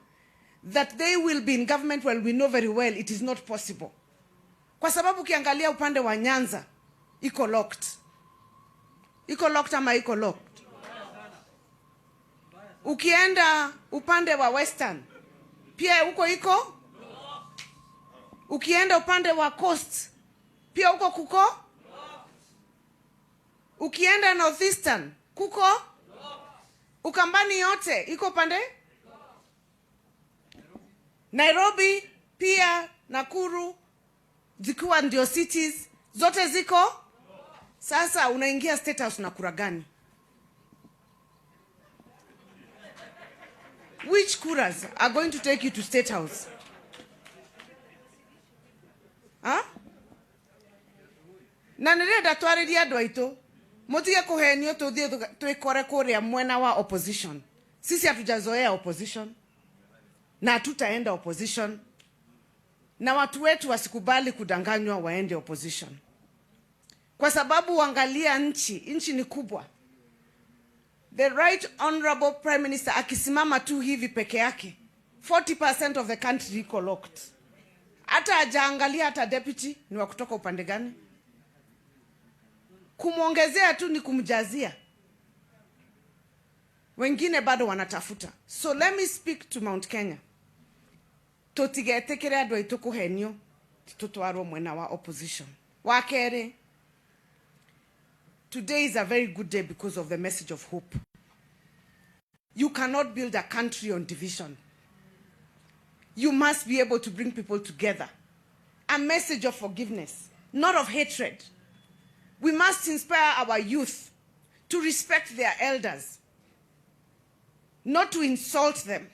that they will be in government while we know very well it is not possible. Kwa sababu ukiangalia upande wa Nyanza, iko locked. Iko locked ama iko locked? Ukienda upande wa Western, pia huko iko? Ukienda upande wa Coast, pia huko kuko? Ukienda Northeastern, kuko? Ukambani yote, iko pande? Nairobi, pia Nakuru, zikiwa ndio cities, zote ziko? Sasa unaingia State House na kura gani? Which kuras are going to take you to State House? Huh? Na nirenda twaririe andu aitu mutige kuhenio tuthie twikore kuria mwena wa opposition. Sisi hatujazoea opposition na hatutaenda opposition, na watu wetu wasikubali kudanganywa waende opposition. Kwa sababu uangalia nchi ni kubwa. The Right Honorable Prime Minister akisimama tu hivi peke yake, 40% of the country iko locked. Hata hajaangalia hata deputy ni wa kutoka upande gani. Kumuongezea tu ni kumjazia. Wengine bado wanatafuta. So let me speak to Mount Kenya. Totigetekere andu aitu kuhenio tutwarwo mwena wa opposition. Wakere, today is a very good day because of the message of hope. You cannot build a country on division. You must be able to bring people together. A message of forgiveness, not of hatred. We must inspire our youth to respect their elders, not to insult them.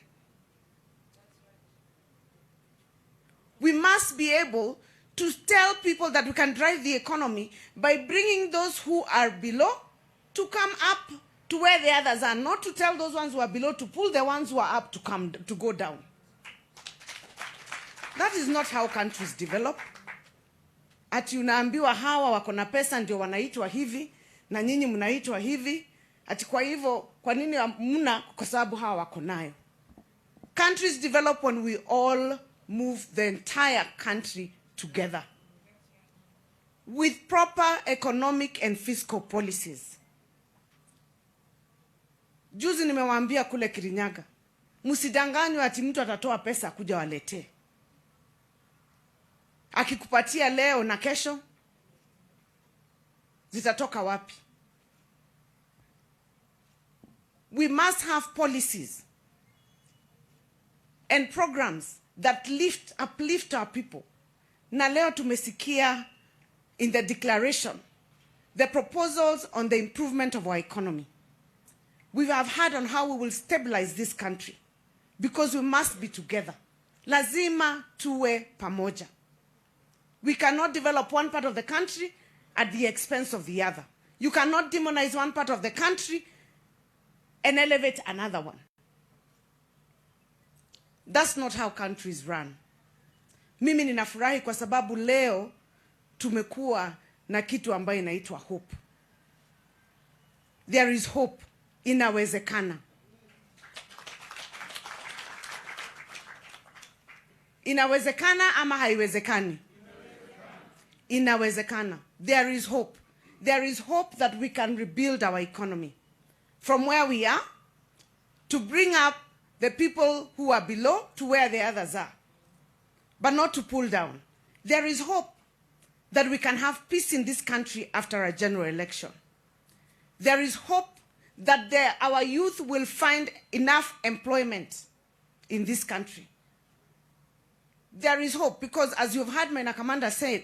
We must be able to tell people that we can drive the economy by bringing those who are below to come up to where the others are, not to tell those ones who are below to pull the ones who are up to go down. That is not how countries develop. Ati unaambiwa hawa wako na pesa ndio wanaitwa hivi na nyinyi mnaitwa hivi. Ati kwa hivyo kwa nini mna? Kwa sababu hawa wako nayo. Countries develop when we all move the entire country together with proper economic and fiscal policies. Juzi nimewaambia kule Kirinyaga, msidanganywe ati mtu atatoa pesa kuja waletee. Akikupatia leo na kesho zitatoka wapi? We must have policies and programs that uplift our people. Na leo tumesikia in the declaration the proposals on the improvement of our economy. We have heard on how we will stabilize this country because we must be together. Lazima tuwe pamoja. We cannot develop one part of the country at the expense of the other. You cannot demonize one part of the country and elevate another one. That's not how countries run. Mimi ninafurahi kwa sababu leo tumekuwa na kitu ambayo inaitwa hope. There is hope. Inawezekana. Inawezekana ama haiwezekani? Inawezekana. There is hope. There is hope that we can rebuild our economy from where we are to bring up the people who are below to where the others are, but not to pull down. There is hope that we can have peace in this country after a general election. There is hope that our youth will find enough employment in this country. There is hope because, as you've heard my commander say,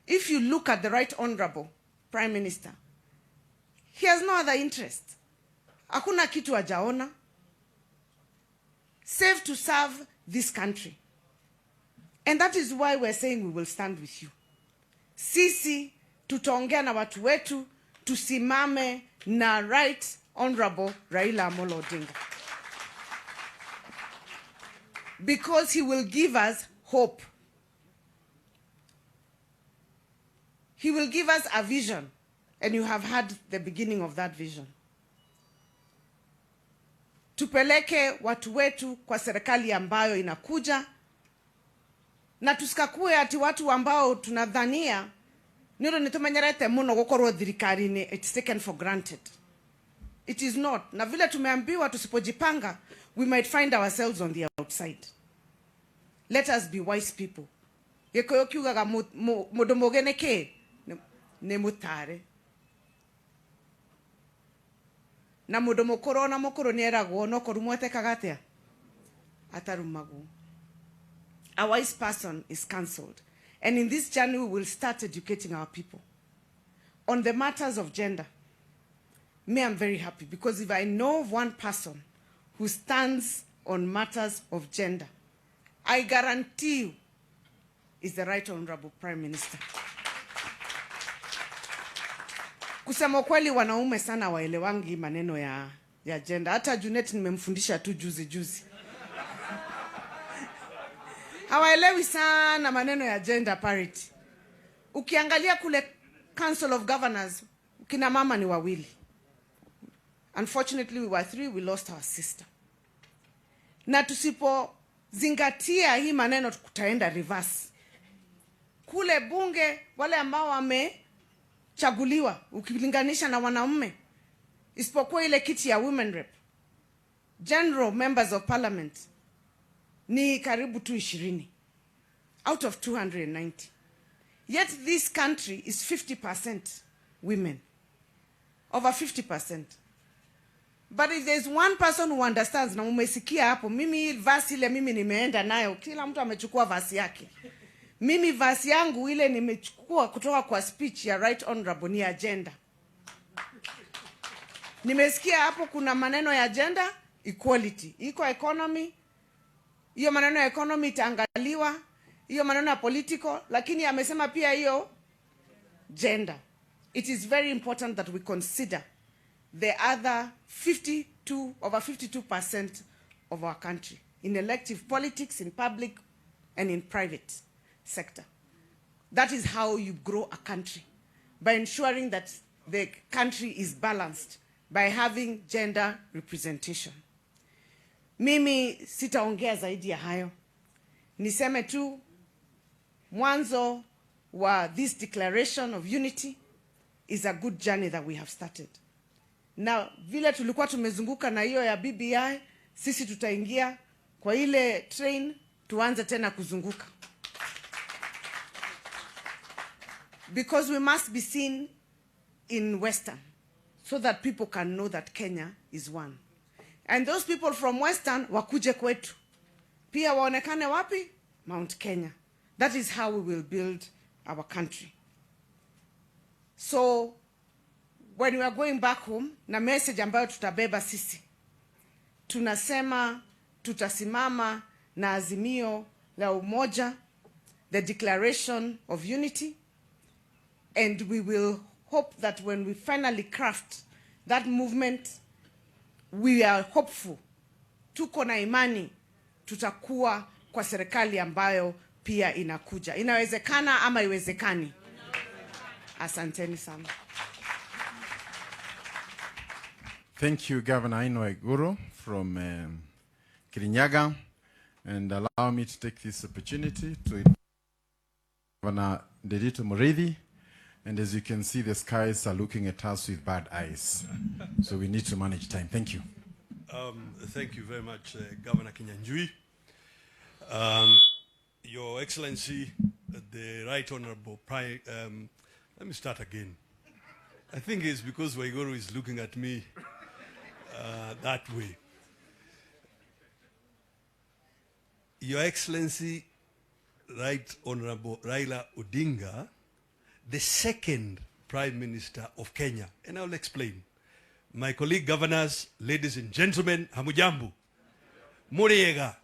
if you look at the Right Honorable Prime Minister, he has no other interest. Hakuna kitu hajaona. Save to serve this country. And that is why we're saying we will stand with you. Sisi tutaongea na watu wetu, tusimame na Right Honorable Raila Amolo Odinga. Because he will give us hope. He will give us a vision, and you have had the beginning of that vision. Tupeleke watu wetu kwa serikali ambayo inakuja, na tusikakue ati watu ambao tunadhania niro nitumenyerete muno gukorwo thirikari ni it's taken for granted. It is not. Na vile tumeambiwa tusipojipanga, we might find ourselves on the outside. Let us be wise people. Yekoyo kiugaga mundu mugene ke ne mutare. Na mundu mukuru na mukuru ni eragwo no korumwete kagatia atarumagu. A wise person is cancelled. And in this journey, we will start educating our people on the matters of gender. Me, I'm very happy because if I know of one person who stands on matters of gender, I guarantee you is the Right Honorable Prime Minister. Kusema kweli wanaume sana waelewangi maneno ya gender. Hata Junet nimemfundisha tu juzi. Hawaelewi sana maneno ya gender parity. Ukiangalia kule Council of Governors, kina mama ni wawili. Unfortunately, we were 3, we lost our sister. Na tusipo zingatia hii maneno tutaenda reverse. Kule bunge, wale ambao wamechaguliwa, ukilinganisha na wanaume, isipokuwa ile kiti ya women rep, general members of parliament, ni karibu tu 20 out of 290. Yet this country is 50% women. Over 50%. But if there's one person who understands, na umesikia hapo, mimi vasi ile mimi nimeenda nayo, kila mtu amechukua vasi yake. Mimi vasi yangu ile nimechukua kutoka kwa speech ya Right Honorable ni agenda. Nimesikia hapo kuna maneno ya gender equality, economy. Hiyo maneno ya economy itaangaliwa, hiyo maneno ya political, lakini amesema pia hiyo gender. It is very important that we consider the other over 52% of our country in elective politics, in public and in private sector. That is how you grow a country, by ensuring that the country is balanced, by having gender representation. Mimi sitaongea zaidi ya hayo. Niseme tu mwanzo wa this declaration of unity is a good journey that we have started. Na vile tulikuwa tumezunguka na hiyo ya BBI, sisi tutaingia kwa ile train tuanze tena kuzunguka. Because we must be seen in Western so that people can know that Kenya is one. And those people from Western wakuje kwetu. Pia waonekane wapi? Mount Kenya. That is how we will build our country. So when we are going back home, na message ambayo tutabeba sisi, tunasema tutasimama na azimio la umoja, the declaration of unity, and we will hope that when we finally craft that movement, we are hopeful, tuko na imani, tutakuwa kwa serikali ambayo pia inakuja. Inawezekana ama iwezekani? Asanteni sana. Thank you, Governor Waiguru from Kirinyaga, and allow me to take this opportunity to invite Governor Nderitu Mureithi. And as you can see, the skies are looking at us with bad eyes. So we need to manage time. Thank you. Thank you very much, Governor Kinyanjui. Your Excellency, the Right Honorable Prime, let me start again. I think it's because Waiguru is looking at me that way. Your Excellency, Right Honorable Raila Odinga, the second Prime Minister of Kenya. And I'll explain. My colleague governors, ladies and gentlemen, hamujambu. Muriega.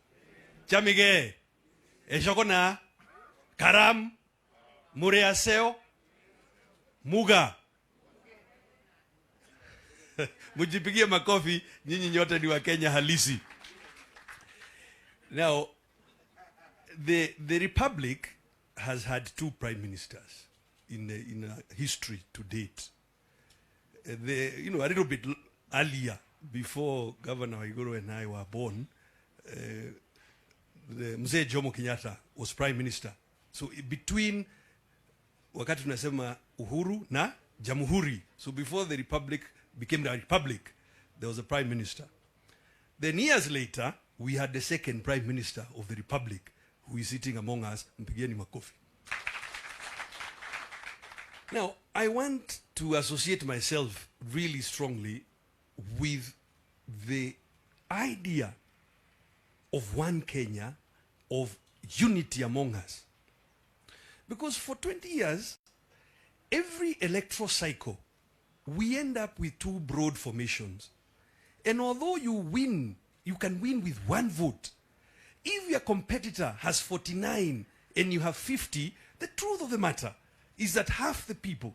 Chamige. Eshokona. Karam. Muriaseo. Muga. Mujipigie makofi, nyinyi nyote ni wa Kenya halisi. Now, the Republic has had two prime ministers in history to date. A little bit earlier, before Governor Waiguru and I were born, the Mzee Jomo Kenyatta was prime minister. So between wakati tunasema uhuru na jamhuri, so before the republic became the republic, there was a prime minister. Then years later, we had the second prime minister of the republic, who is sitting among us. Mpigieni makofi. Now, I want to associate myself really strongly with the idea of one Kenya, of unity among us. Because for 20 years, every electoral cycle, we end up with two broad formations. And although you win, you can win with one vote. If your competitor has 49 and you have 50, the truth of the matter is that half the people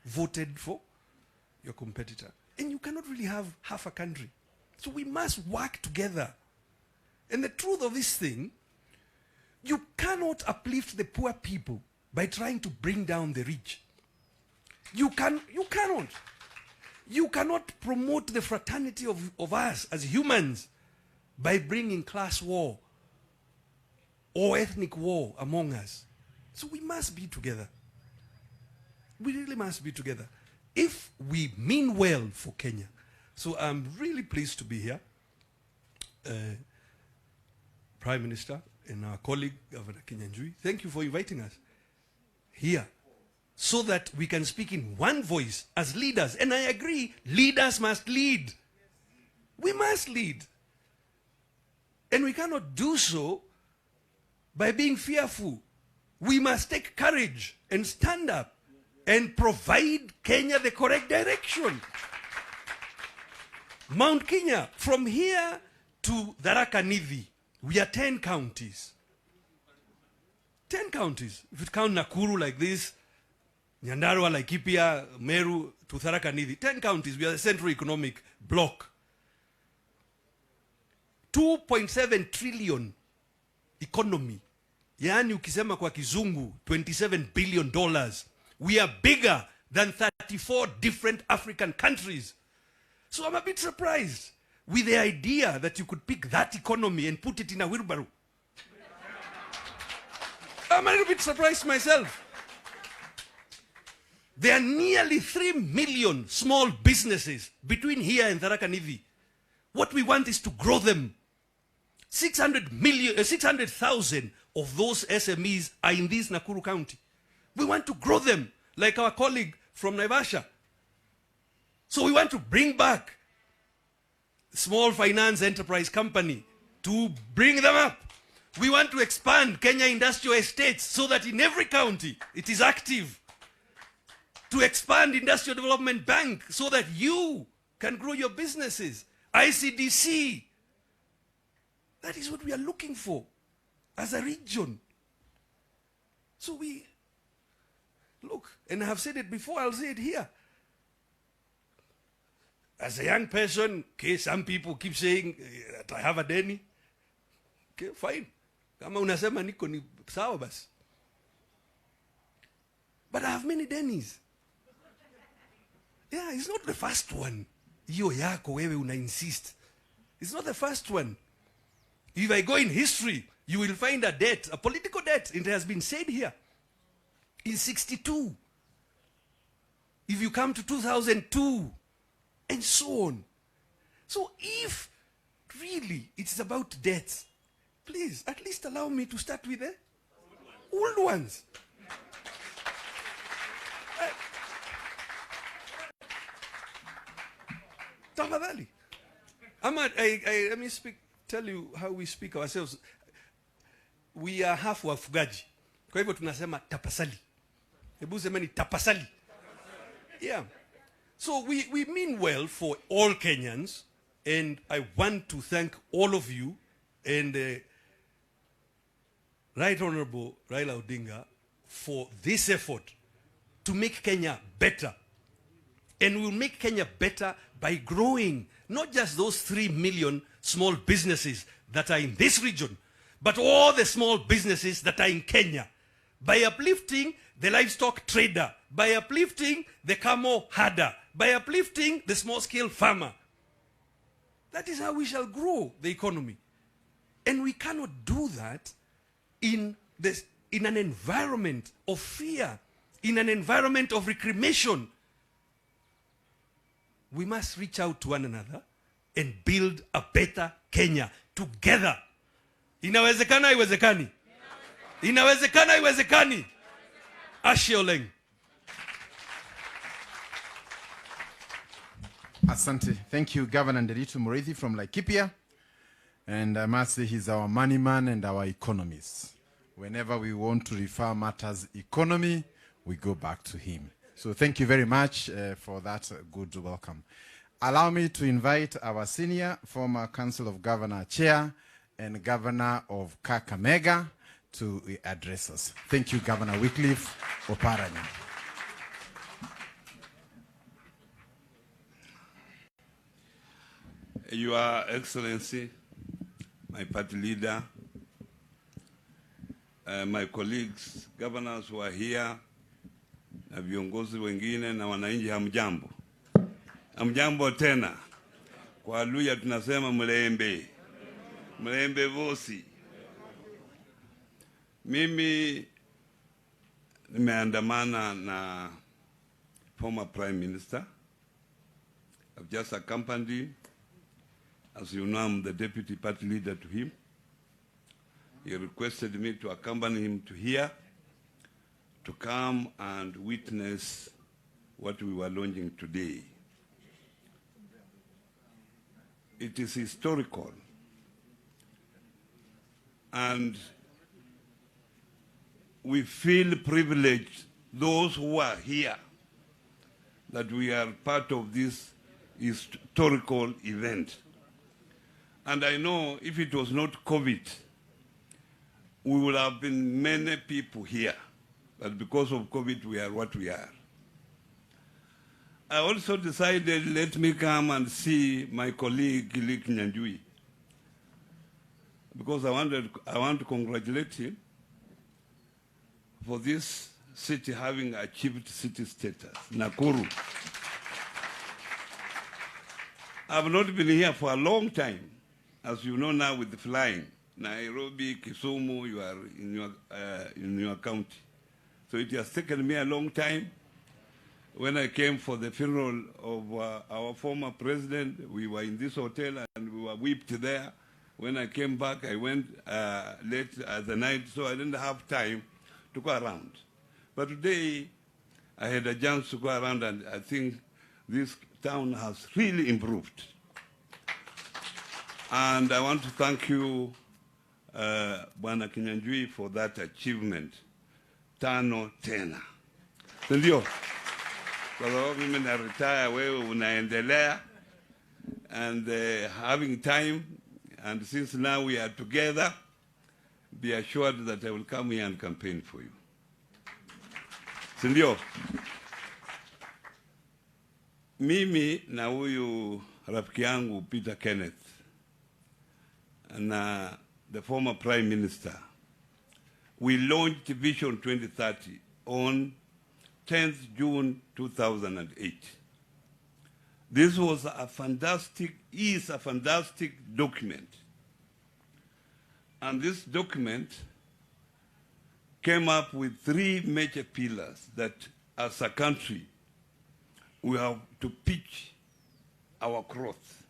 voted for your competitor. And you cannot really have half a country. So we must work together. And the truth of this thing, you cannot uplift the poor people by trying to bring down the rich. You cannot. You cannot promote the fraternity of us as humans by bringing class war or ethnic war among us. So we must be together. We really must be together if we mean well for Kenya. So I'm really pleased to be here, Prime Minister and our colleague, Governor Kinyanjui. Thank you for inviting us here so that we can speak in one voice as leaders. And I agree, leaders must lead. We must lead. And we cannot do so by being fearful. We must take courage and stand up and provide Kenya the correct direction. Mount Kenya, from here to Tharaka Nithi, we are 10 counties. 10 counties. If you count Nakuru like this, Nyandarua, Laikipia, Meru, to Tharaka Nithi, 10 counties. We are the Central Economic Bloc. 2.7 trillion economy. Yani ukisema kwa kizungu, $27 billion. We are bigger than 34 different African countries. So I'm a bit surprised with the idea that you could pick that economy and put it in a wheelbarrow. I'm a little bit surprised myself. There are nearly 3 million small businesses between here and Tharaka Nithi. What we want is to grow them. 600,000 of those SMEs are in this Nakuru County. We want to grow them, like our colleague from Naivasha. So we want to bring back small finance enterprise company to bring them up. We want to expand Kenya Industrial Estates so that in every county it is active. To expand Industrial Development Bank so that you can grow your businesses. ICDC. That is what we are looking for as a region. So we look, and I have said it before, I'll say it here. As a young person, okay, some people keep saying that I have a deni. Okay, fine. Kama unasema niko ni sawa basi. But I have many denis. Yeah, it's not the first one. Hiyo yako wewe una insist. It's not the first one. If I go in history, you will find a debt, a political debt. It has been said here. In 62. If you come to 2002, and so on. So if really it is about debts, please at least allow me to start with the old ones. Tafadhali. Let me tell you how we speak ourselves. We are half wafugaji. Kwa hivyo tunasema tapasali. Hebu semeni tapasali. Yeah. So we mean well for all Kenyans, and I want to thank all of you and Right Honorable Raila Odinga for this effort to make Kenya better. And we'll make Kenya better by growing not just those 3 million small businesses that are in this region, but all the small businesses that are in Kenya, by uplifting the livestock trader, by uplifting the camel herder, by uplifting the small-scale farmer. That is how we shall grow the economy. And we cannot do that in an environment of fear, in an environment of reclamation. We must reach out to one another and build a better Kenya together. Inawezekana haiwezekani? Inawezekana haiwezekani? Ashe Oleng. Asante. Thank you, Governor Nderitu Muriithi from Laikipia. And I must say he's our money man and our economist. Whenever we want to refer matters economy, we go back to him. So thank you very much for that good welcome. Allow me to invite our senior former Council of Governor Chair and Governor of Kakamega to address us. Thank you, Governor Wycliffe Oparanya. Your Excellency, my party leader, my colleagues, governors who are here, na viongozi wengine na wananchi, hamjambo. Hamjambo tena. Kwa Luya tunasema mlembe. Mlembe vosi. Mimi nimeandamana na former Prime Minister. I've just accompanied him. As you know, I'm the deputy party leader to him. He requested me to accompany him to here, to come and witness what we were launching today. It is historical. And we feel privileged, those who are here, that we are part of this historical event. And I know if it was not COVID, we would have been many people here. But because of COVID, we are what we are. I also decided, let me come and see my colleague, Lee Kinyanjui, because I want to congratulate him for this city having achieved city status, Nakuru. I've not been here for a long time, as you know now with the flying. Nairobi, Kisumu, you are in your county. So it has taken me a long time. When I came for the funeral of our former president, we were in this hotel and we were whipped there. When I came back, I went late at the night, so I didn't have time to go around. But today, I had a chance to go around, and I think this town has really improved. And I want to thank you, Bwana Kinyanjui, for that achievement. Tano tena. Ndio. Kwa sababu mimi na retire, wewe unaendelea, and having time, and since now we are together, be assured that I will come here and campaign for you. Ndio. Mimi na huyu rafiki yangu Peter Kenneth na the former Prime Minister, we launched Vision 2030 on 10th June 2008. This was a fantastic document. And this document came up with 3 major pillars that as a country we have to pitch our growth.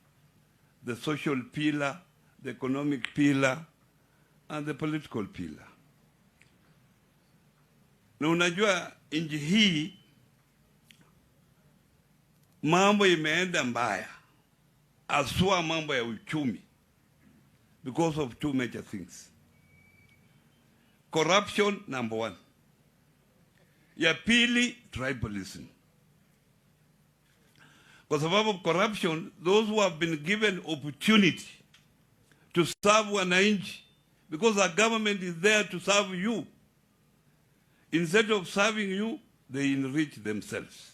The social pillar, the economic pillar, and the political pillar. Na unajua nchi hii mambo imeenda mbaya, aswa mambo ya uchumi, because of 2 major things. Corruption, number 1. Ya pili, tribalism. Kwa sababu corruption, those who have been given opportunity to serve wananchi, because our government is there to serve you, instead of serving you, they enrich themselves.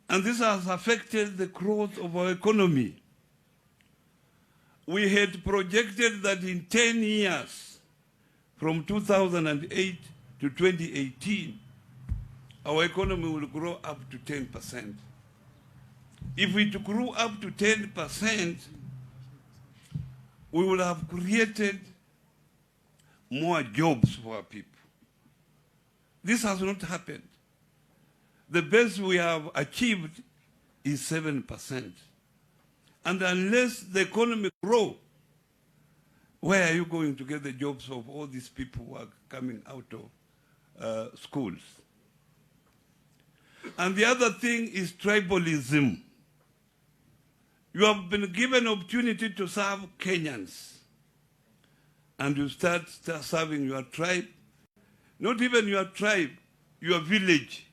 And this has affected the growth of our economy. We had projected that in 10 years, from 2008 to 2018, our economy will grow up to 10%. If it grew up to 10%, we will have created more jobs for our people. This has not happened. The best we have achieved is 7%. And unless the economy grows, where are you going to get the jobs of all these people who are coming out of schools? And the other thing is tribalism. You have been given opportunity to serve Kenyans, and you start serving your tribe, not even your tribe, your village.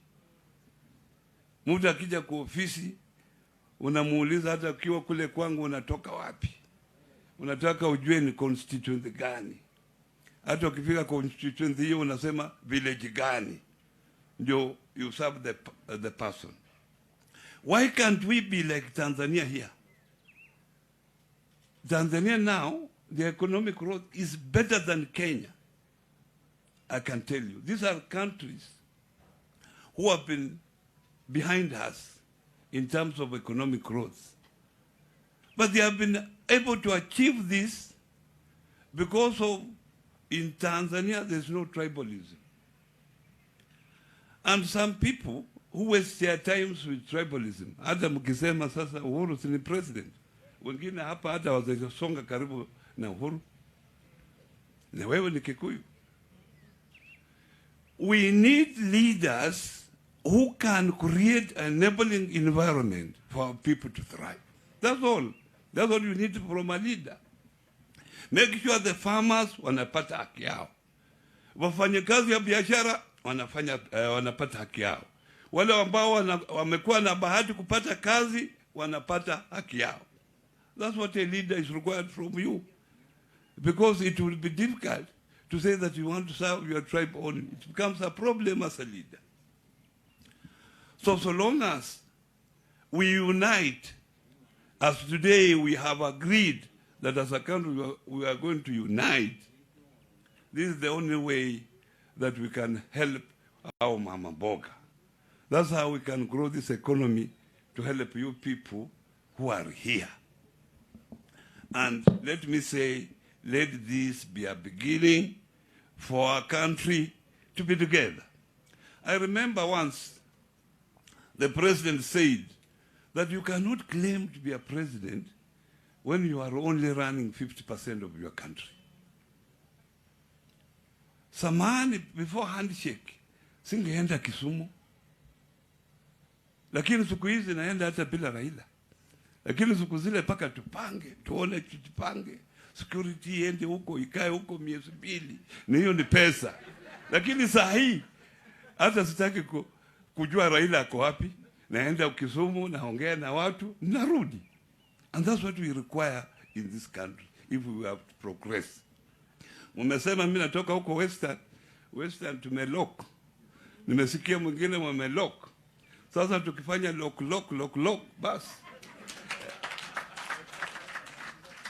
Mtu akija kwa ofisi, unamuuliza hata ukiwa kule kwangu unatoka wapi. Unataka ujue ni constituency gani. Hata ukifika constituency hiyo unasema village gani. Ndio you serve the person. Why can't we be like Tanzania here? Tanzania now, the economic growth is better than Kenya. I can tell you. These are countries who have been behind us in terms of economic growth. But they have been able to achieve this because of, in Tanzania, there's no tribalism. And some people who waste their times with tribalism, hata mkisema sasa Uhuru si ni president, wengine hapa hata wazesonga karibu na Uhuru, na wewe ni Kikuyu. We need leaders who can create an enabling environment for people to thrive. That's all. That's what you need from a leader. Make sure the farmers wanapata haki yao. Wafanyakazi ya biashara wanapata haki yao. Wale ambao wamekuwa na bahati kupata kazi wanapata haki yao. That's what a leader is required from you. Because it will be difficult to say that you want to serve your tribe only. It becomes a problem as a leader. So long as we unite, as today we have agreed that as a country we are going to unite, this is the only way that we can help our mama boga. That's how we can grow this economy to help you people who are here. And let me say, let this be a beginning for our country to be together. I remember once the president said that you cannot claim to be a president when you are only running 50% of your country. Samani, before handshake, singeenda Kisumu. Lakini siku hizi naenda hata bila Raila. Lakini siku zile paka tupange, tuone tujipange. Security iende huko, ikae huko miezi 2. Na hiyo ni pesa. Lakini saa hii hata sitaki kujua Raila ako wapi. Naenda Kisumu, naongea na watu, narudi. And that's what we require in this country if we have to progress. Mumesema mimi natoka huko Western tumelock. Nimesikia mwingine wamelock. Sasa tukifanya lock bas.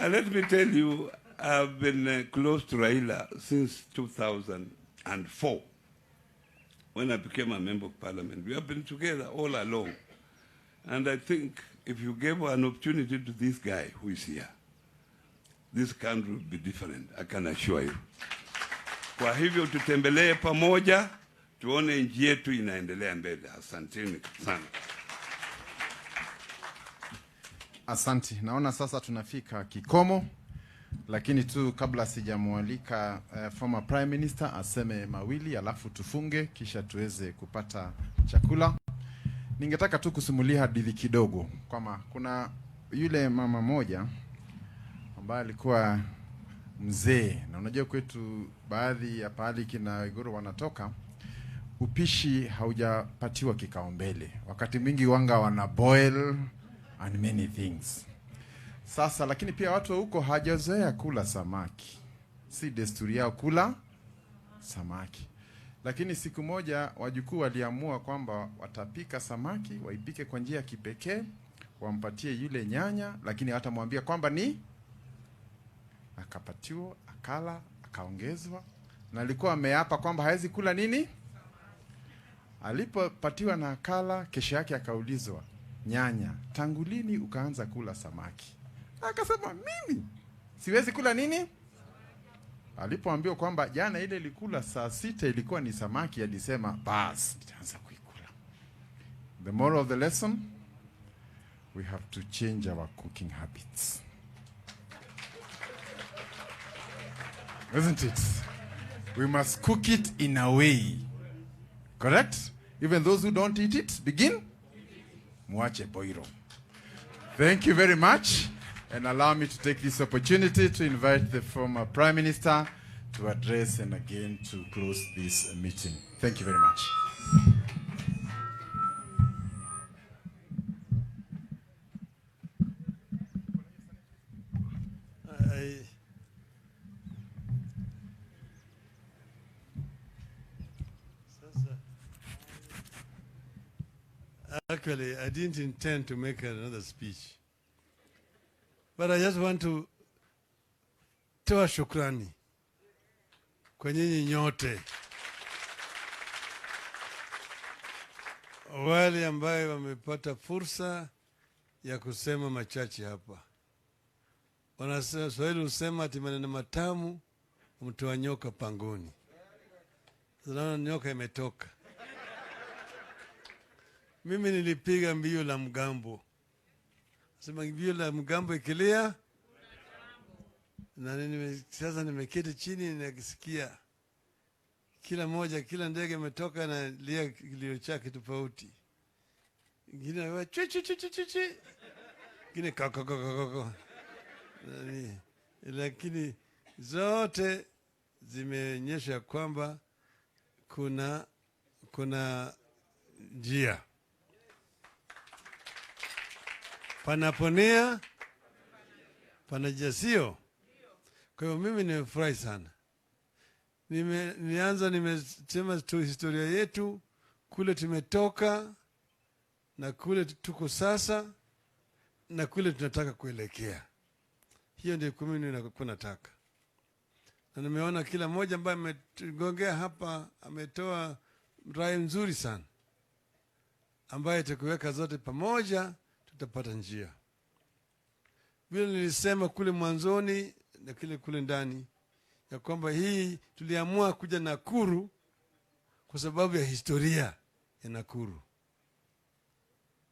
And let me tell you, I've been close to Raila since 2004. When I became a member of parliament. We have been together all along. And I think if you gave an opportunity to this guy who is here, this country will be different, I can assure you. Kwa hivyo tutembelee pamoja, tuone nchi yetu inaendelea mbele. Asanteni sana. Asante. Naona sasa tunafika kikomo, lakini tu kabla sijamualika former Prime Minister aseme mawili alafu tufunge kisha tuweze kupata chakula. Ningetaka tu kusimulia hadithi kidogo kwamba kuna yule mama moja ambaye alikuwa mzee, na unajua kwetu baadhi ya pahali kina Waiguru wanatoka upishi haujapatiwa kikaombele. Wakati mwingi wanga wana boil and many things. Sasa lakini pia watu huko hajazoea kula samaki. Si desturi yao kula samaki. Lakini siku moja wajukuu waliamua kwamba watapika samaki, waipike kwa njia ya kipekee, wampatie yule nyanya, lakini hawatamwambia kwamba ni akapatiwa, akala, akaongezwa, na alikuwa ameapa kwamba hawezi kula nini? Alipopatiwa na akala, kesho yake akaulizwa, nyanya, tangu lini ukaanza kula samaki? Akasema, mimi siwezi kula nini? Alipoambiwa kwamba jana ile ilikula saa 6 ilikuwa ni samaki, alisema bas nitaanza kuikula. The moral of the lesson, we have to change our cooking habits. Isn't it? We must cook it in a way. Correct? Even those who don't eat it, begin. Mwache boiro. Thank you very much. And allow me to take this opportunity to invite the former Prime Minister to address and again to close this meeting. Thank you very much. Actually, I didn't intend to make another speech. But I just want to toa shukrani kwa nyinyi nyote wale ambaye wamepata fursa ya kusema machache hapa. Wanaswahili husema ati maneno matamu humtoa nyoka pangoni. Sasa nyoka imetoka. Mimi nilipiga mbio la mgambo. Sema mbio la mgambo ikilia, na sasa nimeketi chini nikisikia kila moja, kila ndege imetoka na lia kilio chake tofauti. Ingine wa chi chi chi chi chi, ingine kaka. Lakini zote zimeonyesha kwamba kuna njia. Panaponea panajasio. Kwa hiyo mimi nimefurahi sana. Nimesema tu historia yetu, kule tumetoka na kule tuko sasa na kule tunataka kuelekea. Hiyo ndio mimi nataka. Na nimeona kila mmoja ambaye ametongea hapa ametoa rai nzuri sana, ambaye tukiweka zote pamoja tutapata njia. Vile nilisema kule mwanzoni na kule ndani ya kwamba hii tuliamua kuja Nakuru kwa sababu ya historia ya Nakuru.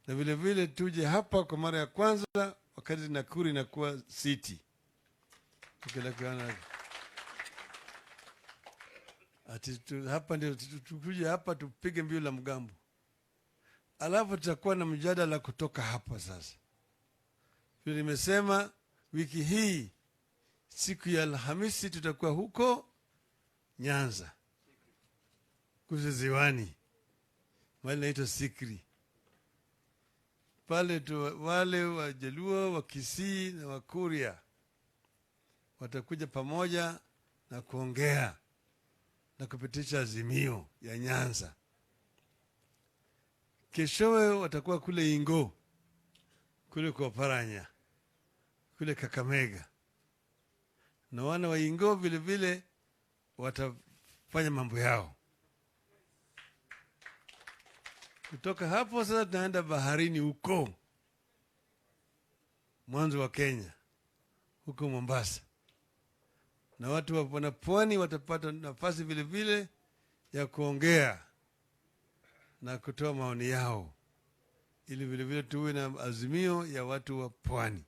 Na vile vile tuje hapa kwa mara ya kwanza wakati Nakuru inakuwa city. Hapa ndio tukuje hapa tupige mbio la mgambo. Alafu tutakuwa na mjadala kutoka hapa sasa. Vile nimesema wiki hii siku ya Alhamisi tutakuwa huko Nyanza. Kuziwani. Mahali naitwa Sikri. Pale wale wa Jaluo, wa Kisii na wa Kuria watakuja pamoja na kuongea na kupitisha azimio ya Nyanza. Keshowe watakuwa kule Ingo, kule kwa Paranya, kule Kakamega. Na wana wa Ingo vile vile watafanya mambo yao. Kutoka hapo sasa tunaenda baharini huko mwanzo wa Kenya, huko Mombasa, na watu wa pwani watapata nafasi vile vile ya kuongea na kutoa maoni yao, ili vile vile tuwe na azimio ya watu wa pwani.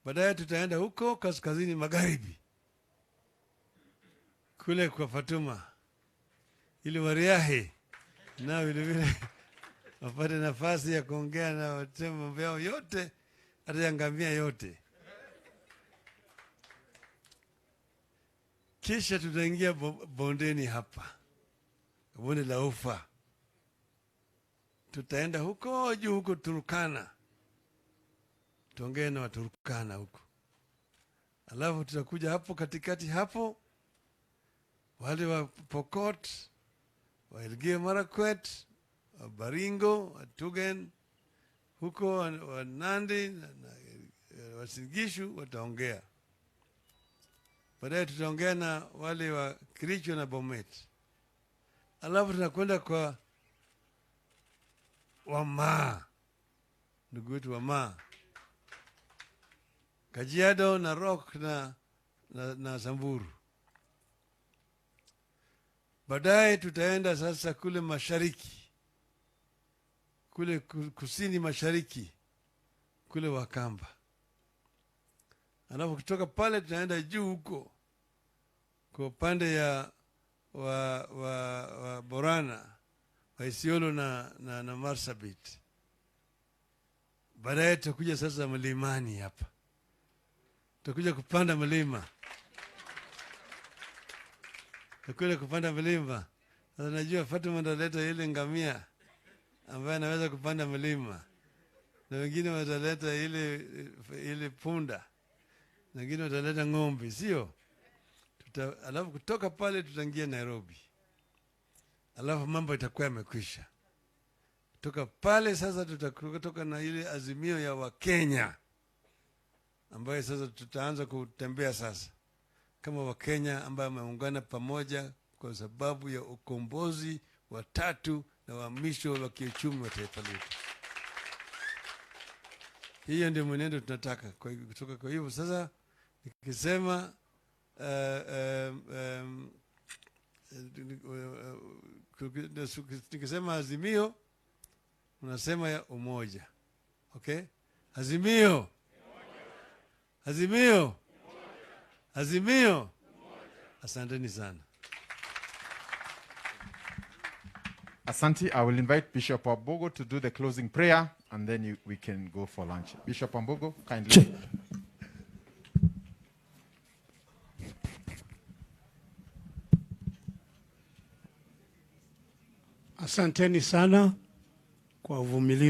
Baadaye tutaenda huko kaskazini magharibi kule kwa Fatuma, ili Wariahi na vile vile wapate nafasi ya kuongea na waseme mambo yao yote, hata ya ngamia yote. Kisha tutaingia bondeni hapa, bonde la Ufa. Tutaenda huko juu, huko Turkana, tuongee na Waturkana huko. Alafu tutakuja hapo katikati hapo, wale wa Pokot, wa Elgeyo Marakwet, wa Baringo, wa Tugen, huko wa Nandi na Uasin Gishu wataongea. Baadaye tutaongea na wale wa Kericho na Bomet. Alafu tunakwenda kwa Wamaa, ndugu wetu Wamaa, Kajiado na Rock na Samburu. Baadaye tutaenda sasa kule mashariki, kule kusini mashariki, kule Wakamba. Alafu kutoka pale tunaenda juu huko kwa upande ya wa Borana, wa Isiolo na Marsabit. Baadaye tutakuja sasa mlimani hapa, tutakuja kupanda mlima, tutakuja kupanda mlima. Sasa najua Fatuma ndaleta ile ngamia ambaye anaweza kupanda mlima, na wengine wataleta ile punda, na wengine wataleta ng'ombe, sio? Alafu kutoka pale tutaingia Nairobi. Alafu mambo itakuwa yamekwisha. Kutoka pale sasa tutatoka na ile azimio ya Wakenya, ambayo sasa tutaanza kutembea sasa kama Wakenya ambao wameungana pamoja kwa sababu ya ukombozi wa tatu na uhamisho wa kiuchumi wa taifa letu. Hiyo ndio mwenendo tunataka kutoka. Kwa hivyo sasa nikisema nikisema azimio, unasema ya umoja. Okay? Azimio. Azimio. Azimio. Asanteni sana. Asante. I will invite Bishop Ambogo to do the closing prayer, and then we can go for lunch. Bishop Ambogo, kindly. Asanteni sana kwa uvumilivu.